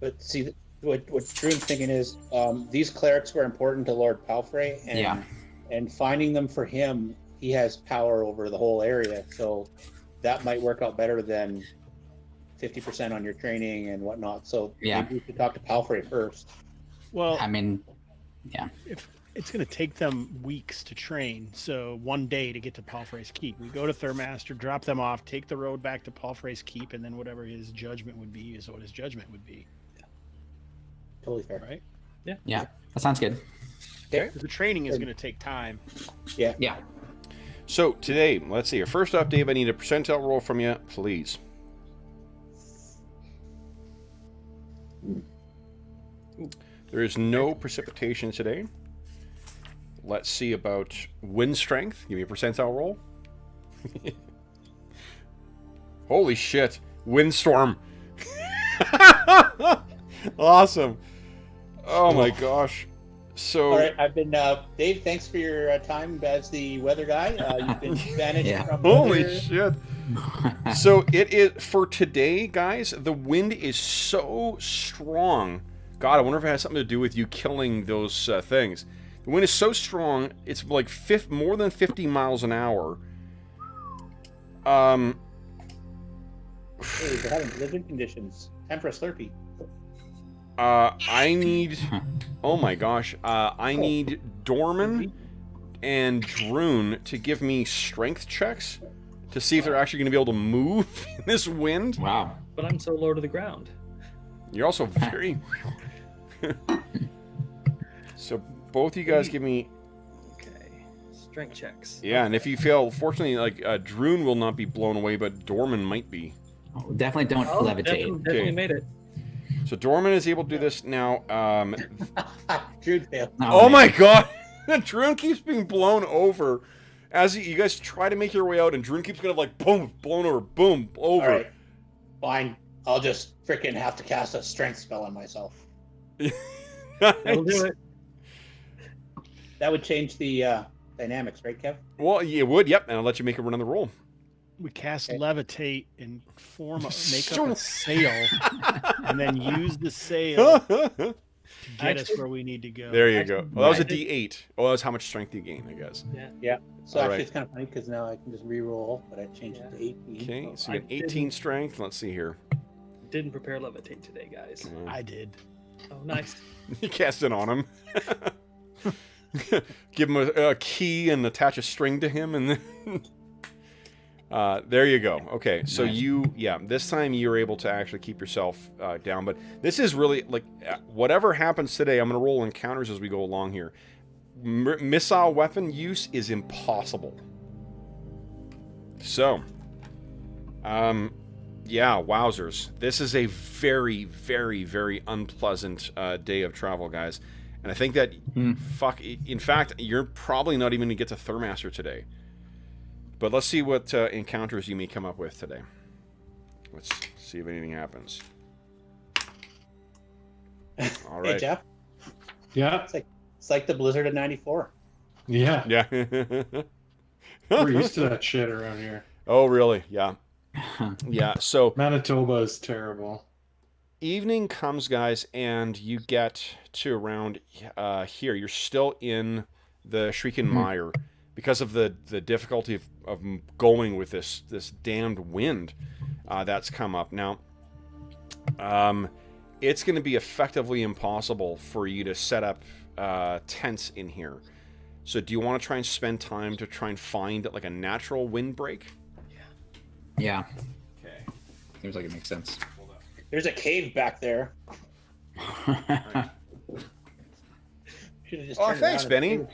But see, what Druin's thinking is these clerics were important to Lord Palfrey, and Yeah. and finding them for him, he has power over the whole area. So that might work out better than 50% on your training and whatnot. So Yeah. maybe we should talk to Palfrey first. Well, I mean, yeah. if it's going to take them weeks to train, so one day to get to Palfrey's Keep. We go to Thurmaster, drop them off, take the road back to Palfrey's Keep, and then whatever his judgment would be is what his judgment would be, Totally fair. right? Yeah. That sounds good. Because the training is going to take time. Yeah. So, today, let's see. Your first up, Dave, I need a percentile roll from you, please. There is no precipitation today. Let's see about wind strength. Give me a percentile roll. Holy shit. Windstorm. Awesome. Oh my gosh. So, All right, I've been Dave. Thanks for your time as the weather guy. You've been banished Yeah. from holy weather. shit. So it is for today, guys. The wind is so strong. God, I wonder if it has something to do with you killing those things. The wind is so strong; it's like more than 50 miles an hour. Hey, we're having blizzard conditions. Time for a Slurpee. I need. Oh my gosh! I need Dorman and Druin to give me strength checks to see if they're actually going to be able to move in this wind. Wow. but I'm so low to the ground. You're also very. So both you guys give me. Okay, strength checks. Yeah, and if you fail, fortunately, like Druin will not be blown away, but Dorman might be. Oh, definitely don't Oh, levitate. definitely Okay. made it. So Dorman is able to do this now. Druid failed. Oh man. my god! Druin keeps being blown over. As you guys try to make your way out, and Druin keeps kind of like boom, blown over, boom, over. All right, fine. I'll just freaking have to cast a strength spell on myself. That'll do it. That would change the dynamics, right, Kev? Well, you would, yep, and I'll let you make a run on the roll. We cast Okay. levitate and make So- up a sail, and then use the sail There to get us Actually- where we need to go. you go. Well, that was a Right. D8. Oh, that was how much strength you gain, I guess. So All actually, right. it's kind of funny because now I can just re-roll, but I changed it to 18. Okay, so I you got 18 didn't- strength. Let's see here. Didn't prepare levitate today, guys. I did. Oh, nice. You cast it on him. Give him a key and attach a string to him, and then there you go. Okay, so Nice. this time you're able to actually keep yourself down. But this is really like whatever happens today. I'm going to roll encounters as we go along here. Missile weapon use is impossible. So, yeah, wowzers. This is a very, very, very unpleasant day of travel, guys. And I think that, in fact, you're probably not even going to get to Thurmaster today. But let's see what encounters you may come up with today. Let's see if anything happens. All Hey, right. Jeff. Yeah, It's like the blizzard of '94. yeah. Yeah. We're used to that shit around here. Oh, really? Yeah. Yeah. So Manitoba is terrible. evening comes, guys, and you get to around here. You're still in the Shrieking Mire because of the difficulty of going with this damned wind that's come up. Now, it's going to be effectively impossible for you to set up tents in here. So do you want to try and spend time to try and find like a natural windbreak? Yeah, Okay. seems like it makes sense. There's a cave back there. Should've just Oh, turned thanks, around Benny. and-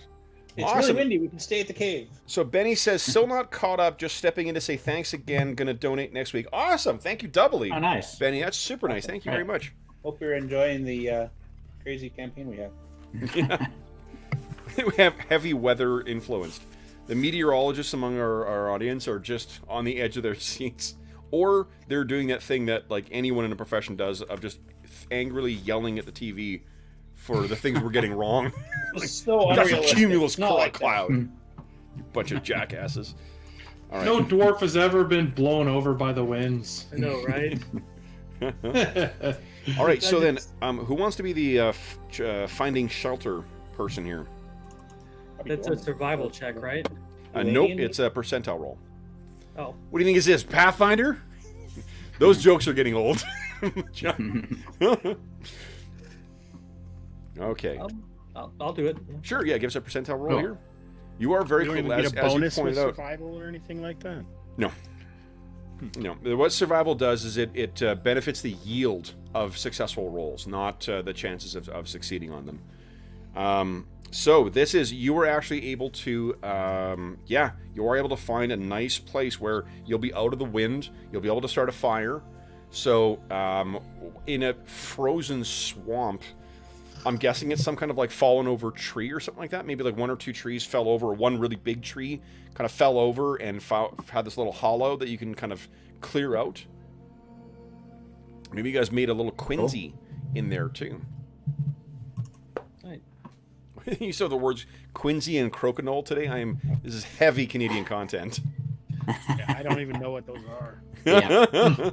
It's Awesome. really windy. We can stay at the cave. So Benny says, still not caught up, just stepping in to say thanks again, gonna donate next week. Awesome, thank you doubly. Oh, nice. Benny, that's super nice, thank you very much. Hope you're enjoying the crazy campaign we have. Yeah. We have heavy weather influenced. The meteorologists among our audience are just on the edge of their seats. Or they're doing that thing that like anyone in a profession does of just angrily yelling at the TV for the things we're getting wrong. It's so That's a unrealistic. cumulus It's not like that. cloud. You bunch of jackasses. All right. No dwarf has ever been blown over by the winds. I know, right? All right, so then, who wants to be the finding shelter person here? That's a survival check, right? Nope, it's a percentile roll. Oh, What do you think is this, Pathfinder? Those jokes are getting old. Okay. I'll do it. Sure, yeah, give us a percentile roll Oh. here. You are very You don't cool, even as get a you bonus with pointed out. survival or anything like that. No. What survival does is it benefits the yield of successful rolls, not the chances of succeeding on them. So this is, you were actually able to, you are able to find a nice place where you'll be out of the wind, you'll be able to start a fire. So in a frozen swamp, I'm guessing it's some kind of like fallen over tree or something like that. Maybe like one or two trees fell over, or one really big tree kind of fell over and had this little hollow that you can kind of clear out. Maybe you guys made a little quinsy in there too. Right. You saw the words quinsy and crokinole today. This is heavy Canadian content. Yeah, I don't even know what those are. Yeah.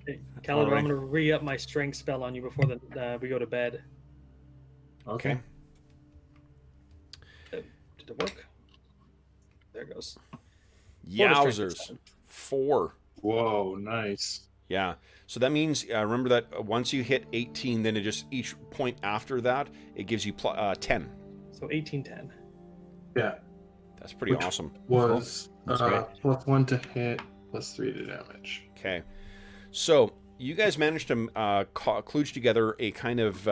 Hey, Calidor, Alright. I'm gonna re-up my strength spell on you before we go to bed. Okay. Did it work? There it goes. Yowzers. 4. Whoa, nice. Yeah. So that means, remember that once you hit 18, then it just, each point after that, it gives you 10. So 18-10. Yeah, That's pretty Which- awesome. was That's great. +1 to hit, +3 to damage. Okay. So you guys managed to kludge together a kind of,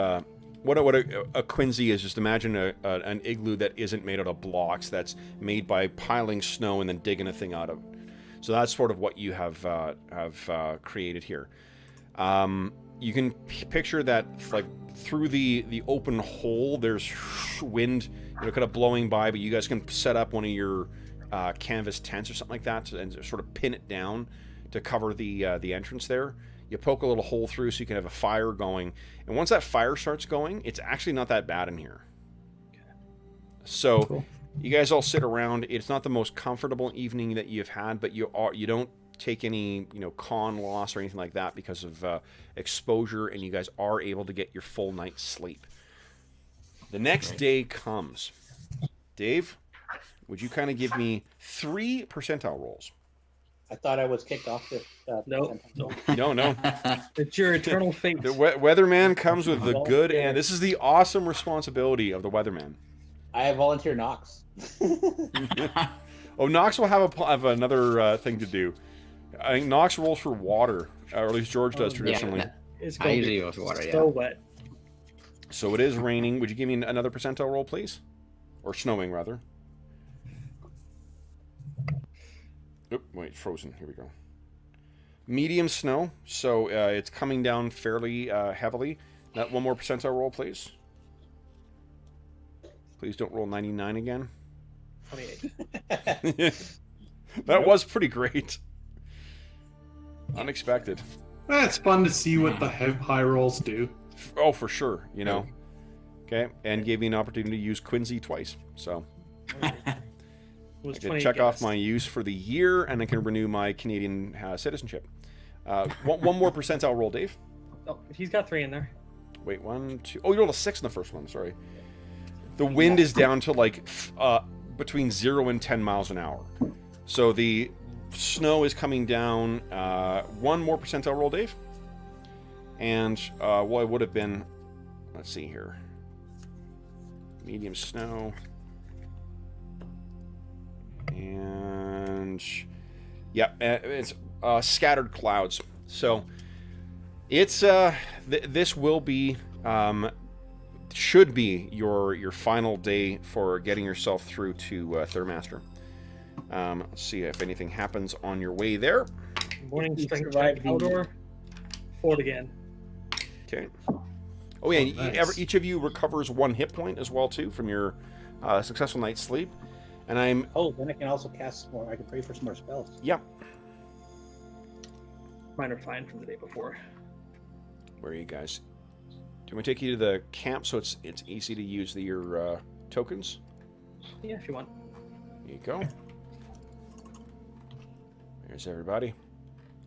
what a quinsy is. Just imagine an igloo that isn't made out of blocks, that's made by piling snow and then digging a thing out of it. So that's sort of what you have created here. You can picture that like through the open hole, there's wind, kind of blowing by, but you guys can set up one of your canvas tents or something like that and sort of pin it down to cover the entrance there. You poke a little hole through so you can have a fire going, and once that fire starts going, it's actually not that bad in here. So. Cool. You guys all sit around. It's not the most comfortable evening that you've had, but you don't take any, con loss or anything like that because of exposure, and you guys are able to get your full night's sleep. The next day comes. Dave, would you kind of give me 3 percentile rolls? I thought I was kicked off this. No, No. it's your eternal fate. The weatherman comes with the good, and this is the awesome responsibility of the weatherman. I volunteer Knox. Oh, Knox will have another thing to do. I think Knox rolls for water, or at least George does traditionally. Yeah, It's I going to usually be go with water, so yeah. wet. So it is raining. Would you give me another percentile roll, please? Or snowing, rather. Oop, wait, frozen. Here we go. Medium snow, so it's coming down fairly heavily. That one more percentile roll, please. Please don't roll 99 again. 28. That was pretty great. Unexpected. It's fun to see what the high rolls do. Oh, for sure, Okay, and gave me an opportunity to use Quinsy twice. So It was I can 28 check off guess. my use for the year, and I can renew my Canadian citizenship. One more percentile roll, Dave. Oh, he's got 3 in there. Wait, 1, 2. Oh, you rolled a 6 in the first one. Sorry. The wind is down to like between 0 and 10 miles an hour. So the snow is coming down. 1 more percentile roll, Dave. And it would have been. Let's see here. medium snow. And yeah, it's scattered clouds. So it's this will be should be your final day for getting yourself through to Thurmaster. Let's see if anything happens on your way there. Morning You strength survived check the- outdoor. Fort again. Okay. Oh yeah, Oh, nice. each of you recovers 1 hit point as well too from your successful night's sleep. And I'm Oh, then I can also cast some more. I can pray for some more spells. yep. Mine are fine from the day before. Where are you guys? Do we take you to the camp so it's easy to use your tokens? Yeah, if you want. There you go. There's everybody.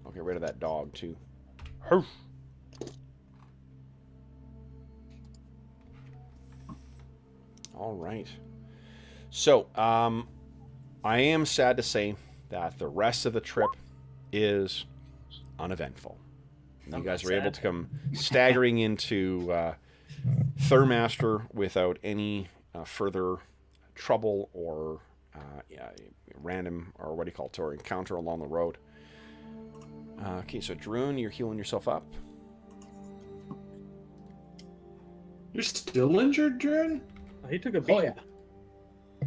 I'll get rid of that dog too. Hoof. All right. So, I am sad to say that the rest of the trip is uneventful. You guys were able to come staggering into Thurmaster without any further trouble or random, or what do you call it, or encounter along the road. Okay, so Druin, you're healing yourself up. You're still injured, Druin? He took a beat. Oh yeah.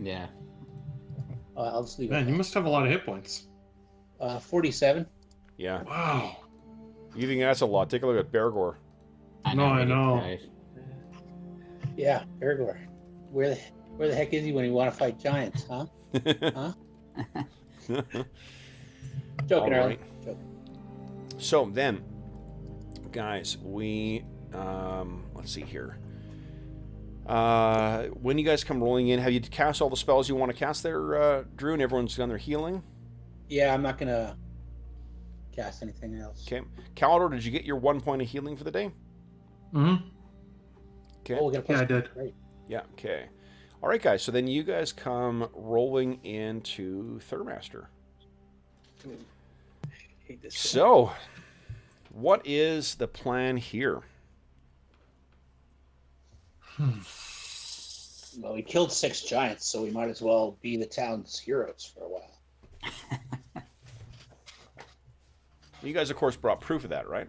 Yeah. I'll just leave Man, you it. must have a lot of hit points. 47. Yeah. Wow. You think that's a lot? Take a look at Bergour. I know. Right? Yeah, Bergour. Where the heck is he when you want to fight giants, huh? Huh? Joking, All Arlen. right. Joking. So then, guys, we let's see here. When you guys come rolling in, have you cast all the spells you want to cast there, Drew? And everyone's done their healing. Yeah, I'm not gonna cast anything else. Okay, Calidor, did you get your 1 point of healing for the day? Mm-hmm. Okay. Oh, we got a Yeah, I did. Great. Yeah. Okay. All right, guys. So then you guys come rolling into Thurmaster. Hate this shit. So, what is the plan here? Well, we killed 6 giants, so we might as well be the town's heroes for a while. You guys, of course, brought proof of that, right?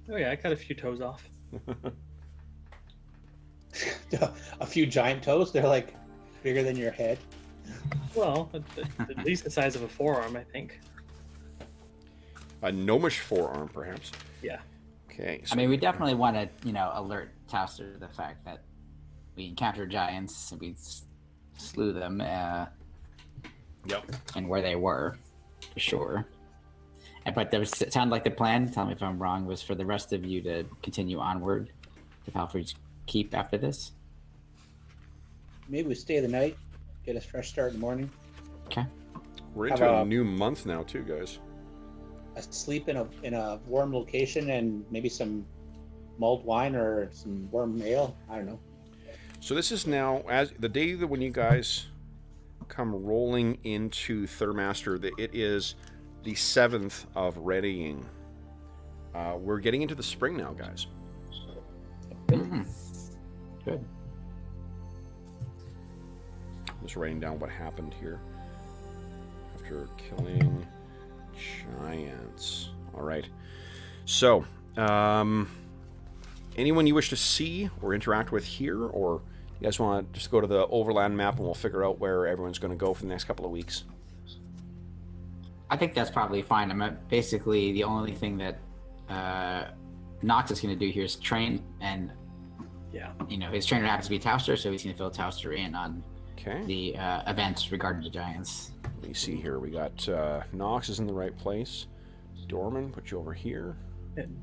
Oh yeah, I cut a few toes off. A few giant toes, they're like bigger than your head. Well, at least the size of a forearm, I think. A gnomish forearm, perhaps. Yeah. Okay. I mean, we definitely want to, alert Tauster to the fact that we encountered giants, we slew them, Yep. and where they were, for sure. But it sounded like the plan, tell me if I'm wrong, was for the rest of you to continue onward to Palfrey's Keep after this. Maybe we stay the night, get a fresh start in the morning. Okay. We're Have into a a- new month now, too, guys. Sleep in a warm location and maybe some mulled wine or some warm ale. I don't know. So this is now as the day that when you guys come rolling into Thurmaster. It is the 7th of readying. We're getting into the spring now, guys. Good. Just writing down what happened here after killing giants. All right. So, anyone you wish to see or interact with here, or you guys want to just go to the overland map and we'll figure out where everyone's going to go for the next couple of weeks? I think that's probably fine. Basically the only thing that Knox is going to do here is train, and Yeah. his trainer happens to be Tauster, so he's going to fill Tauster in on Okay. the events regarding the giants. Let me see here. We got Knox is in the right place. Dorman, put you over here.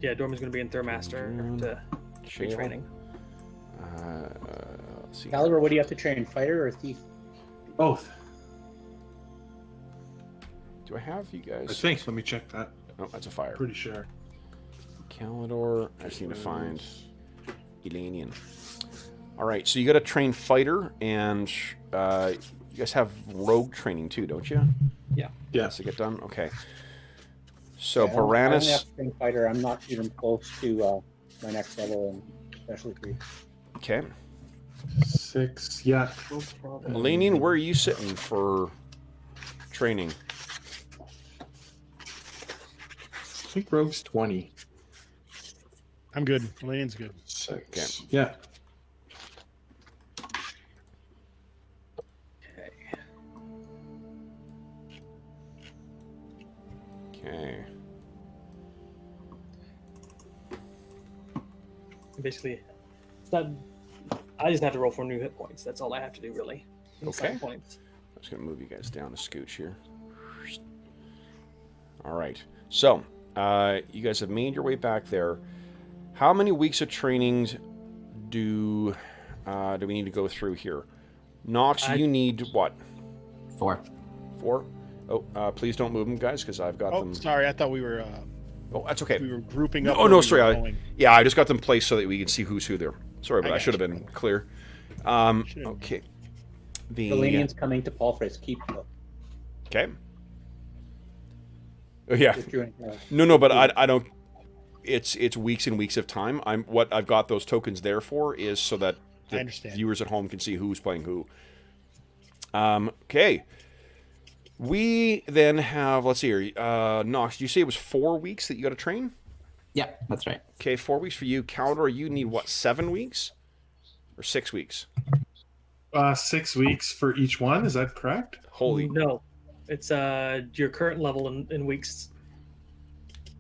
Yeah, Dorman's going to be in Thurmaster to Chael. retraining. Let's see. Caliber, what do you have to train? Fighter or thief? Both. Do I have you guys? I think. Let me check that. Oh, that's a fire. Pretty sure. Calidor. I just need to find Elanion. All right, so you got to train fighter, and you guys have rogue training too, don't you? Yes. To get done. Okay. So Yeah, I only Baranus. have to train fighter. I'm not even close to my next level, and especially thief. Okay. 6. Yeah. Elanion, where are you sitting for training? I think Rogue's 20. I'm good. Elanian's good. 6. Yeah. Okay. Basically, it's not. I just have to roll for new hit points. That's all I have to do, really. Okay. Points. I'm just gonna move you guys down a scooch here. All right. So, you guys have made your way back there. How many weeks of trainings do we need to go through here? Knox, you need what? 4. 4? Oh, please don't move them, guys, because I've got them. Sorry. I thought we were. Oh, that's okay. We were grouping up. Oh, no, sorry. I just got them placed so that we can see who's who there. Sorry, but I should have you. been clear. Okay. The Elanian's coming to Palfrey's keep, though. Okay. Oh, yeah. If you're in, No, but I don't. It's weeks and weeks of time. What I've got those tokens there for is so that I the understand. viewers at home can see who's playing who. Okay. We then have, let's see here, Knox, did you say it was 4 weeks that you got to train? Yeah, that's right. Okay, 4 weeks for you. Calidor, you need what, 7 weeks? Or 6 weeks? 6 weeks for each one. Is that correct? Holy. No, it's your current level in weeks.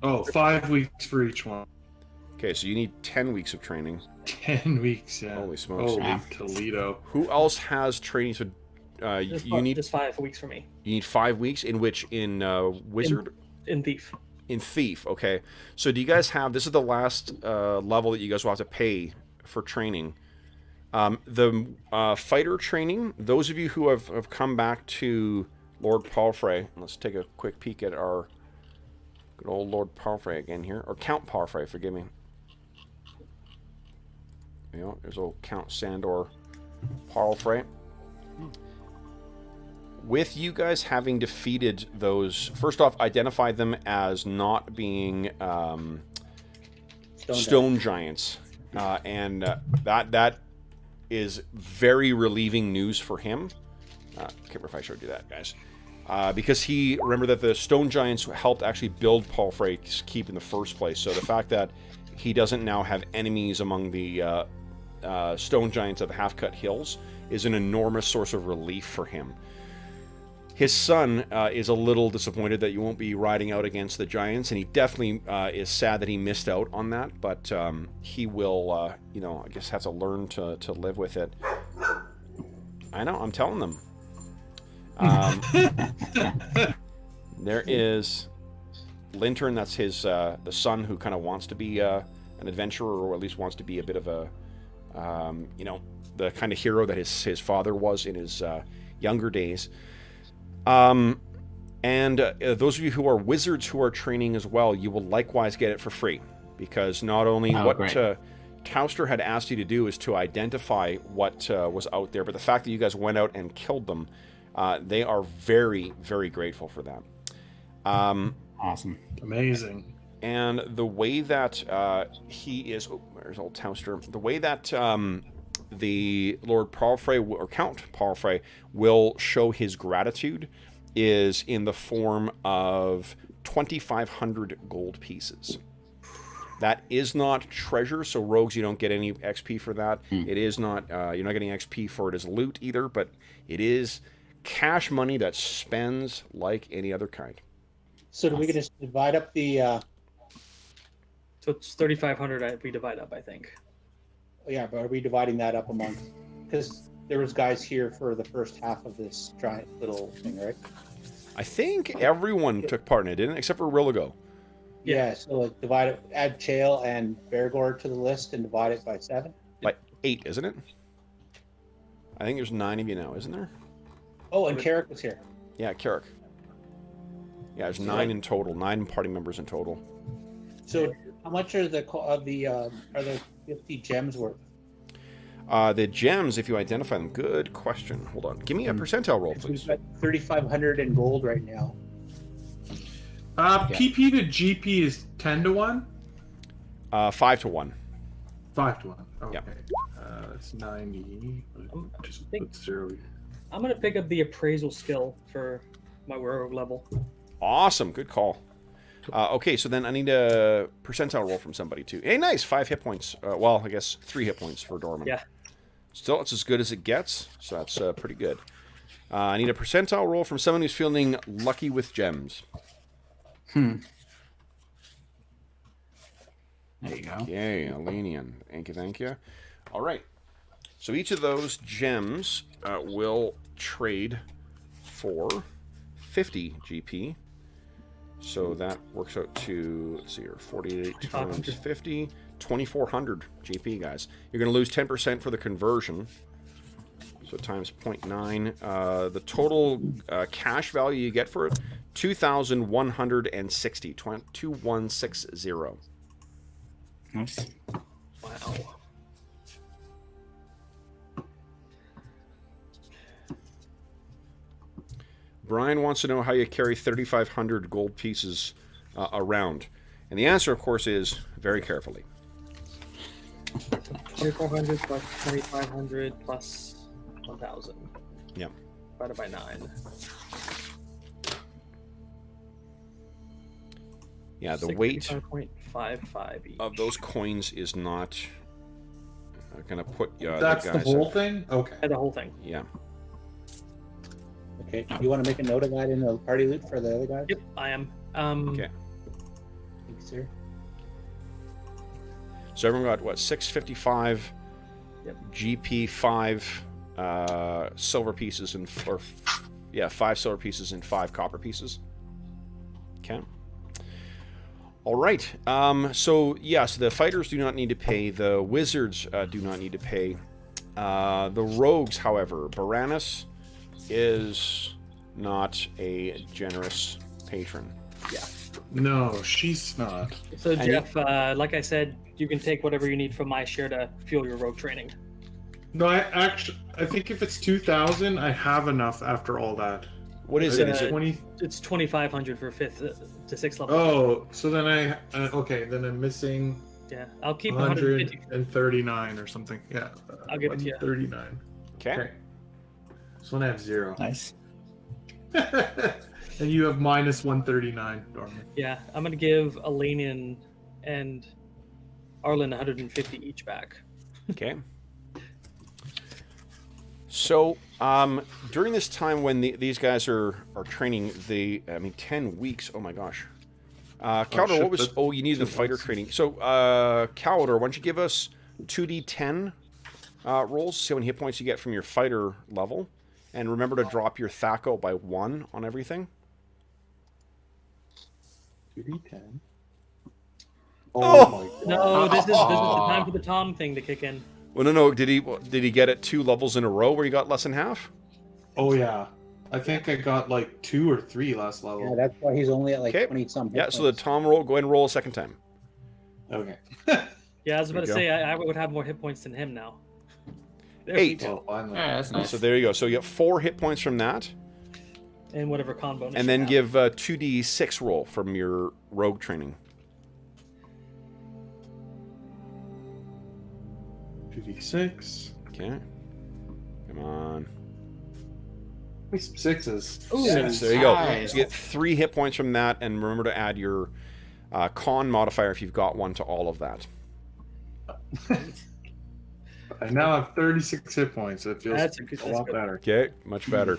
Oh, 5 weeks for each one. Okay, so you need 10 weeks of training. 10 weeks, yeah. Holy smokes. Holy Toledo. Who else has training? So you need just 5 weeks for me. You need 5 weeks, in which in Wizard? In Thief. In Thief, okay. So do you guys have, this is the last level that you guys will have to pay for training. The fighter training, those of you who have come back to Lord Palfrey, let's take a quick peek at our good old Lord Palfrey again here, or Count Palfrey, forgive me. You know, there's old Count Sandor Palfrey. With you guys having defeated those, first off, identify them as not being stone giants, and that is very relieving news for him. Can't remember if I showed you that, guys, because he remember that the stone giants helped actually build Palfrey's keep in the first place. So the fact that he doesn't now have enemies among the stone giants of the Half-Cut Hills is an enormous source of relief for him. His son is a little disappointed that you won't be riding out against the giants, and he definitely is sad that he missed out on that, but he will, you know, I guess have to learn to live with it. I know, I'm telling them. There is Lintern, that's his the son who kind of wants to be an adventurer, or at least wants to be a bit of a, you know, the kind of hero that his father was in his younger days. And those of you who are wizards who are training as well, you will likewise get it for free, because not only Tauster had asked you to do is to identify what was out there, but the fact that you guys went out and killed them, they are very, very grateful for that. Awesome. Amazing. And the way that he is, where's old Tauster? The way that the Lord Palfrey, or Count Palfrey, will show his gratitude is in the form of 2,500 gold pieces. That is not treasure, so rogues, you don't get any XP for that. It is not, you're not getting XP for it as loot either, but it is cash money that spends like any other kind. So do we just divide up the... So it's 3,500 we divide up, I think. Yeah, but are we dividing that up among... Because there was guys here for the first half of this giant little thing, right? I think everyone took part in it, didn't it? Except for Rilligo. Yeah, so like divide it, add Chael and Bergour to the list and divide it by 7. Like 8, isn't it? I think there's 9 of you now, isn't there? Oh, and Carrick was here. Yeah, Carrick. Yeah, there's 9 in total, 9 party members in total. So how much are the 50 gems worth? The gems, if you identify them, good question. Hold on, give me a percentile roll, please. We've got 3,500 in gold right now. PP to GP is 10 to 1? 5 to 1. 5 to 1. Okay. Yeah. That's 90. Just think- put 0. I'm gonna pick up the appraisal skill for my rogue level. Awesome. Good call. Okay, so then I need a percentile roll from somebody too. Hey, nice. 5 hit points. Well, I guess 3 hit points for Dorman. Yeah. Still, it's as good as it gets, so that's pretty good. I need a percentile roll from someone who's feeling lucky with gems. There you go. Okay, Elanion. Thank you. All right. So each of those gems will trade for 50 GP. So that works out to, let's see here, 48 times 50, 2,400 GP, guys. You're going to lose 10% for the conversion. So times 0.9. The total cash value you get for it, 2,160, 2160. Nice. Wow. Brian wants to know how you carry 3,500 gold pieces around. And the answer, of course, is very carefully. 2,400 plus 2,500 plus 1,000. Yeah. Divided by 9. Yeah, the weight 65.55 each. of those coins is not going to put That's the guys whole at- thing? Okay. And the whole thing. Yeah. Okay. You want to make a note of that in the party loot for the other guys? Yep, I am. Okay. Thanks, sir. So everyone got, what, 655 Yep. GP, 5 silver pieces, and 5 silver pieces and 5 copper pieces. Okay. All right. So, yes, the fighters do not need to pay. The wizards do not need to pay. The rogues, however, Baranus is not a generous patron. Yeah. No, she's not. So And Jeff, like I said, you can take whatever you need from my share to fuel your rogue training. No, I think if it's 2,000, I have enough after all that. What is it? Is it 20? It's 2,500 for 5th to 6th level. Oh, so then okay, then I'm missing Yeah, I'll keep 150. 139 or something. Yeah. I'll give it to you. 139. okay? Okay. So I have 0. Nice. And you have minus 139, Dorman. Yeah, I'm gonna give Elanion and Arlen 150 each back. Okay. So, during this time when these guys are training, 10 weeks. Oh my gosh. Caldor, shit, what was? that's Oh, you need the 2 fighter months. training. So, Caldor, why don't you give us 2d10 rolls? See how many hit points you get from your fighter level, and remember to drop your Thaco by 1 on everything. 2d10. Oh! My god. No, this is the time for the Tom thing to kick in. Well, no. Did he get it 2 levels in a row where he got less than half? Oh yeah. I think I got like 2 or 3 last level. Yeah, that's why he's only at like Okay. 20 some. Yeah. So the Tom roll. Go ahead and roll a second time. Okay. Yeah, I was about to There you say I would have more hit points than him now. There 8. we go. Well, finally. Yeah, that's nice. So there you go. So you get 4 hit points from that. And whatever con bonus. And you then have. give 2d6 roll from your rogue training. 2d6. Okay. Come on. Give me some 6s. Ooh, Six. There you go. Nice. So you get 3 hit points from that, and remember to add your con modifier if you've got one to all of that. I now have 36 hit points. It feels That's a good- lot that's good. better. Okay, much better.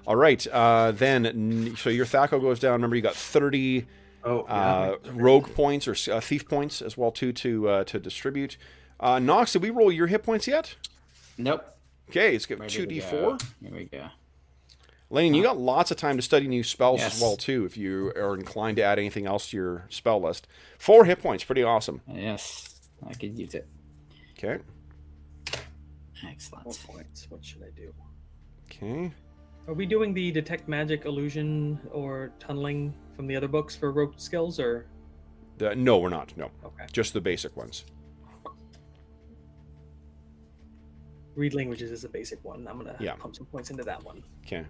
All right, then, so your Thaco goes down. Remember, you got 30 Oh, yeah. rogue points or thief points as well, too, to distribute. Knox, did we roll your hit points yet? Nope. Okay, let's get Where did we 2d4. go? Here we go. Lane, you got lots of time to study new spells Yes. as well, too, if you are inclined to add anything else to your spell list. 4 hit points, pretty awesome. Yes, I could use it. Okay, Excellent. 4 points. What should I do? okay. Are we doing the detect magic, illusion, or tunneling from the other books for rogue skills, or No, we're not, no. okay? Just the basic ones. Read languages is a basic one. I'm gonna Yeah. pump some points into that one. Okay.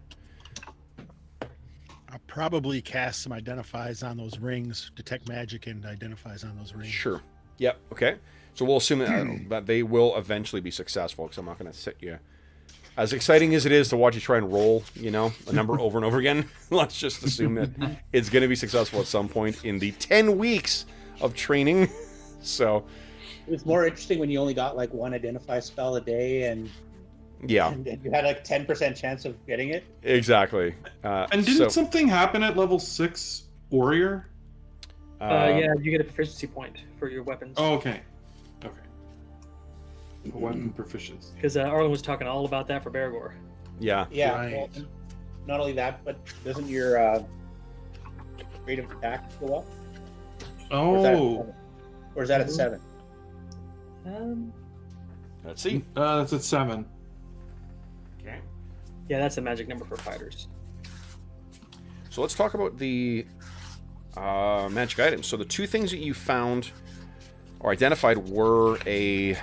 I'll probably cast some identifies on those rings, detect magic and identifies on those rings. Sure. Yep. Okay. So we'll assume that they will eventually be successful, because I'm not going to sit you. As exciting as it is to watch you try and roll, a number over and over again, let's just assume that it's going to be successful at some point in the 10 weeks of training. So It's more interesting when you only got like one identify spell a day, and yeah, and you had like 10% chance of getting it. exactly. And didn't something happen at level 6 warrior? Yeah, you get a proficiency point for your weapons. Oh, okay. Weapon proficiency. Because Arlen was talking all about that for Bergour. Yeah. Yeah. Right. Well, not only that, but doesn't your rate of attack go up? Oh. Or is that at 7? Let's see. That's at 7. Okay. Yeah, that's a magic number for fighters. So let's talk about the magic items. So the two things that you found or identified were a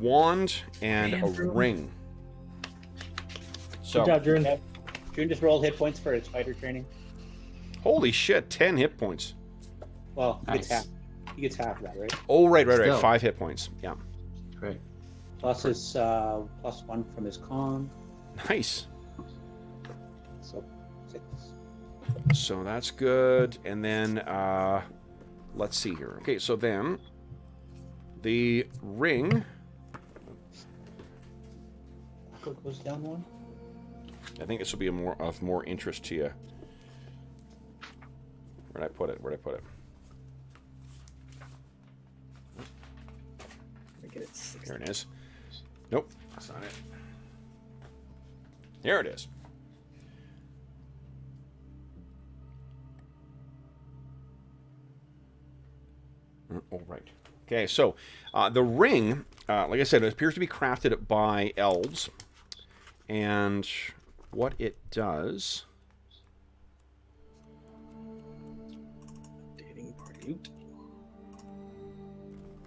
wand and a ring. So, Good job, Druin. Yeah. June just rolled hit points for his fighter training. holy shit, 10 hit points. Well, he gets Nice. half. He gets half of that, right? Oh, right. Still. 5 hit points. Yeah. Great. Plus his +1 from his con. Nice. So 6. So that's good. And then, let's see here. Okay, so then the ring, Goes down 1. I think this will be of more interest to you. Where'd I put it? Get it 6. Here it is. Nope, that's not it. Here it is. All right. Okay, so the ring, like I said, it appears to be crafted by elves. And what it does... Dating party.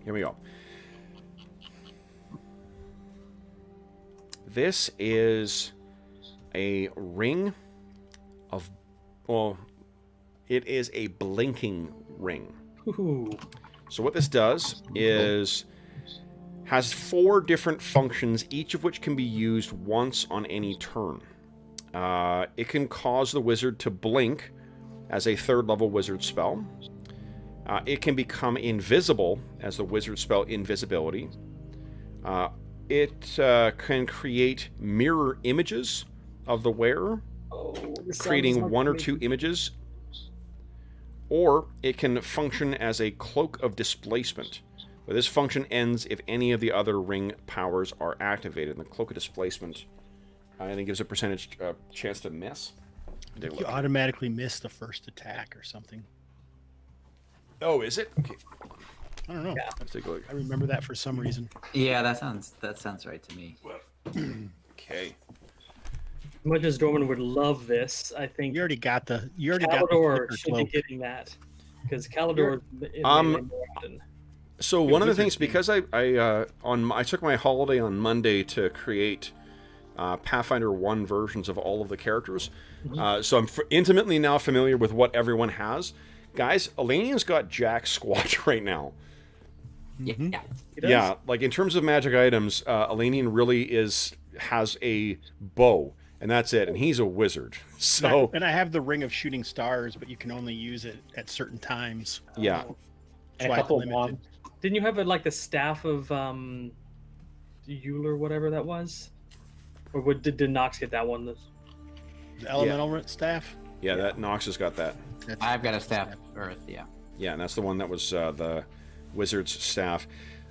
Here we go. This is a ring of... Well, it is a blinking ring. Ooh. So what this does is has 4 different functions, each of which can be used once on any turn. It can cause the wizard to blink as a 3rd level wizard spell. It can become invisible as the wizard spell invisibility. It can create mirror images of the wearer, creating 1 or 2 images. Or it can function as a cloak of displacement. But this function ends if any of the other ring powers are activated. And the cloak of displacement, I think, gives a percentage chance to miss. You automatically miss the first attack or something. Oh, is it? Okay, I don't know. let's take a look. I remember that for some reason. Yeah, that sounds right to me. Okay. As much as Dorman would love this, I think You already got the Calidor flicker should cloak. be getting that. Because Calidor is Um, melee more often. So one of the things, because I took my holiday on Monday to create Pathfinder 1 versions of all of the characters, so I'm intimately now familiar with what everyone has. Guys, Elanion's got Jack Squatch right now. Yeah. He does? Yeah, like in terms of magic items, Elanion really has a bow, and that's it, and he's a wizard. So And I have the Ring of Shooting Stars, but you can only use it at certain times. yeah, And That's a why it's couple of limited. wands. Didn't you have like the staff of Euler, whatever that was? Or did Knox get that one? The Elemental Staff. yeah, that Knox has got that. That's- I've got a staff of Earth, yeah. Yeah, and that's the one that was the wizard's staff.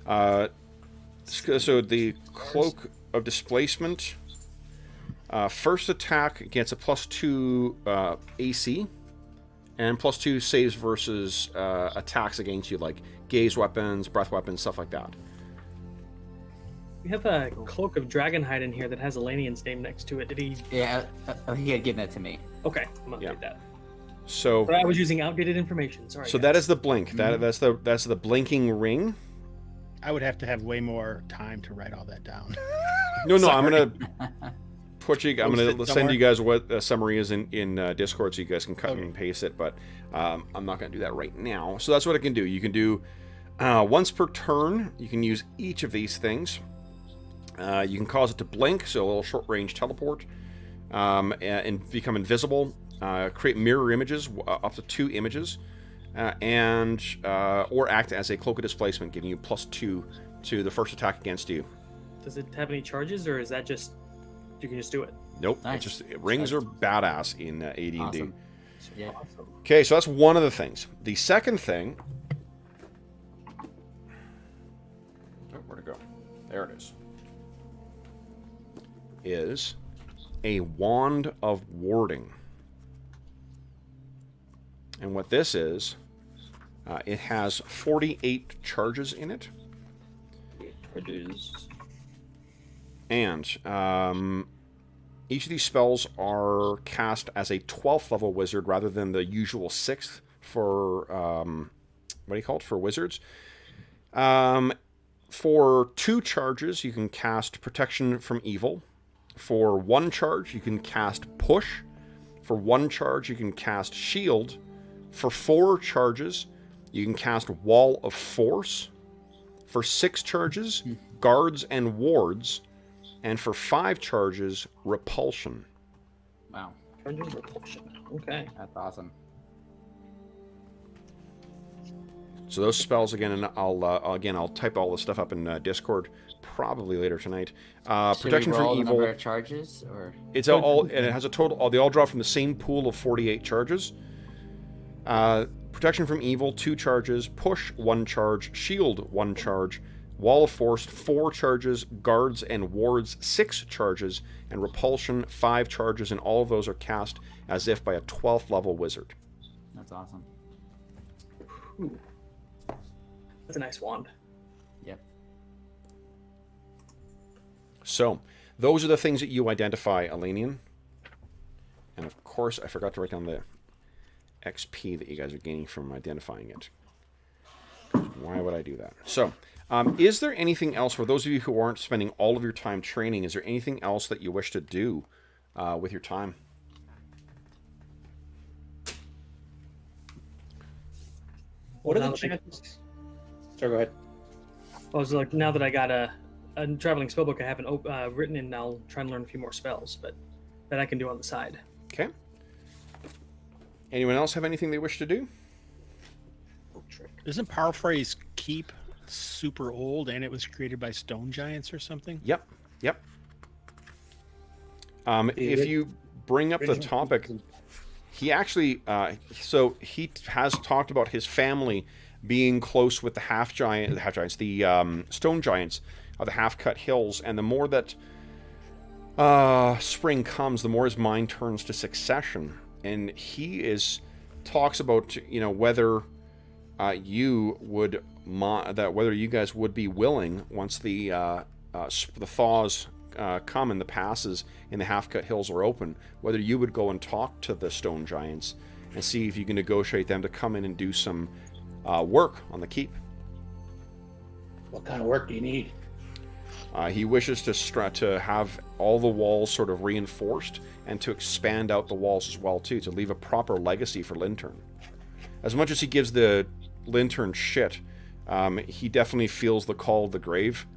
So the cloak of displacement. First attack gets a +2 AC, and +2 saves versus attacks against you, like gaze weapons, breath weapons, stuff like that. We have a cloak of Dragonhide in here that has Elanion's name next to it. Did he? Yeah, he had given that to me. Okay, I'm gonna Yeah. read that. So, But I was using outdated information. Sorry. so guys. that is the blink. That's the blinking ring. I would have to have way more time to write all that down. No, I'm Sorry. gonna put you. I'm Post gonna it send somewhere? you guys what the summary is in Discord, so you guys can cut and paste it. But I'm not gonna do that right now. So that's what it can do. You can do Once per turn, you can use each of these things. You can cause it to blink, so a little short-range teleport, and become invisible. Create mirror images, up to 2 images, or act as a cloak of displacement, giving you +2 to the first attack against you. Does it have any charges, or is that just you can just do it? Nope. Nice. Rings are badass in AD&D. Awesome. Yeah. Awesome. Okay, so that's one of the things. The second thing... Oh, where'd it go? There it is. Is a Wand of Warding. And what this is, it has 48 charges in it. Charges. And each of these spells are cast as a 12th level wizard rather than the usual 6th for, what do you call it, for wizards. For 2 charges, you can cast Protection from Evil. For 1 charge, you can cast Push. For 1 charge, you can cast Shield. For 4 charges, you can cast Wall of Force. For 6 charges, Guards and Wards. And for 5 charges, Repulsion. Wow. Charges repulsion. Okay. That's awesome. So those spells again, and I'll type all this stuff up in Discord probably later tonight. Protection Should we roll from the number Evil. of charges, or It's all, and it has a total. They all draw from the same pool of 48 charges. Protection from Evil, 2 charges. Push, 1 charge. Shield, 1 charge. Wall of Force, 4 charges. Guards and Wards, 6 charges. And Repulsion, 5 charges. And all of those are cast as if by a 12th level wizard. that's awesome. Ooh. That's a nice wand. Yep. So, those are the things that you identify, Elanion. And of course, I forgot to write down the XP that you guys are gaining from identifying it. Why would I do that? So, is there anything else, for those of you who aren't spending all of your time training, is there anything else that you wish to do with your time? What are Now the that I got- chances? Sorry, go ahead. I was like, now that I got a traveling spellbook, I haven't written, and I'll try and learn a few more spells, but that I can do on the side. Okay. Anyone else have anything they wish to do? Isn't Paraphrase Keep super old and it was created by stone giants or something? Yep. If you bring up the topic, he actually, so he has talked about his family being close with the stone giants of the half-cut hills, and the more that spring comes, the more his mind turns to succession, and he talks about whether whether you guys would be willing, once the thaws come and the passes in the half-cut hills are open, whether you would go and talk to the stone giants and see if you can negotiate them to come in and do some work on the keep. What kind of work do you need? He wishes to have all the walls sort of reinforced and to expand out the walls as well too, to leave a proper legacy for Lintern. As much as he gives the Lintern shit, he definitely feels the call of the grave.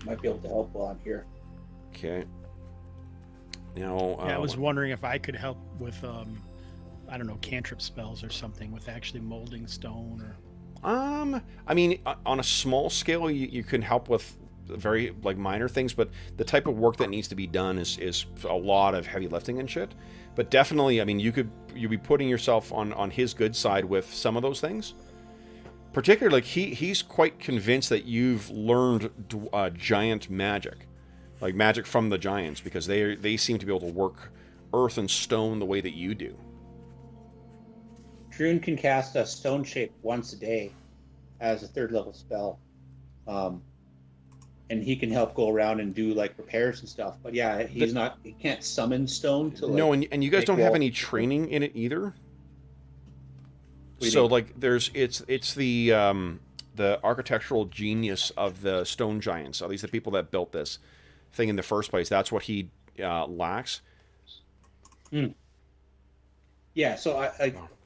Might be able to help while I'm here. Okay. Now, Yeah, I was wondering if I could help with, I don't know, cantrip spells or something with actually molding stone or. I mean, on a small scale, you can help with very minor things, but the type of work that needs to be done is a lot of heavy lifting and shit. But definitely, I mean, you'd be putting yourself on his good side with some of those things. Particularly, he's quite convinced that you've learned giant magic, like magic from the giants, because they seem to be able to work earth and stone the way that you do. Druin can cast a stone shape once a day as a 3rd level spell. And he can help go around and do repairs and stuff. But yeah, he can't summon stone to No, and you guys make don't have walls. any training in it either. do you So mean? it's the architectural genius of the stone giants, at least the people that built this thing in the first place. That's what he lacks. Yeah, Yeah, so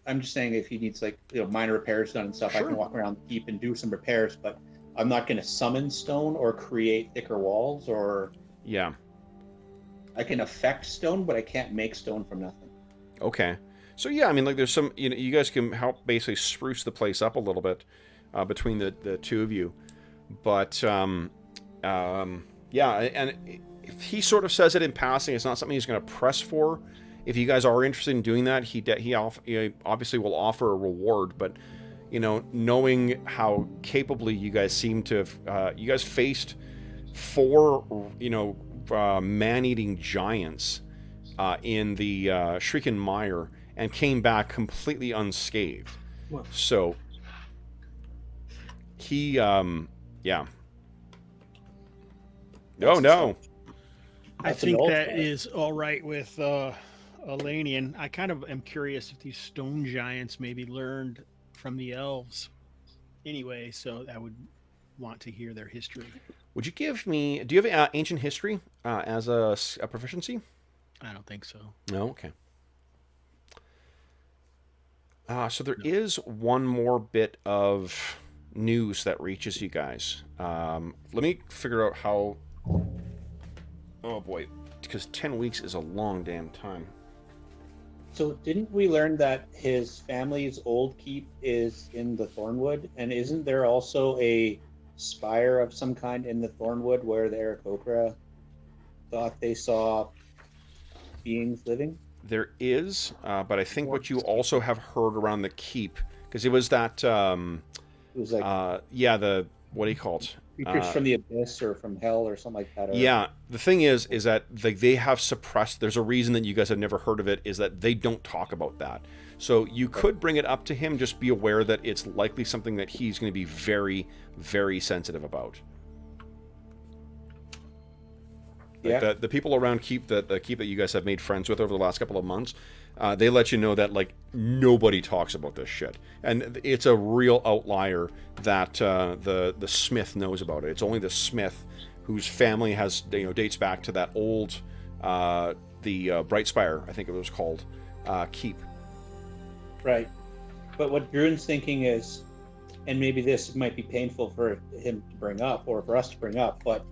I'm just saying if he needs like minor repairs done and stuff, I Sure. can walk around the keep and do some repairs, but I'm not going to summon stone or create thicker walls, or Yeah. I can affect stone, but I can't make stone from nothing. Okay. So yeah, I mean, like, there's some, you guys can help basically spruce the place up a little bit between the two of you, but yeah, and if he sort of says it in passing, it's not something he's going to press for. If you guys are interested in doing that, he obviously will offer a reward, but knowing how capably you guys seem to have, you guys faced 4, man-eating giants in the Shrieking Mire and came back completely unscathed. Well. So he, yeah. Oh no. I That's an think old that guy. is all right with Elanion. I kind of am curious if these stone giants maybe learned from the elves anyway, so I would want to hear their history. Would you give me? Do you have ancient history as a proficiency? I don't think so. No. Okay. So there is one more bit of news that reaches you guys. Let me figure out how. Oh boy, because 10 weeks is a long damn time. So didn't we learn that his family's old keep is in the Thornwood? And isn't there also a spire of some kind in the Thornwood where the Aarakocra thought they saw beings living? There is, but I think what you also have heard around the keep, because it was that, It was like the, what do you call it? creatures from the abyss or from hell or something like that. Or, Yeah, the thing is that they have suppressed. There's a reason that you guys have never heard of it, is that they don't talk about that. So you could bring it up to him. Just be aware that it's likely something that he's going to be very, very sensitive about. Like Yeah. the people around keep the keep that you guys have made friends with over the last couple of months, they let you know that like nobody talks about this shit, and it's a real outlier that the Smith knows about it. It's only the Smith whose family has dates back to that old the Brightspire, I think it was called, keep. Right. But what Druin's thinking is, and maybe this might be painful for him to bring up or for us to bring up, but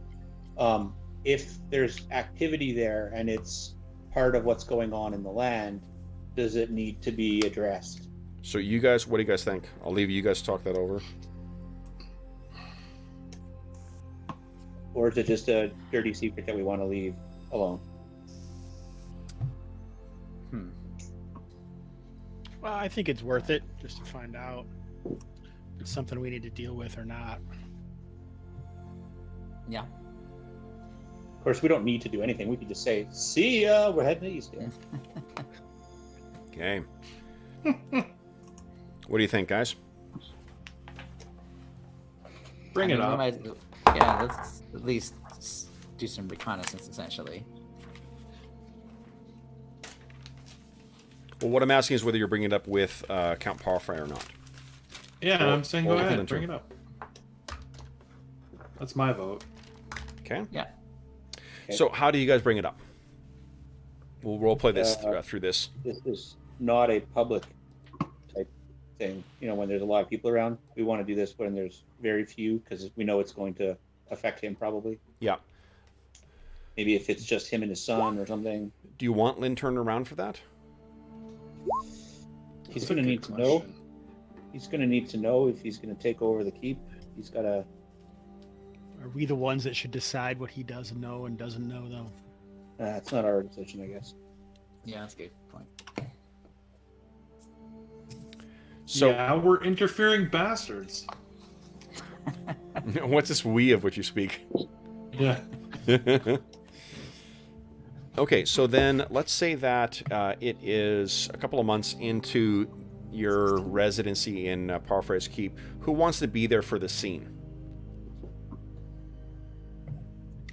if there's activity there and it's part of what's going on in the land, does it need to be addressed? So you guys, what do you guys think? I'll leave you guys to talk that over. Or is it just a dirty secret that we want to leave alone? Well, I think it's worth it just to find out if it's something we need to deal with or not. Yeah. Of course, we don't need to do anything. We could just say, "See ya, we're heading east." Yeah. Okay. What do you think, guys? Bring it I up. mean, yeah, let's at least do some reconnaissance, essentially. Well, what I'm asking is whether you're bringing it up with Count Parfrey or not. Yeah, Or- I'm saying or go with ahead, Linton. bring it up. That's my vote. Okay. Yeah. Okay. So how do you guys bring it up? We'll roleplay this through this. This is not a public type thing. When there's a lot of people around, we want to do this when there's very few, because we know it's going to affect him probably. Yeah. Maybe if it's just him and his son or something. Do you want Lynn turned around for that? He's That's going a to good need to know. question. He's going to need to know if he's going to take over the keep. He's got to. Are we the ones that should decide what he does know and doesn't know, though? It's not our decision, I guess. Yeah, that's a good point. So Yeah, we're interfering bastards. what's this we of which you speak? Yeah. Okay, so then let's say that it is a couple of months into your residency in Parfrey's Keep. Who wants to be there for the scene?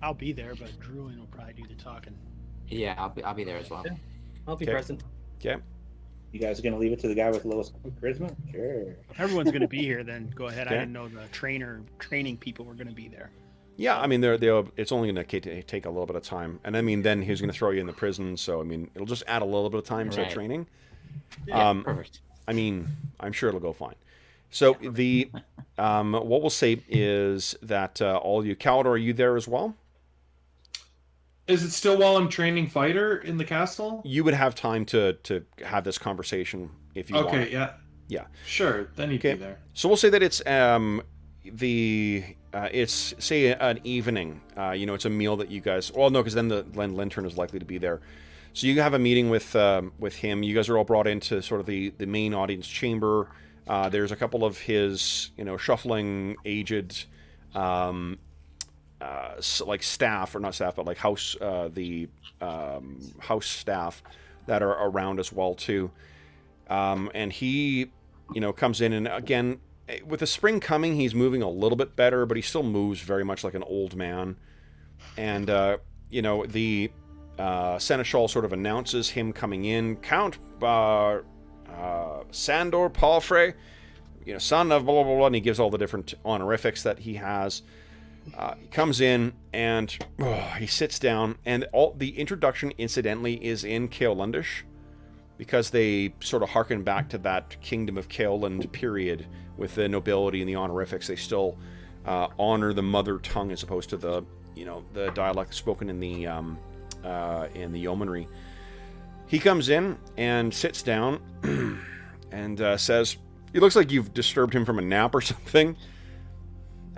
I'll be there, but Druin will probably do the talking. Yeah, I'll be there as well. Yeah. I'll be Okay. present. Okay. You guys are going to leave it to the guy with the lowest charisma? Sure. If everyone's going to be here, then go ahead. Okay. I didn't know the training people were going to be there. Yeah, I mean, it's only going to take a little bit of time, and I mean, then he's going to throw you in the prison. So I mean, it'll just add a little bit of time to Right. training. Yeah, perfect. I mean, I'm sure it'll go fine. So the what we'll say is that all you, Calidor, are you there as well? Is it still while I'm training fighter in the castle? You would have time to have this conversation if you want. Okay, yeah. Yeah. Sure, then you'd be there. So we'll say that it's it's say an evening. It's a meal that you guys. Well, no, because then the Lantern is likely to be there. So you have a meeting with him. You guys are all brought into sort of the main audience chamber. There's a couple of his shuffling aged like staff, or not staff, but like house house staff that are around as well too. And he comes in, and again, with the spring coming, he's moving a little bit better, but he still moves very much like an old man. And the seneschal sort of announces him coming in. Count Sandor Palfrey, son of blah blah blah, and he gives all the different honorifics that he has. He comes in and he sits down, and all the introduction, incidentally, is in Caelandish, because they sort of harken back to that Kingdom of Caeland period with the nobility and the honorifics. They still honor the mother tongue as opposed to the the dialect spoken in the yeomanry. He comes in and sits down and says, "It looks like you've disturbed him from a nap or something."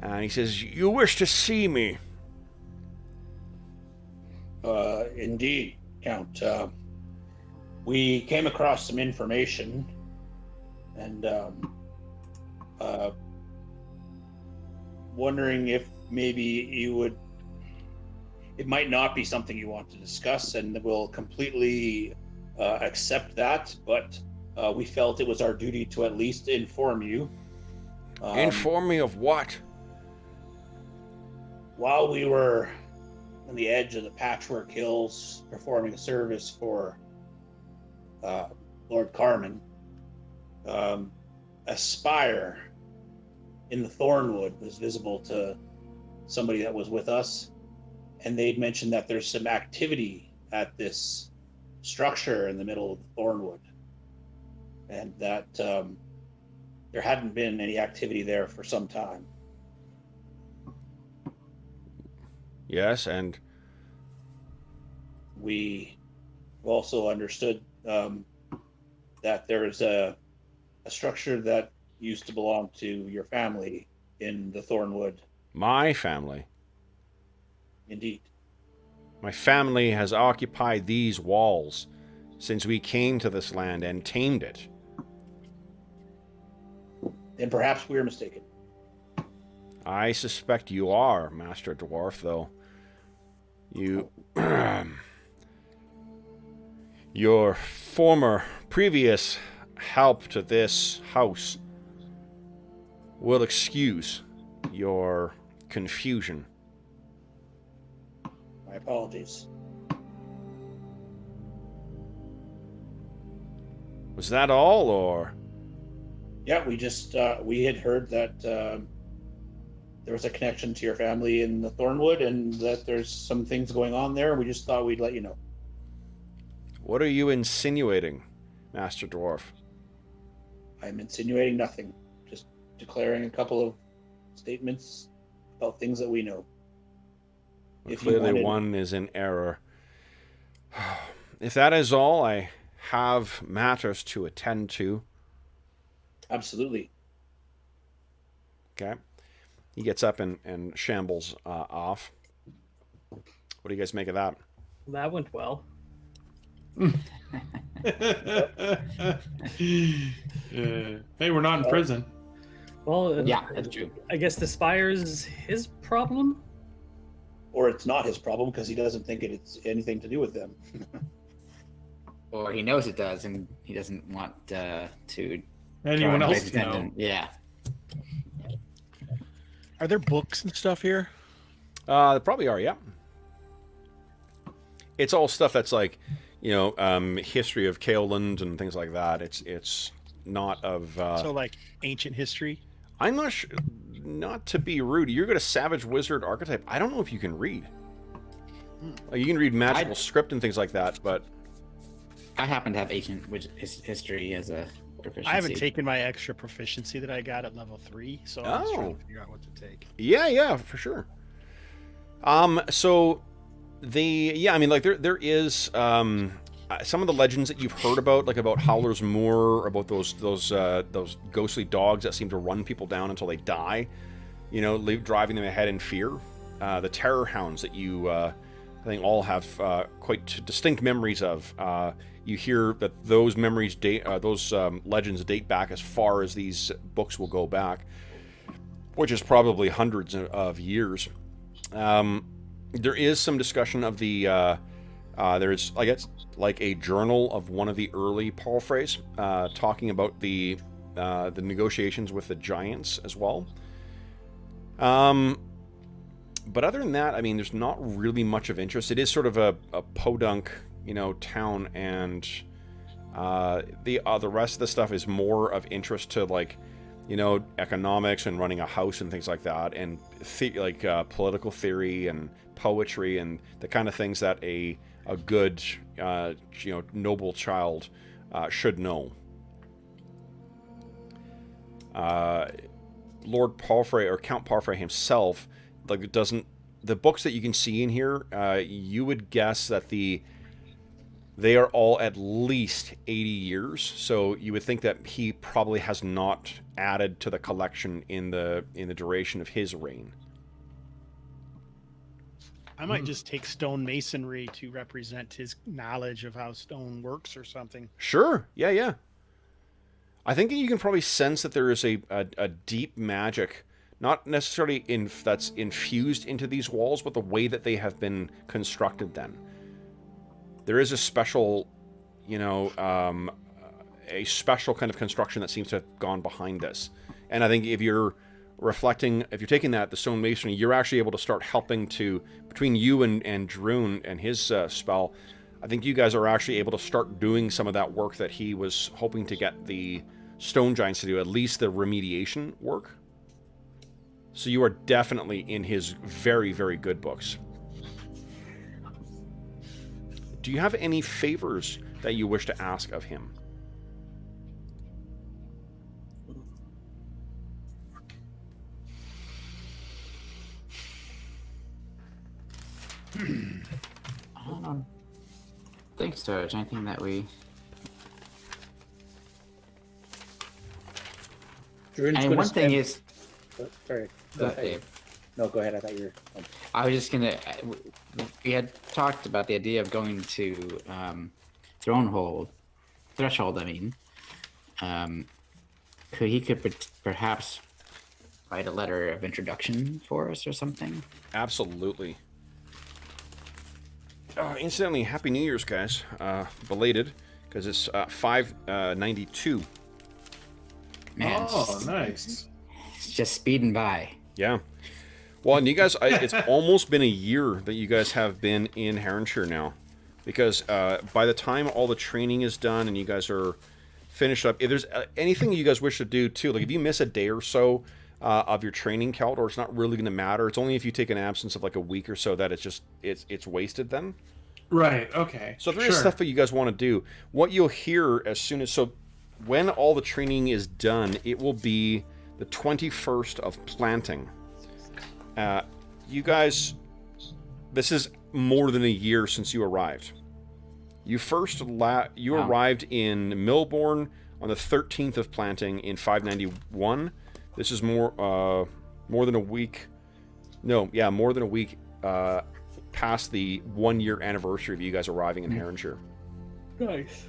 And he says, "You wish to see me?" Indeed, Count. We came across some information, and wondering if maybe you would. It might not be something you want to discuss, and we'll completely accept that. But we felt it was our duty to at least inform you. Inform me of what? While we were on the edge of the Patchwork Hills performing a service for Lord Carmen, a spire in the Thornwood was visible to somebody that was with us, and they'd mentioned that there's some activity at this structure in the middle of the Thornwood, and that there hadn't been any activity there for some time. Yes, and we also understood that there is a structure that used to belong to your family in the Thornwood. My family? Indeed. My family has occupied these walls since we came to this land and tamed it. Then perhaps we were mistaken. I suspect you are, Master Dwarf, though. Your previous help to this house will excuse your confusion. My apologies. Was that all, or? Yeah, we just we had heard that there was a connection to your family in the Thornwood, and that there's some things going on there. We just thought we'd let you know. What are you insinuating, Master Dwarf? I'm insinuating nothing. Just declaring a couple of statements about things that we know. Well, clearly one is in error. If that is all, I have matters to attend to. Absolutely. Okay. He gets up and shambles off. What do you guys make of that? That went well. Hey, we're not in prison. Well, Yeah, that's true. I guess the spire's his problem. Or it's not his problem because he doesn't think it's anything to do with them. Or he knows it does, and he doesn't want to. Anyone draw else anybody's know? attention. Yeah. Are there books and stuff here? There probably are, yeah. It's all stuff that's like, history of Caeland and things like that. It's not of... So like ancient history? I'm not sure... Not to be rude, you're got a savage wizard archetype. I don't know if you can read. Like, you can read magical script and things like that, but... I happen to have ancient history as a proficiency. I haven't taken my extra proficiency that I got at level 3, so I'm just trying to figure out what to take. Yeah, for sure. So I mean, like there is some of the legends that you've heard about, like about Howler's Moor, about those ghostly dogs that seem to run people down until they die, you know, driving them ahead in fear. The terror hounds that you, I think, all have quite distinct memories of. You hear that those memories legends date back as far as these books will go back, which is probably hundreds of years. There is some discussion of the there's, I guess, like a journal of one of the early Palfreys talking about the negotiations with the giants as well. But other than that, I mean, there's not really much of interest. It is sort of a podunk, you know, town, and the rest of the stuff is more of interest to, like, you know, economics and running a house and things like that, and political theory and poetry and the kind of things that a good, you know, noble child should know. Lord Palfrey, or Count Palfrey himself, like, the books that you can see in here, you would guess that they are all at least 80 years. So you would think that he probably has not added to the collection in the duration of his reign. I might just take stone masonry to represent his knowledge of how stone works or something. Sure. Yeah. I think that you can probably sense that there is a deep magic, not necessarily that's infused into these walls, but the way that they have been constructed then. There is a special, you know, a special kind of construction that seems to have gone behind this. And I think if you're taking the stone masonry, you're actually able to start helping to, between you and Druin and his spell, I think you guys are actually able to start doing some of that work that he was hoping to get the stone giants to do, at least the remediation work. So you are definitely in his very, very good books. Do you have any favors that you wish to ask of him? I don't think so. Is there anything that we... And one thing is... Oh, sorry. Go ahead, Dave. No, go ahead. I thought you were... I was just gonna... We had talked about the idea of going to Threshold, I mean. Could perhaps write a letter of introduction for us or something? Absolutely. Incidentally, Happy New Year's, guys. Belated, because it's 592. Man, Oh, nice. it's just speeding by. Yeah. Well, and you guys, it's almost been a year that you guys have been in Heronshire now. Because by the time all the training is done and you guys are finished up, if there's anything you guys wish to do too, like if you miss a day or so of your training, Caldor, it's not really going to matter. It's only if you take an absence of like a week or so that it's wasted then. Right, okay. So if there is stuff that you guys want to do, what you'll hear as soon as... So when all the training is done, it will be the 21st of planting. You guys... This is more than a year since you arrived. You arrived in Millbourne on the 13th of planting in 591. This is more than a week. No, yeah, more than a week past the 1 year anniversary of you guys arriving in Heronshire. Nice.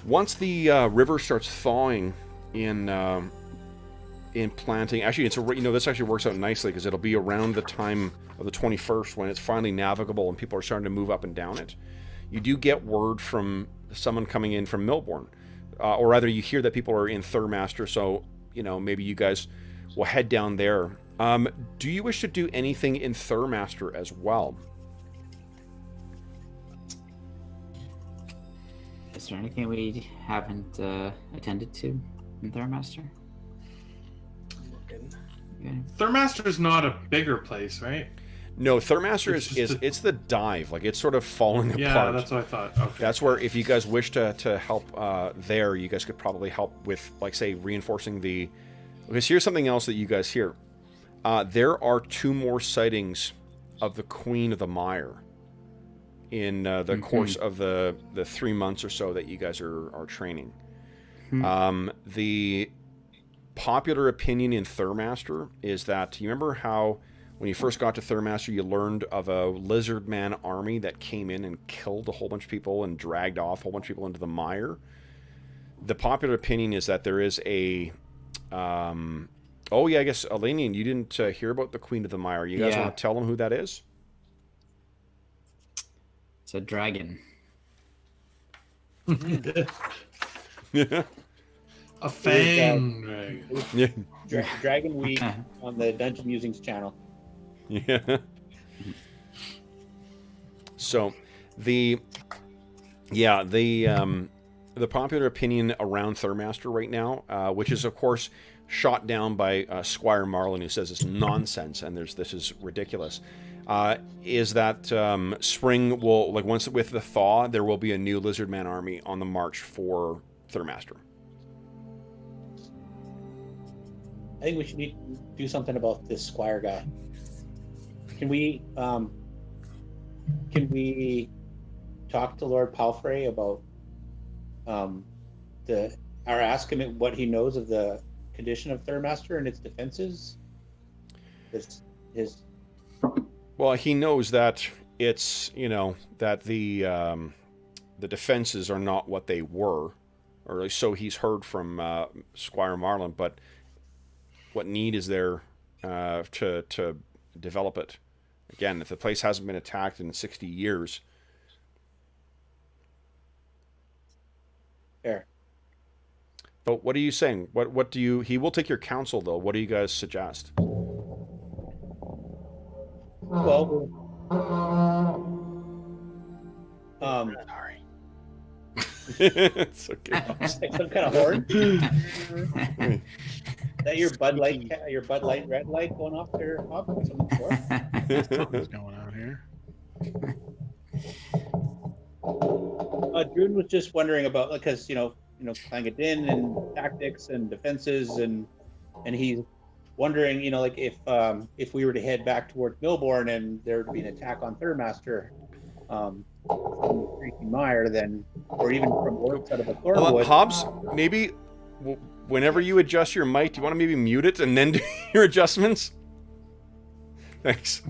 Once the river starts thawing in planting, actually, this actually works out nicely because it'll be around the time of the 21st when it's finally navigable and people are starting to move up and down it. You do get word from someone coming in from Millbourne, or rather, you hear that people are in Thurmaster, so maybe you guys will head down there. Do you wish to do anything in Thurmaster as well? Is there anything we haven't attended to in Thurmaster? Looking. Okay. Thurmaster's not a bigger place, right? No, Thurmaster is it's the dive. Like, it's sort of falling apart. Yeah, that's what I thought. Okay. That's where, if you guys wish to help there, you guys could probably help with, like, say, reinforcing the... Because here's something else that you guys hear. There are 2 more sightings of the Queen of the Mire in the course of the 3 months or so that you guys are training. The popular opinion in Thurmaster is that, you remember how when you first got to Thurmaster, you learned of a lizard man army that came in and killed a whole bunch of people and dragged off a whole bunch of people into the mire? The popular opinion is that there is a... oh, yeah, I guess, Elanion, you didn't hear about the Queen of the Mire. You guys want to tell them who that is? It's a dragon. A fang dragon. Yeah. Dragon Week on the Dungeon Musings channel. Yeah. So, the popular opinion around Thurmaster right now, which is, of course, shot down by Squire Marlin, who says it's nonsense and this is ridiculous, is that spring will, like, once with the thaw, there will be a new Lizardman army on the march for Thurmaster. I think we should do something about this Squire guy. Can we talk to Lord Palfrey about ask him what he knows of the condition of Thurmaster and its defenses? Well, he knows that it's, that the defenses are not what they were, or so he's heard from Squire Marlin. But what need is there to develop it? Again, if the place hasn't been attacked in 60 years. Fair. But what are you saying? What do you... He will take your counsel, though. What do you guys suggest? Well, Sorry. It's okay. like some kind of horn. Is that your Bud Light red light going off there, Hobbs? What's going on here? Druin was just wondering about, because Clangadin and tactics and defenses, and he's wondering, like, if we were to head back towards Milborn and there would be an attack on Thurmaster from the Creaky Mire, then, or even from orcs out of a Thornwood. Hobbs, maybe whenever you adjust your mic, do you want to maybe mute it and then do your adjustments? Thanks.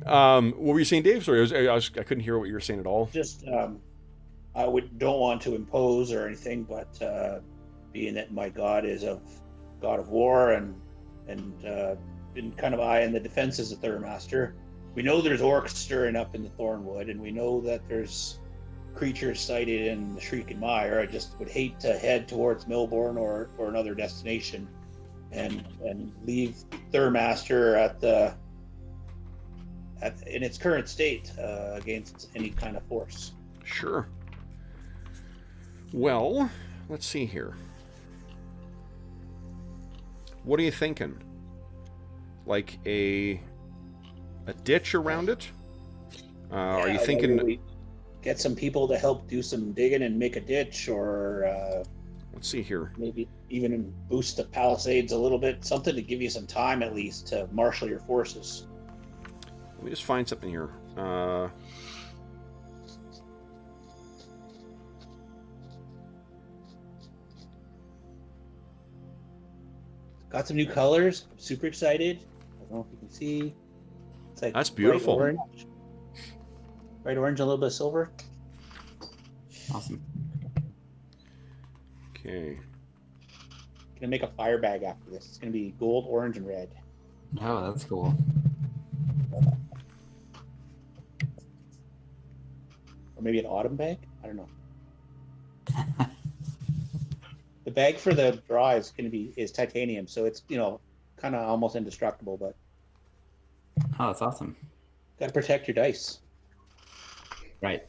What were you saying, Dave? Sorry, I couldn't hear what you were saying at all. Just, I don't want to impose or anything, but being that my god is a god of war and been kind of eyeing the defenses of Thurmaster, we know there's orcs stirring up in the Thornwood, and we know that there's creatures sighted in the Shrieking Mire. I just would hate to head towards Milborn or another destination and leave Thurmaster in its current state against any kind of force. Sure. Well, let's see here. What are you thinking? Like a ditch around it? Are you thinking... We get some people to help do some digging and make a ditch, or... let's see here. Maybe even boost the palisades a little bit. Something to give you some time, at least, to marshal your forces. Let me just find something here. Got some new colors. I'm super excited. I don't know if you can see. It's like that's beautiful. Bright orange, a little bit of silver. Awesome. Okay. Gonna make a fire bag after this. It's gonna be gold, orange, and red. Oh, that's cool. Or maybe an autumn bag? I don't know. The bag for the bra is titanium, so it's kind of almost indestructible, but Oh, that's awesome. gotta protect your dice. Right.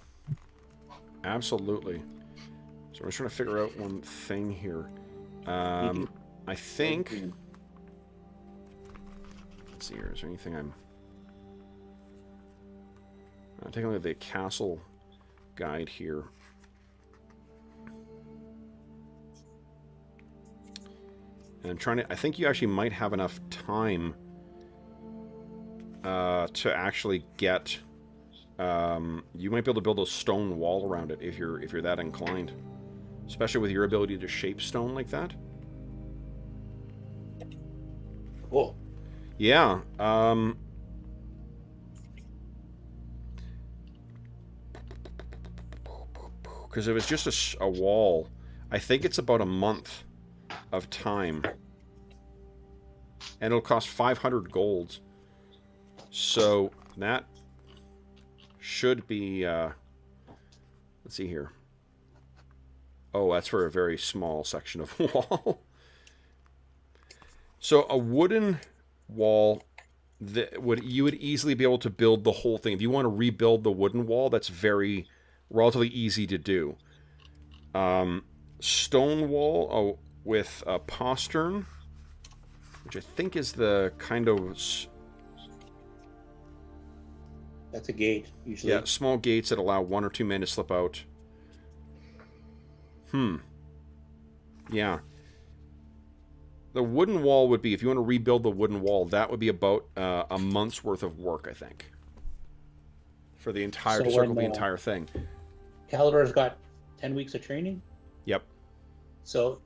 Absolutely. So I'm just trying to figure out one thing here. I think... Let's see here. Is there anything I'm... Taking a look at the castle guide here. And trying to, I think you actually might have enough time to actually get. You might be able to build a stone wall around it if you're that inclined, especially with your ability to shape stone like that. Cool. Yeah. Because if it's just a wall, I think it's about a month of time. And it'll cost 500 gold. So that should be... let's see here. Oh, that's for a very small section of wall. So a wooden wall... you would easily be able to build the whole thing. If you want to rebuild the wooden wall, that's relatively easy to do. Stone wall with a postern, which I think is the kind of... That's a gate, usually. Yeah, small gates that allow 1 or 2 men to slip out. Yeah. The wooden wall would be, if you want to rebuild the wooden wall, that would be about a month's worth of work, I think. For the entire, So circle when, the entire thing. Calidor's got 10 weeks of training, Yep. so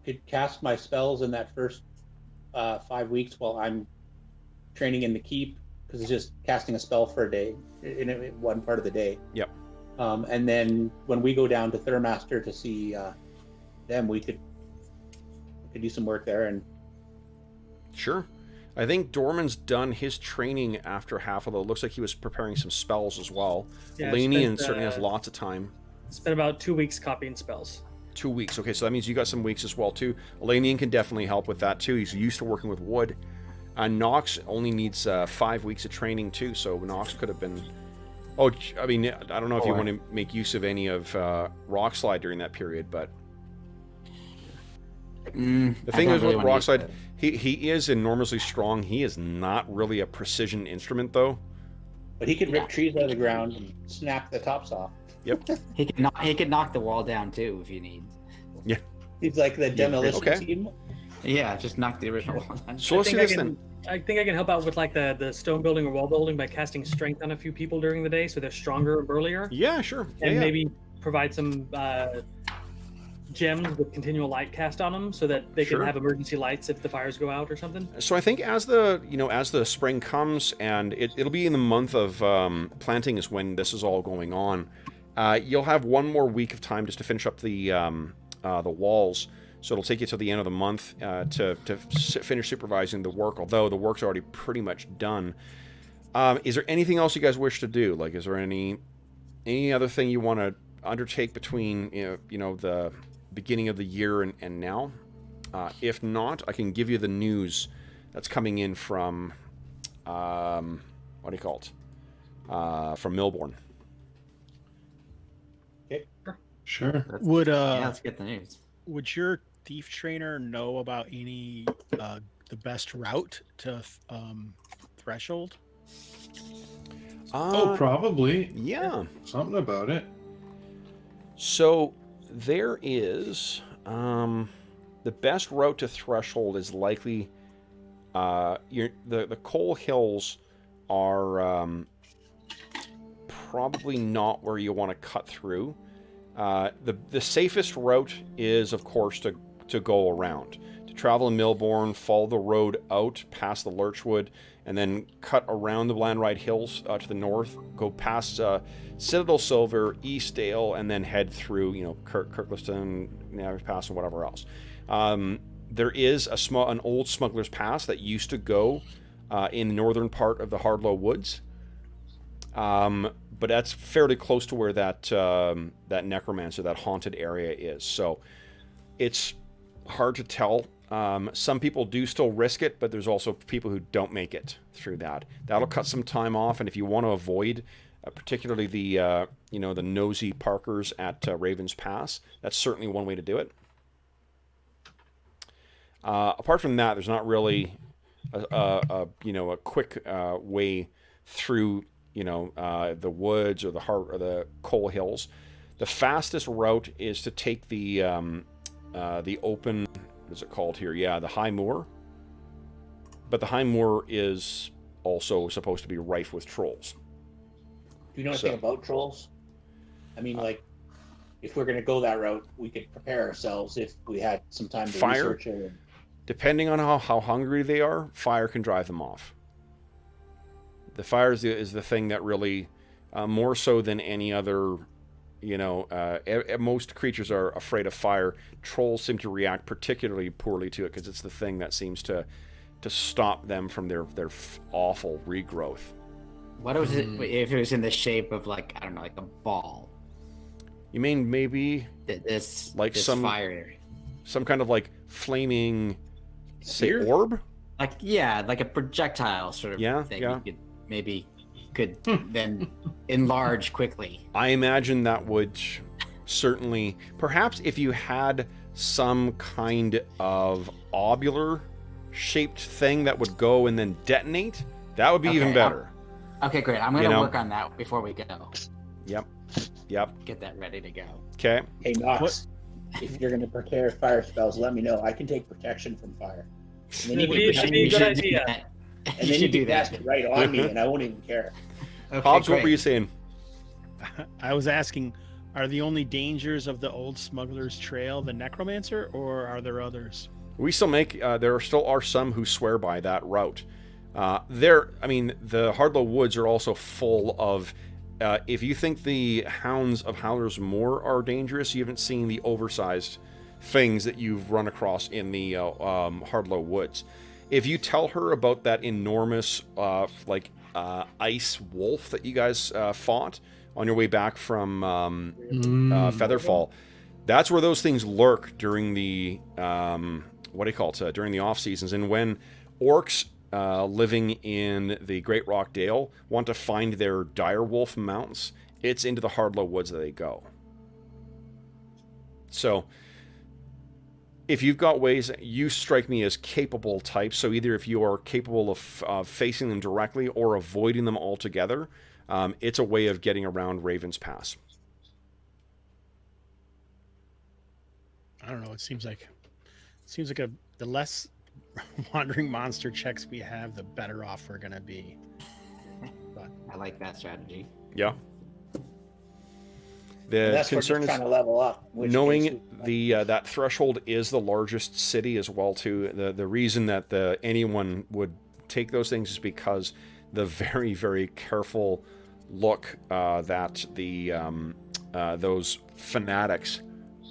could cast my spells in that first 5 weeks while I'm training in the keep, because it's just casting a spell for a day in one part of the day. Yep. And then when we go down to Thurmaster to see them, we could do some work there. And Sure. I think Dorman's done his training after half, although it looks like he was preparing some spells as well. Yeah, Elanion certainly has lots of time. Spent about 2 weeks copying spells. 2 weeks. Okay, so that means you got some weeks as well, too. Elanion can definitely help with that, too. He's used to working with wood. Knox only needs 5 weeks of training, too, so Knox could have been... Oh, I mean, I don't know if you want to make use of any of Rockslide during that period, but... The thing is with Rockslide, he is enormously strong. He is not really a precision instrument, though. but he could rip trees out of the ground and snap the tops off. Yep. He could knock the wall down too if you need. Yeah. He's like the demolition team. Yeah, just knock the original wall down. So let's see this then. I think I can help out with like the stone building or wall building by casting strength on a few people during the day, so they're stronger and burlier. Yeah, sure. And Yeah. maybe provide some gems with continual light cast on them, so that they Sure. can have emergency lights if the fires go out or something. So I think as the spring comes, and it'll be in the month of planting is when this is all going on. You'll have 1 more week of time just to finish up the walls. So it'll take you to the end of the month to finish supervising the work. Although the work's already pretty much done. Is there anything else you guys wish to do? Like, is there any other thing you want to undertake between the beginning of the year and now? If not, I can give you the news that's coming in from from Milbourne. Sure. Would Yeah, let's get the news. would your thief trainer know about any the best route to Threshold? Oh, probably. Yeah. Something about it. So there is the best route to Threshold is likely the Coal Hills are probably not where you want to cut through. The safest route is, of course, to go around, to travel in Milbourne, follow the road out past the Lurchwood, and then cut around the Blandride Hills to the north, go past Citadel Silver, Eastdale, and then head through, Kirkliston, Navis Pass, and whatever else. There is an old Smuggler's Pass that used to go in the northern part of the Hardlow Woods. But that's fairly close to where that necromancer, that haunted area is. So it's hard to tell. Some people do still risk it, but there's also people who don't make it through that. That'll cut some time off, and if you want to avoid, particularly the nosy parkers at Raven's Pass, that's certainly one way to do it. Apart from that, there's not really a quick way through the woods or the coal hills. The fastest route is to take the open, what is it called here? Yeah, the high moor. But the high moor is also supposed to be rife with trolls. Do you know anything about trolls? I mean, if we're going to go that route, we could prepare ourselves if we had some time to research it. Depending on how hungry they are, fire can drive them off. The fire is the thing that really, more so than any other, most creatures are afraid of fire. Trolls seem to react particularly poorly to it because it's the thing that seems to stop them from their awful regrowth. What was it if it was in the shape of like a ball? You mean maybe This some fire, some kind of like flaming, say, orb? like a projectile sort of thing. Yeah. You could then enlarge quickly. I imagine that would certainly, perhaps if you had some kind of ovular shaped thing that would go and then detonate, that would be even better. Okay, great. I'm going to work on that before we go. Yep. Get that ready to go. Okay. Hey, Knox, if you're going to prepare fire spells, let me know. I can take protection from fire. And then Would be a good idea. And then you can cast it right on me, and I won't even care. Okay, Hobbs, what great. were you saying? I was asking, are the only dangers of the old smuggler's trail the necromancer, or are there others? We still there still are some who swear by that route. The Hardlow Woods are also full of, if you think the hounds of Howler's Moor are dangerous, you haven't seen the oversized things that you've run across in the Hardlow Woods. If you tell her about that enormous, ice wolf that you guys fought on your way back from Featherfall, that's where those things lurk during the during the off seasons. And when orcs living in the Great Rock Dale want to find their direwolf mounts, it's into the Hardlow Woods that they go. So if you've got ways, you strike me as capable types. So either if you are capable of facing them directly or avoiding them altogether, it's a way of getting around Raven's Pass. I don't know. It seems like the less wandering monster checks we have, the better off we're gonna be. But I like that strategy. Yeah. And The that's concern trying is to level up. knowing that threshold is the largest city as well too. The reason that anyone would take those things is because the very, very careful look that those fanatics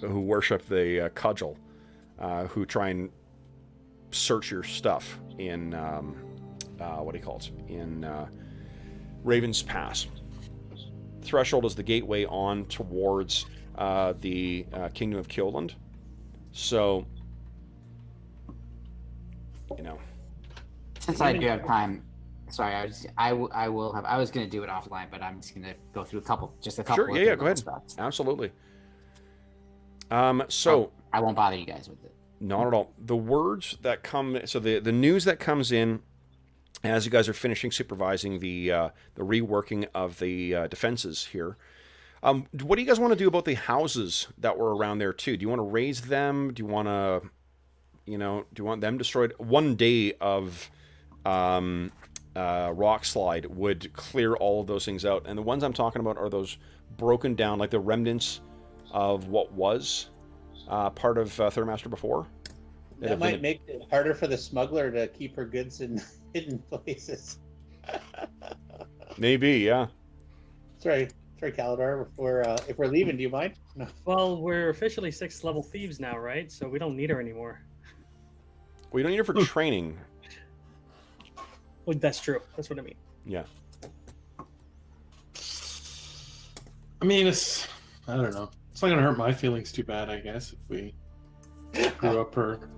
who worship the cudgel, who try and search your stuff in in Raven's Pass. Threshold is the gateway on towards the Kingdom of Killand. So, Since I do have time, sorry, I was going to do it offline, but I'm just going to go through a couple. Sure, of yeah, go ahead. spots. Absolutely. I won't bother you guys with it. Not at all. The words that come, so the news that comes in as you guys are finishing supervising the reworking of the defenses here. What do you guys want to do about the houses that were around there too? Do you want to raise them? Do you want to, do you want them destroyed? 1 day of rock slide would clear all of those things out. And the ones I'm talking about are those broken down, like the remnants of what was part of Thurmaster before. That might make it harder for the smuggler to keep her goods in hidden places. Maybe, yeah. Sorry, Calidor. If we're leaving, do you mind? No. Well, we're officially 6th level thieves now, right? So we don't need her anymore. Well, you don't need her for training. Well, that's true. That's what I mean. Yeah. I mean, I don't know. It's not going to hurt my feelings too bad, I guess, if we screw up her.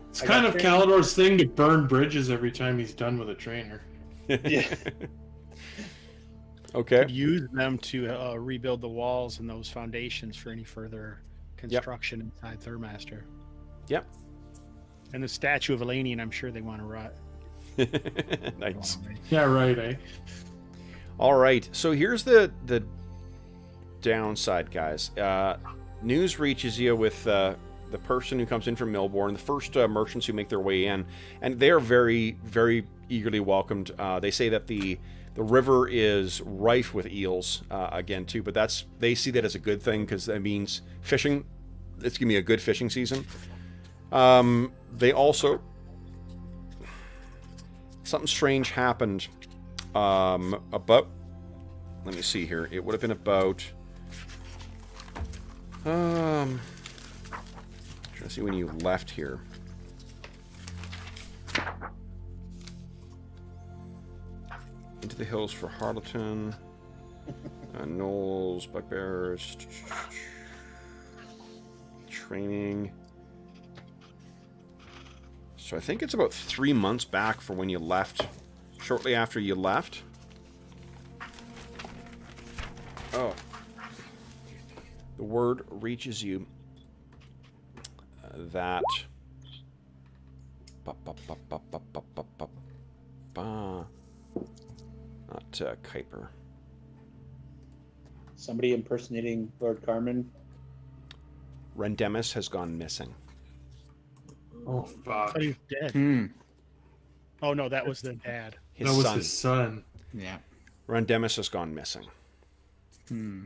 It's kind of Calidor's thing to burn bridges every time he's done with a trainer. Yeah. Okay. could use them to rebuild the walls and those foundations for any further construction inside Thurmaster. Yep. And the statue of Elanion, I'm sure they want to Nice. Yeah, right, eh? All right, so here's the downside, guys. News reaches you with the person who comes in from Millbourne, the first merchants who make their way in, and they're very, very eagerly welcomed. They say that the river is rife with eels again too, but they see that as a good thing because that means fishing. It's gonna be a good fishing season. They also, something strange happened about, let me see here, it would have been about trying to see when you left here. Into the hills for Harleton, Knolls, Bugbears, training. So I think it's about 3 months back from when you left, shortly after you left. Oh. The word reaches you that not Kuiper. Somebody impersonating Lord Carmen. Rendemus has gone missing. Oh, I fuck. thought he was dead. Hmm. Oh no, that was the dad. His That was son. his son. Yeah. Rendemus has gone missing. Hmm.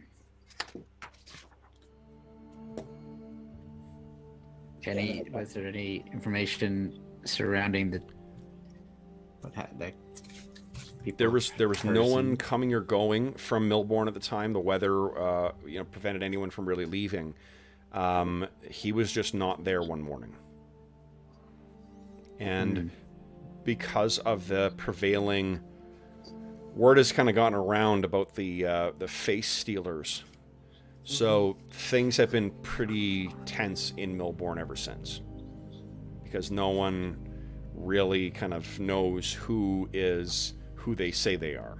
Was there any information surrounding the people? There was no person? one coming or going from Millbourne at the time. The weather, prevented anyone from really leaving. He was just not there one morning, and because of the prevailing word has kind of gotten around about the face stealers. So things have been pretty tense in Millbourne ever since, because no one really kind of knows who they say they are.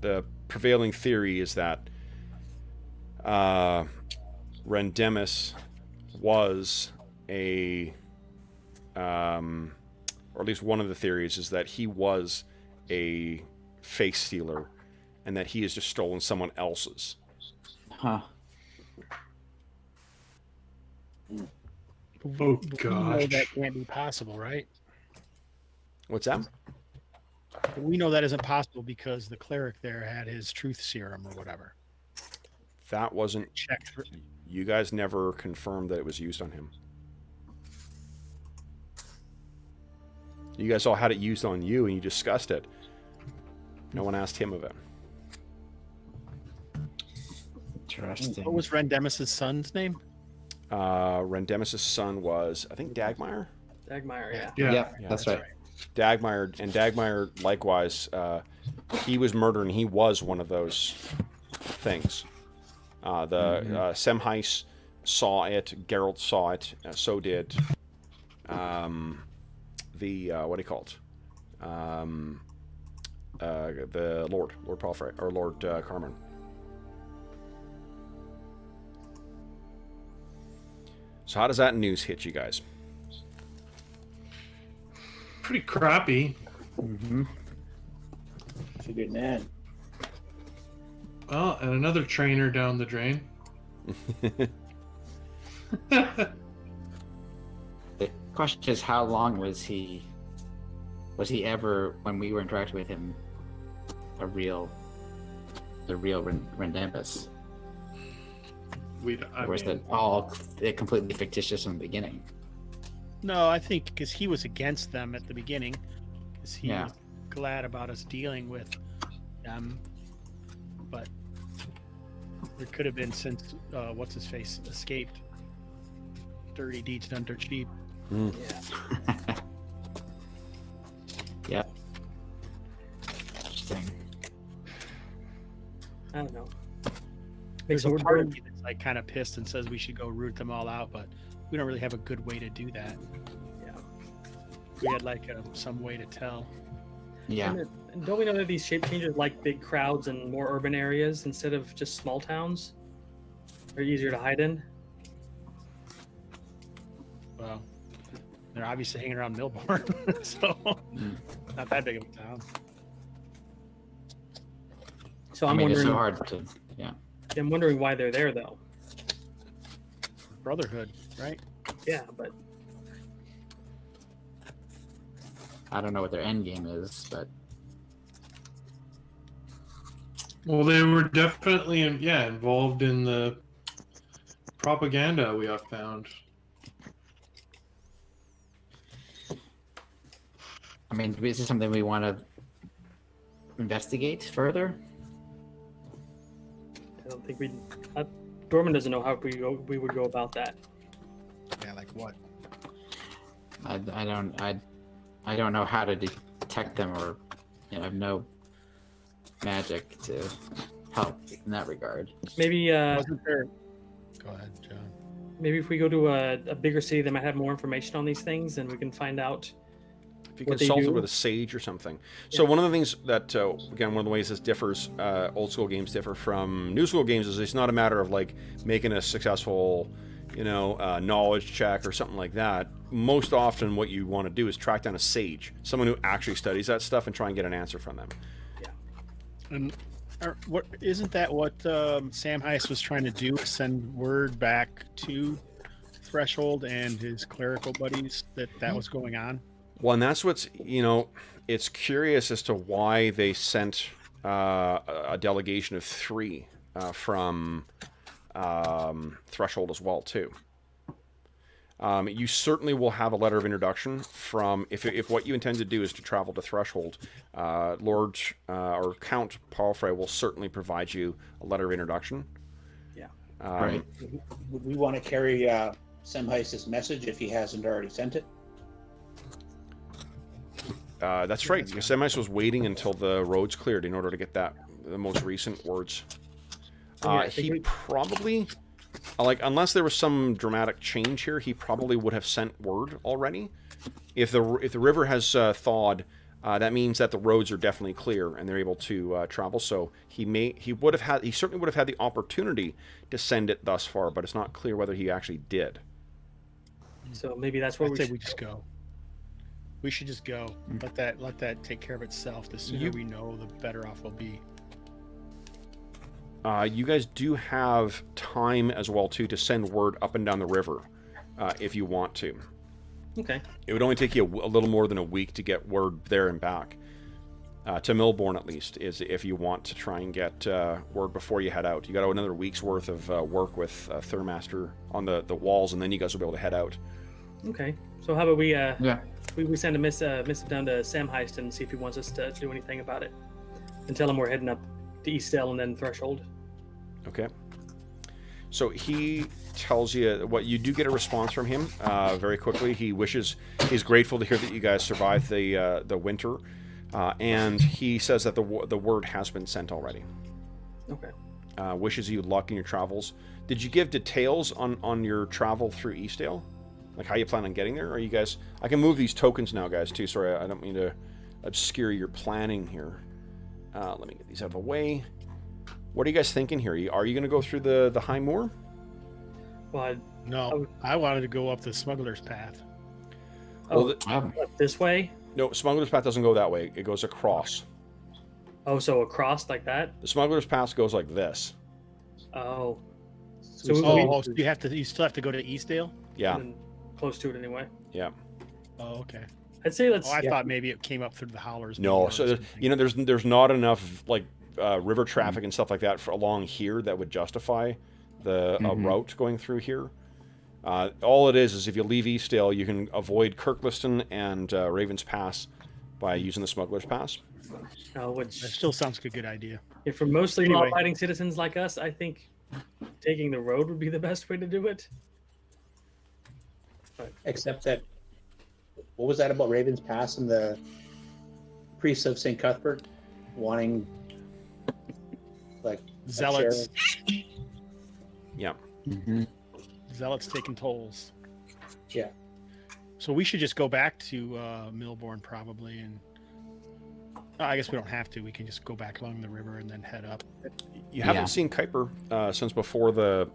The prevailing theory is that Rendemus was or at least one of the theories is that he was a face stealer, and that he has just stolen someone else's. Huh. Oh, We know gosh. that can't be possible, right? What's that? We know that isn't possible because the cleric there had his truth serum or whatever. That wasn't... Checked. You guys never confirmed that it was used on him. You guys all had it used on you, and you discussed it. No one asked him of it. Interesting. What was Rendemus' son's name? Rendemus' son was, I think, Dagmire? Dagmire, yeah. Yeah. Yep, that's right. Dagmire, likewise, he was murdered, and he was one of those things. Semheis saw it, Geralt saw it, so did what do you call it? The Lord Palfrey, or Lord Carmen. So how does that news hit you guys? Pretty crappy. Mm-hmm. Should get an Well, and another trainer down the drain. The question is, how long was he ever, when we were interacting with him, the real Rendemus? Or was it all completely fictitious from the beginning? No, I think because he was against them at the beginning. Because he Yeah. was glad about us dealing with them. But there could have been, since what's his face escaped. Dirty deeds done dirt cheap. Yep. Interesting. I don't know. There's So a we're part of doing- me that's like kind of pissed and says we should go root them all out, but we don't really have a good way to do that. Yeah. We had like some way to tell. Yeah. And don't we know that these shape changes like big crowds and more urban areas instead of just small towns? They're easier to hide in. Well, They're obviously hanging around Milborn, so not that big of a town. So I I'm mean, it's wondering. so hard to. Yeah. I'm wondering why they're there though. Brotherhood, right? Yeah, but I don't know what their end game is, but Well, they were definitely involved in the propaganda we have found. I mean, is this something we want to investigate further? I don't think we. Dorman doesn't know how we would go about that. Yeah, like what? I don't know how to detect them, or I have no magic to help in that regard. Maybe Wasn't there? Go ahead, John. maybe if we go to a bigger city that might have more information on these things, and we can find out. If you What they consult it do. with a sage or something. So one of the things that, again, one of the ways this differs, old school games differ from new school games, is it's not a matter of like making a successful, knowledge check or something like that. Most often what you want to do is track down a sage, someone who actually studies that stuff, and try and get an answer from them. And what isn't that what Sam Heist was trying to do? Send word back to Threshold and his clerical buddies that was going on. Well, and that's what's, it's curious as to why they sent a delegation of 3 from Threshold as well, too. You certainly will have a letter of introduction from, if what you intend to do is to travel to Threshold, Lord or Count Palfrey will certainly provide you a letter of introduction. Yeah. Right. Would we want to carry Sam Heist's message if he hasn't already sent it? That's right, because Semice was waiting until the roads cleared in order to get the most recent words. He probably, unless there was some dramatic change here, he probably would have sent word already. If the river has thawed, that means that the roads are definitely clear and they're able to travel. So he certainly would have had the opportunity to send it thus far, but it's not clear whether he actually did. So maybe that's what I'd we say should. we just go. We should just go. Let that take care of itself. The sooner we know, the better off we'll be. You guys do have time as well too to send word up and down the river, if you want to. Okay. It would only take you a little more than a week to get word there and back. To Milborn, at least, is if you want to try and get word before you head out. You got another week's worth of work with Thurmaster on the walls, and then you guys will be able to head out. Okay. So how about we Yeah. we send a missive down to Sam Heist and see if he wants us to do anything about it, and tell him we're heading up to Eastdale and then Threshold. Okay. So he tells you what you do get a response from him very quickly. He's grateful to hear that you guys survived the winter, and he says that the word has been sent already. Okay. Wishes you luck in your travels. Did you give details on your travel through Eastdale? Like how you plan on getting there? Are you guys... I can move these tokens now, guys, too. Sorry, I don't mean to obscure your planning here. Let me get these out of the way. What are you guys thinking here? Are you going to go through the High Moor? Well, No, I wanted to go up the Smuggler's Path. Well, this way. no, Smuggler's Path doesn't go that way. It goes across. Oh, so across like that. The Smuggler's Path goes like this. Oh. So So So you still have to go to Eastdale? Yeah, and close to it anyway. yeah. Oh, okay. I'd say let's. Oh, I thought maybe it came up through the Howlers. No, Moor or so something. there's not enough river traffic and stuff like that along here that would justify a route going through here. All it is if you leave Eastdale, you can avoid Kirkliston and Ravens Pass by using the Smuggler's Pass. Which That still sounds like a good idea. for mostly Anyway. law-abiding citizens like us, I think taking the road would be the best way to do it. Except that, what was that about Ravens Pass and the priests of St. Cuthbert wanting, like, a Zealots. share? Yeah. Zealots taking tolls. Yeah. So we should just go back to Milborn probably, and I guess we don't have to. We can just go back along the river and then head up. You haven't Yeah. seen Kuiper since before the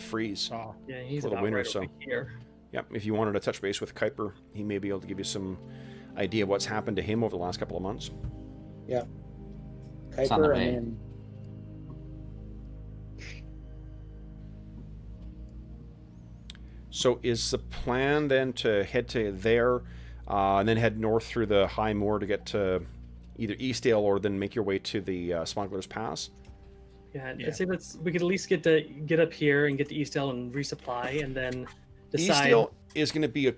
freeze. Oh, Yeah, he's For the about winter, right so. over here. Yep, if you wanted to touch base with Kuiper, he may be able to give you some idea of what's happened to him over the last couple of months. Yeah. It's on the Kuiper way. and then So is the plan then to head to there, and then head north through the High Moor to get to either Eastdale or then make your way to the Smuggler's Pass? Yeah, Yeah. I'd say we could at least get up here and get to Eastdale and resupply, and then decide. Eastdale is going to be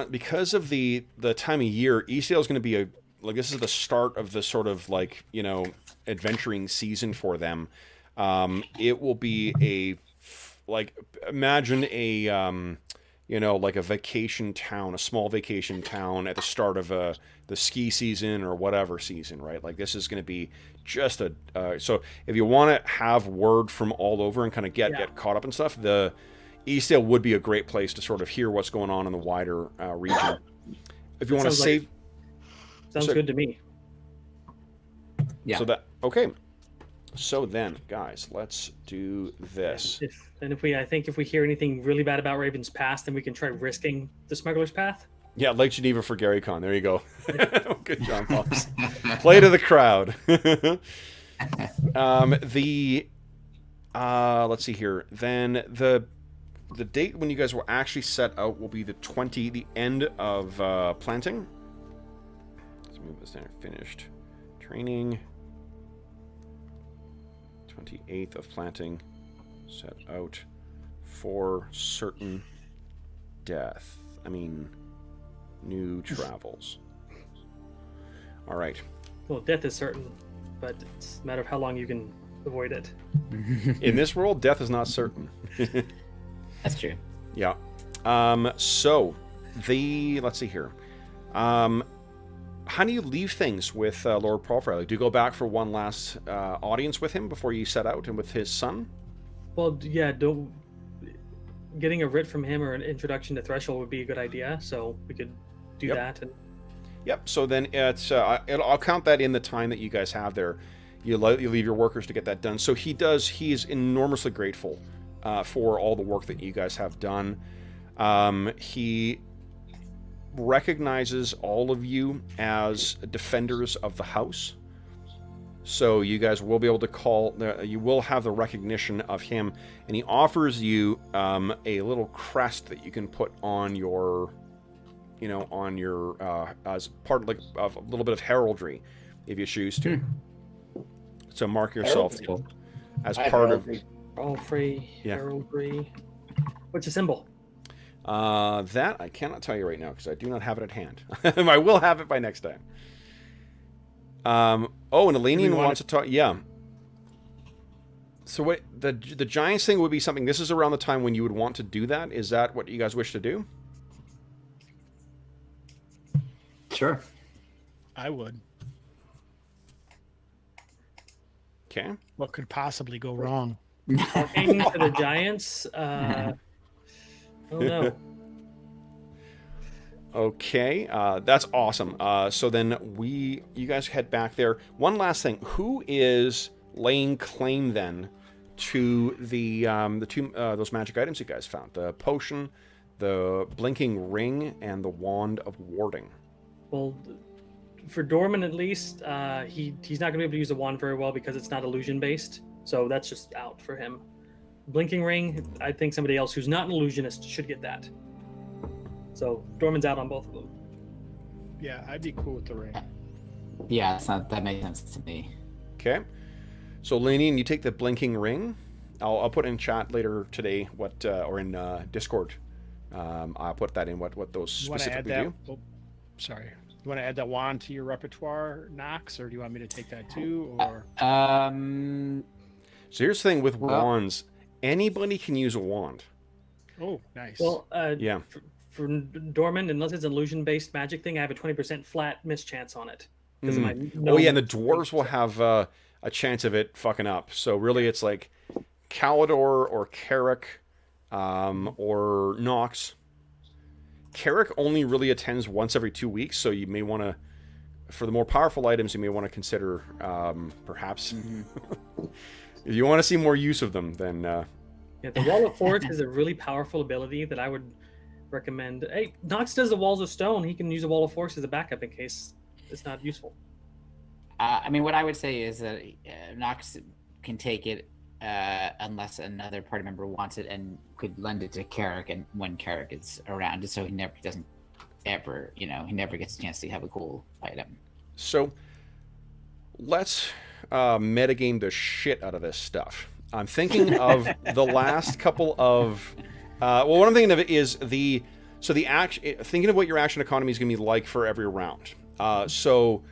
because of the time of year. Eastdale is going to be this is the start of the sort of adventuring season for them. It will be imagine a a vacation town, a small vacation town at the start of the ski season or whatever season, right? Like this is going to be just so if you want to have word from all over and kind of get caught up and stuff, the Eastdale would be a great place to sort of hear what's going on in the wider region. If you want to save, sounds good to me. Yeah. Okay. So then, guys, let's do this. I think if we hear anything really bad about Raven's Pass, then we can try risking the Smuggler's Path. Yeah, Lake Geneva for Gary Con. There you go. Good job, Hobbs. Play to the crowd. Let's see here. Then the date when you guys will actually set out will be the end of planting. Let's move this down. Finished training. 28th of planting. Set out for certain death. New travels. All right. Well, death is certain, but it's a matter of how long you can avoid it. In this world, death is not certain. That's true. Yeah. So, let's see here. How do you leave things with Lord Paulfrey? Do you go back for one last audience with him before you set out and with his son? Well, yeah, getting a writ from him or an introduction to Threshold would be a good idea, so we could do that. And Yep. So then I'll count that in the time that you guys have there. You leave your workers to get that done. So he is enormously grateful for all the work that you guys have done. He recognizes all of you as defenders of the house. So you guys will be able to you will have the recognition of him, and he offers you a little crest that you can put on your, as part of a little bit of heraldry, if you choose to. So mark yourself as part of. Paulfrey, heraldry. What's the symbol? That I cannot tell you right now because I do not have it at hand. I will have it by next time. And Elanion wants to talk. Yeah. So what the Giants thing would be something. This is around the time when you would want to do that. Is that what you guys wish to do? Sure. I would. Okay. What could possibly go wrong? Talking to the Giants. I don't know. Okay, that's awesome. So then you guys head back there. One last thing: who is laying claim then to the two those magic items you guys found? The potion, the blinking ring, and the wand of warding. Well, for Dorman at least, he's not going to be able to use the wand very well because it's not illusion based. So that's just out for him. Blinking ring, I think somebody else who's not an illusionist should get that. So Dorman's out on both of them. Yeah, I'd be cool with the ring. Yeah, that makes sense to me. Okay. So Elanion, you take the blinking ring. I'll put in chat later today what or in Discord. I'll put that in what those specifically do. Oh, sorry. You want to add that wand to your repertoire, Knox, or do you want me to take that too? Or So here's the thing with wands: anybody can use a wand. oh, nice. Well, Yeah. For Dorman, unless it's an illusion-based magic thing, I have a 20% flat mischance on it. Of my Oh yeah, and the dwarves will have a chance of it fucking up. So really, it's like Calidor or Carrick or Knox. Carrick only really attends once every 2 weeks, so you may want to, for the more powerful items, you may want to consider perhaps. If you want to see more use of them, then Yeah, the Wall of Force is a really powerful ability that I would recommend. Hey, Knox does the walls of stone. He can use a wall of force as a backup in case it's not useful. I mean, what I would say is that Knox can take it unless another party member wants it, and could lend it to Carrick, and when Carrick is around, so he never gets a chance to have a cool item. So let's metagame the shit out of this stuff. I'm thinking of the last couple of. Well, what I'm thinking of is thinking of what your action economy is going to be like for every round. So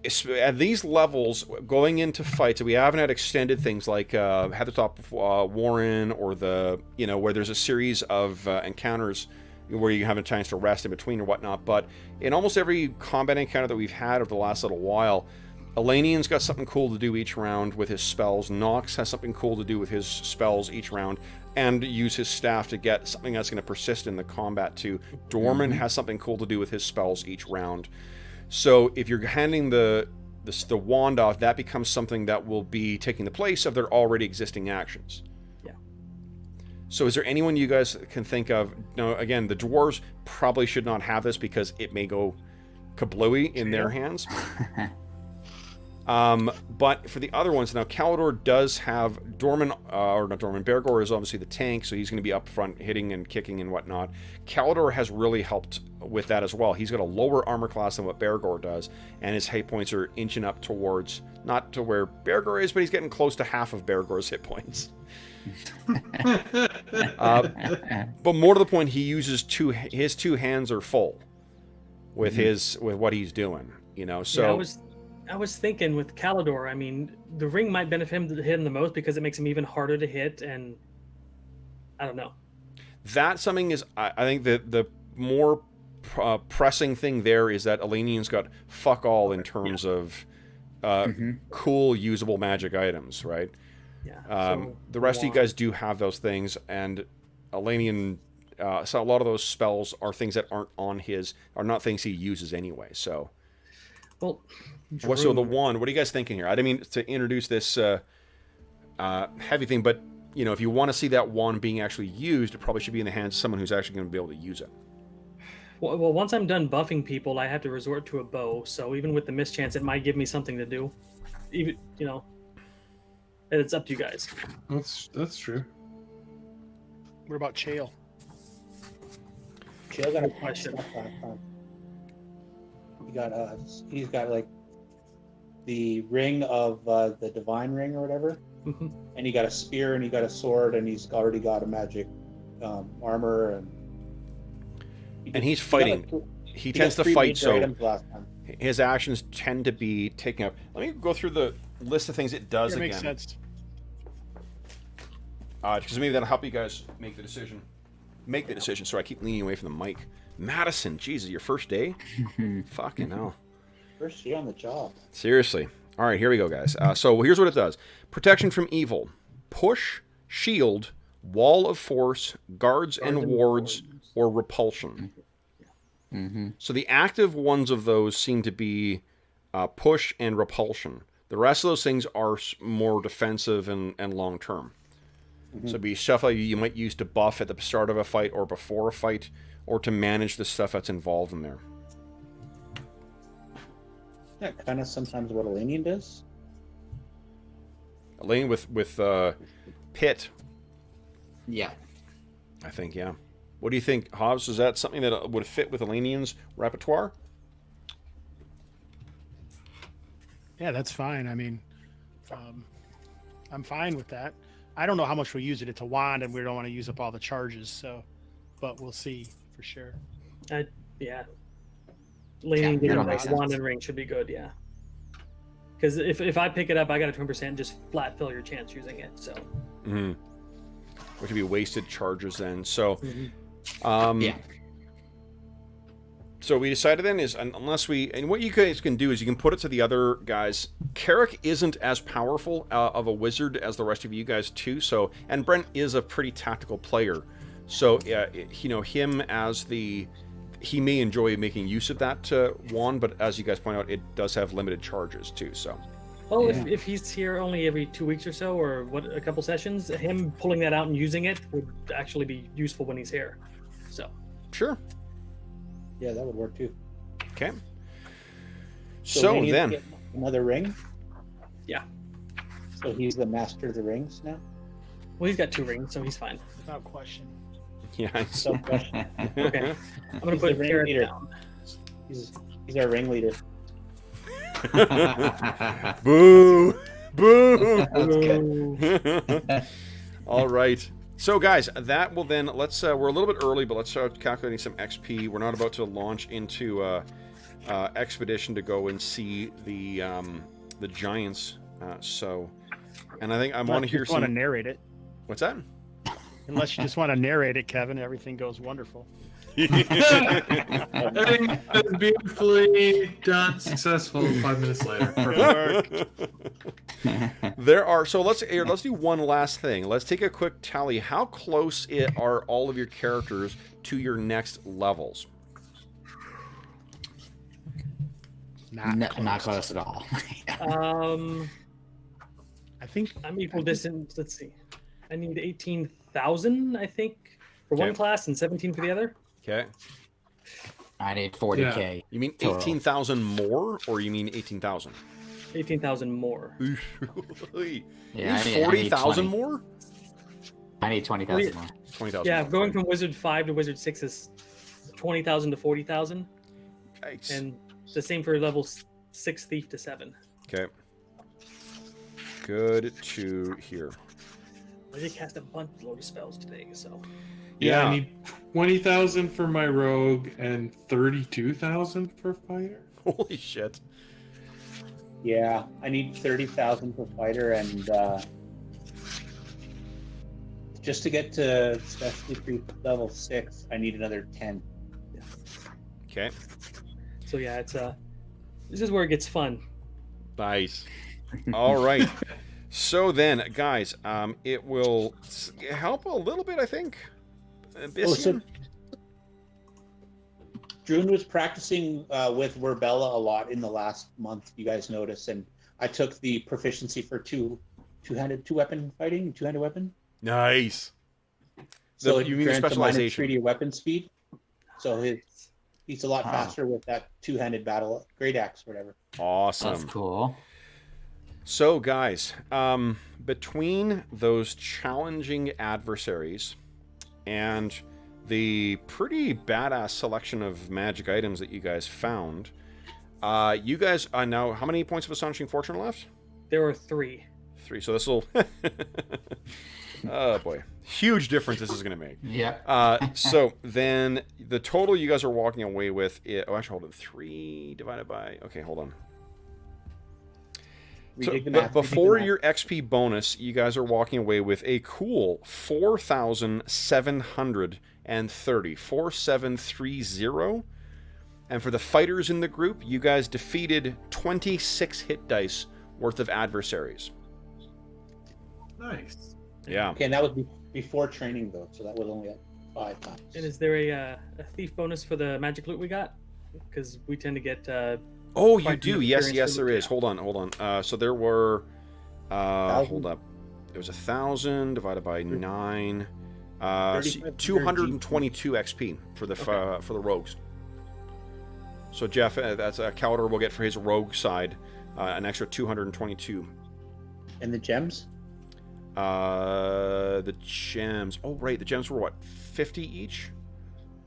at these levels, going into fights, we haven't had extended things like Head the Top Warren, or where there's a series of encounters where you have a chance to rest in between or whatnot. But in almost every combat encounter that we've had over the last little while, Elanion's got something cool to do each round with his spells. Knox has something cool to do with his spells each round, and use his staff to get something that's going to persist in the combat too. Dorman has something cool to do with his spells each round. So if you're handing the wand off, that becomes something that will be taking the place of their already existing actions. Yeah. So is there anyone you guys can think of? No, again, the dwarves probably should not have this because it may go kablooey in their hands. But for the other ones, now Kalidor does have Bergour is obviously the tank, so he's going to be up front hitting and kicking and whatnot. Kalidor has really helped with that as well. He's got a lower armor class than what Bergour does, and his hit points are inching up towards, not to where Bergour is, but he's getting close to half of Bergour's hit points. But more to the point, he uses his two hands are full with with what he's doing, so... Yeah, I was thinking with Kalidor, I mean, the ring might benefit him to hit him the most because it makes him even harder to hit, and I don't know. That's something is, I think that the more pressing thing there is that Elanion's got fuck all in terms of cool, usable magic items, right? Yeah. The rest of you guys do have those things, and Elanion, so a lot of those spells are things that are not things he uses anyway, so... Well, so the wand, what are you guys thinking here? I didn't mean to introduce this heavy thing, but if you want to see that wand being actually used, it probably should be in the hands of someone who's actually going to be able to use it. Well, once I'm done buffing people, I have to resort to a bow. So even with the mischance, it might give me something to do. Even it's up to you guys. That's true. What about Chael? Chael got a question. He's got like the ring of the divine ring or whatever, and he got a spear and he got a sword and he's already got a magic armor and he's fighting. He tends to fight, so his actions tend to be taking up. Let me go through the list of things it does again. Makes sense. Because maybe that'll help you guys make the decision. Sorry, I keep leaning away from the mic. Madison, Jesus, your first day? Fucking hell. First day on the job. Seriously. All right, here we go, guys. So here's what it does. Protection from evil. Push, shield, wall of force, guards and wards, or repulsion. So the active ones of those seem to be push and repulsion. The rest of those things are more defensive and long-term. So it'd be stuff like you might use to buff at the start of a fight or before a fight, or to manage the stuff that's involved in there. Yeah, kind of sometimes what Elanion does. Elanion with Pit. Yeah. I think, yeah. What do you think, Hobbs? Is that something that would fit with Elanion's repertoire? Yeah, that's fine. I mean, I'm fine with that. I don't know how much we'll use it. It's a wand, and we don't want to use up all the charges, but we'll see for sure. Yeah. Leaning Yeah, down that'll make like wand sense. and ring should be good, yeah. Because if I pick it up, I got a 20% just flat failure chance using it, so. Which would be wasted charges then. So, Yeah. So we decided then is, unless and what you guys can do is you can put it to the other guys. Carrick isn't as powerful of a wizard as the rest of you guys too. So, and Brent is a pretty tactical player. So, him as he may enjoy making use of that wand, but as you guys point out, it does have limited charges too. So. Well, if he's here only every 2 weeks or so, or a couple sessions, him pulling that out and using it would actually be useful when he's here. So Sure. Yeah, that would work too. Okay. we So need to then, get another ring. Yeah. So he's the master of the rings now. well, he's got 2 rings, so he's fine. Without question. yeah. So question. Okay, I'm gonna He's put the Garrett ringleader. down. He's our ringleader. Boo! Boo! Ooh. All right. So, guys, that will then let's. We're a little bit early, but let's start calculating some XP. We're not about to launch into expedition to go and see the giants. And I think I want to hear Want to some. narrate it. What's that? Unless you just want to narrate it, Kevin, everything goes wonderful. Everything is beautifully done, successful. 5 minutes later. There are so let's do one last thing. Let's take a quick tally. How close are all of your characters to your next levels? Not close at all. I think I'm equal distance. Let's see. I need 18,000, I think, for one Okay. class and 17 for the other. Okay. I need 40K. You mean Total. 18,000 more, or you mean 18,000? 18,000 more. You Yeah, I need need 40,000 20. more? I need 20,000 more. 20,000 Yeah, more. going from Wizard 5 to Wizard 6 is 20,000 to 40,000, Yikes. and the same for level 6 Thief to 7. Okay. Good to hear. I did cast a bunch of spells today, so Yeah, I need 20,000 for my rogue and 32,000 for fighter. Holy shit. Yeah, I need 30,000 per fighter, and just to get to specialty priest level 6, I need another 10. Okay. so yeah, it's this is where it gets fun. Nice. All right. So then, guys, it will help a little bit, I think. Oh, so Druin was practicing with Werbella a lot in the last month, you guys noticed, and I took the proficiency for two-handed weapon fighting, two-handed weapon. Nice. So You mean the grants a minus specialization? 3D weapon speed. So he's a lot faster with that two-handed battle, great axe, whatever. Awesome. That's cool. So, guys, between those challenging adversaries and the pretty badass selection of magic items that you guys found, you guys now, how many points of Astonishing Fortune left? There are 3. 3. So this will... oh, boy. Huge difference this is going to make. Yeah. So then the total you guys are walking away with... oh, actually, hold on. 3 divided by... Okay, hold on. So, Retake the but math, retake the before math. your XP bonus, you guys are walking away with a cool 4,730. 4,730. And for the fighters in the group, you guys defeated 26 hit dice worth of adversaries. Nice. Yeah. Okay, and that was before training, though, so that was only at 5 times. And is there a thief bonus for the magic loot we got? Because we tend to get. Oh, you Quite do. an Yes, experience yes, for there the- is. Hold on. So there were... 1,000? hold up. There was 1,000 divided by 9. 3,500 222 XP for the for the rogues. So Jeff, that's Calder will get for his rogue side an extra 222. And the gems? The gems. Oh, right. The gems were what? 50 each?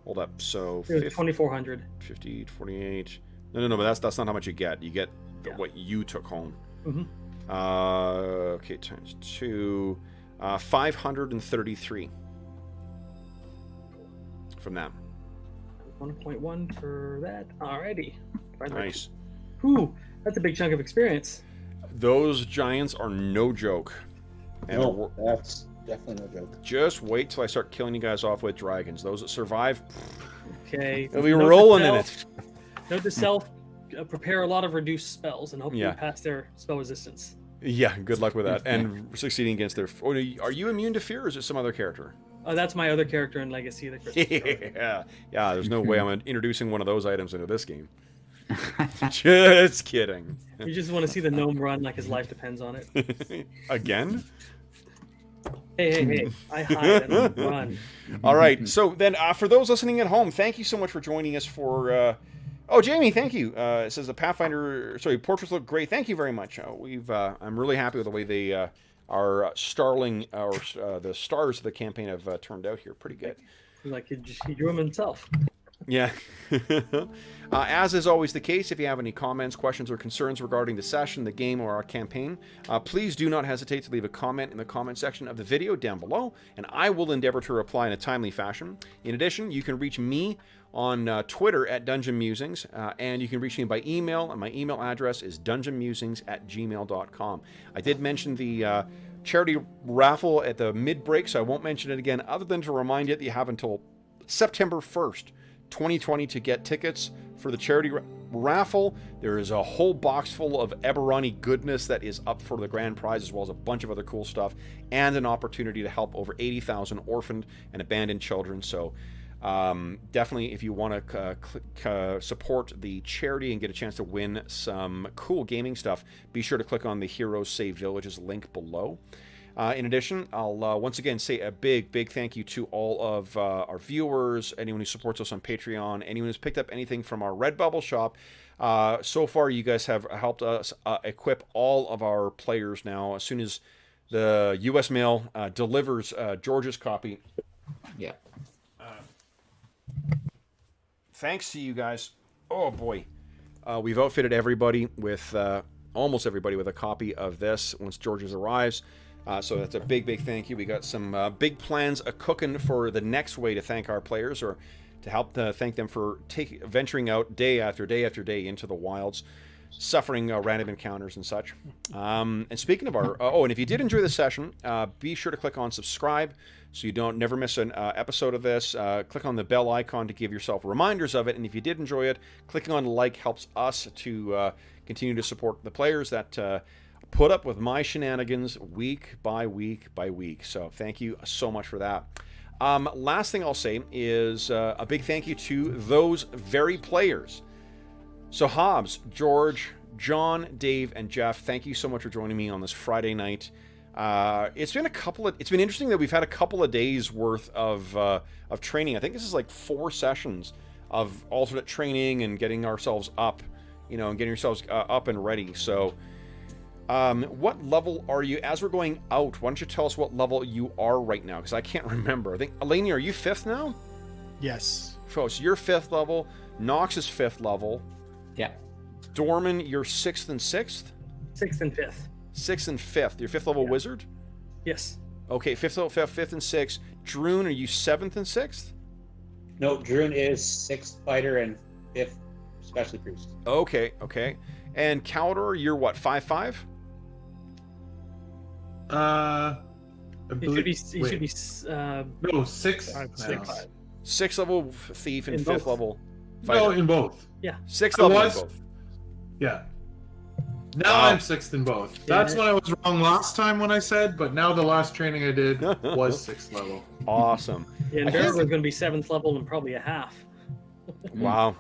Hold up. So It was 50, 2,400. 50, 48. No, but that's not how much you get. You get Yeah. what you took home. Mhm. Okay, times 2. 533 from that. 1.1 for that. Alrighty. Nice. Whew, that's a big chunk of experience. Those giants are no joke. And No, that's definitely no joke. just wait till I start killing you guys off with dragons. Those that survive, Okay. they'll be note to rolling in self- it. Note to self: prepare a lot of reduced spells and hopefully Yeah. pass their spell resistance. Yeah, good luck with that. And succeeding against their... Oh, are you immune to fear, or is it some other character? That's my other character in Legacy, the Christmas Story. Yeah, there's no way I'm introducing one of those items into this game. Just kidding. You just want to see the gnome run like his life depends on it. Again? Hey! I hide. I don't run. All right. So then, for those listening at home, thank you so much for joining us for. Oh, Jamie, thank you. It says the Pathfinder. Sorry, portraits look great. Thank you very much. I'm really happy with the way they are starling or the stars of the campaign have turned out here. Pretty good. Like he drew him himself. Yeah. As is always the case, if you have any comments, questions, or concerns regarding the session, the game, or our campaign, please do not hesitate to leave a comment in the comment section of the video down below, and I will endeavor to reply in a timely fashion. In addition, you can reach me on Twitter at Dungeon Musings, and you can reach me by email, and my email address is dungeonmusings@gmail.com. I did mention the charity raffle at the mid-break, so I won't mention it again, other than to remind you that you have until September 1st, 2020 to get tickets for the charity raffle. There is a whole box full of Eberoni goodness that is up for the grand prize, as well as a bunch of other cool stuff, and an opportunity to help over 80,000 orphaned and abandoned children. So definitely, if you want to support the charity and get a chance to win some cool gaming stuff, be sure to click on the Heroes Save Villages link below. In addition, I'll once again say a big thank you to all of our viewers, anyone who supports us on Patreon, anyone who's picked up anything from our Redbubble shop. So far, you guys have helped us equip all of our players now. As soon as the U.S. mail delivers George's copy. Yeah. Thanks to you guys. Oh boy. We've outfitted everybody with, almost everybody with a copy of this once George's arrives. So that's a big thank you. We got some big plans cooking for the next way to thank our players, or to help thank them for venturing out day after day after day into the wilds, suffering random encounters and such. And speaking of our... and if you did enjoy the session, be sure to click on subscribe so you don't never miss an episode of this. Click on the bell icon to give yourself reminders of it. And if you did enjoy it, clicking on like helps us to continue to support the players that... put up with my shenanigans week by week by week. So thank you so much for that. Last thing I'll say is a big thank you to those very players. So Hobbs, George, John, Dave, and Jeff, thank you so much for joining me on this Friday night. It's been interesting that we've had a couple of days worth of training. I think this is like 4 sessions of alternate training and getting ourselves up, and getting yourselves up and ready. So what level are you? As we're going out, why don't you tell us what level you are right now? Because I can't remember. I think, Elanion, are you 5th now? Yes. So you're 5th level. Knox is 5th level. Yeah. Dorman, you're 6th and 6th? 6th and 5th. 6th and 5th. You're 5th level wizard? Yes. Okay, 5th and 6th. Druin, are you 7th and 6th? No, Druin is 6th fighter and 5th specialty priest. Okay. And Calidor, you're what, 5/5? He should be. No, 6. 6th level thief and In 5th both. level fighter. No, in both. Yeah. 6th I level in was- both. Yeah. Now Wow. I'm 6th in both. That's when I was wrong last time when I said, but now the last training I did was 6th level. Awesome. Yeah, and Bergour is going to be 7th level and probably a half. Wow.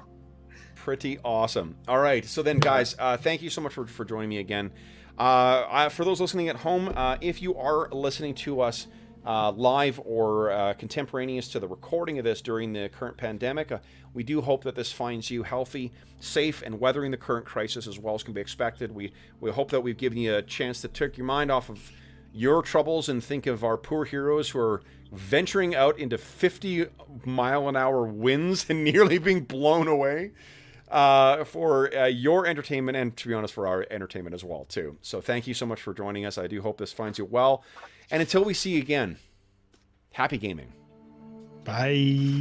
Pretty awesome. All right. So then, guys, thank you so much for joining me again. For those listening at home, if you are listening to us live or contemporaneous to the recording of this during the current pandemic, we do hope that this finds you healthy, safe, and weathering the current crisis as well as can be expected. We hope that we've given you a chance to take your mind off of your troubles and think of our poor heroes who are venturing out into 50-mile-an-hour winds and nearly being blown away. For your entertainment, and to be honest, for our entertainment as well too. So thank you so much for joining us. I do hope this finds you well, and until we see you again, happy gaming. Bye.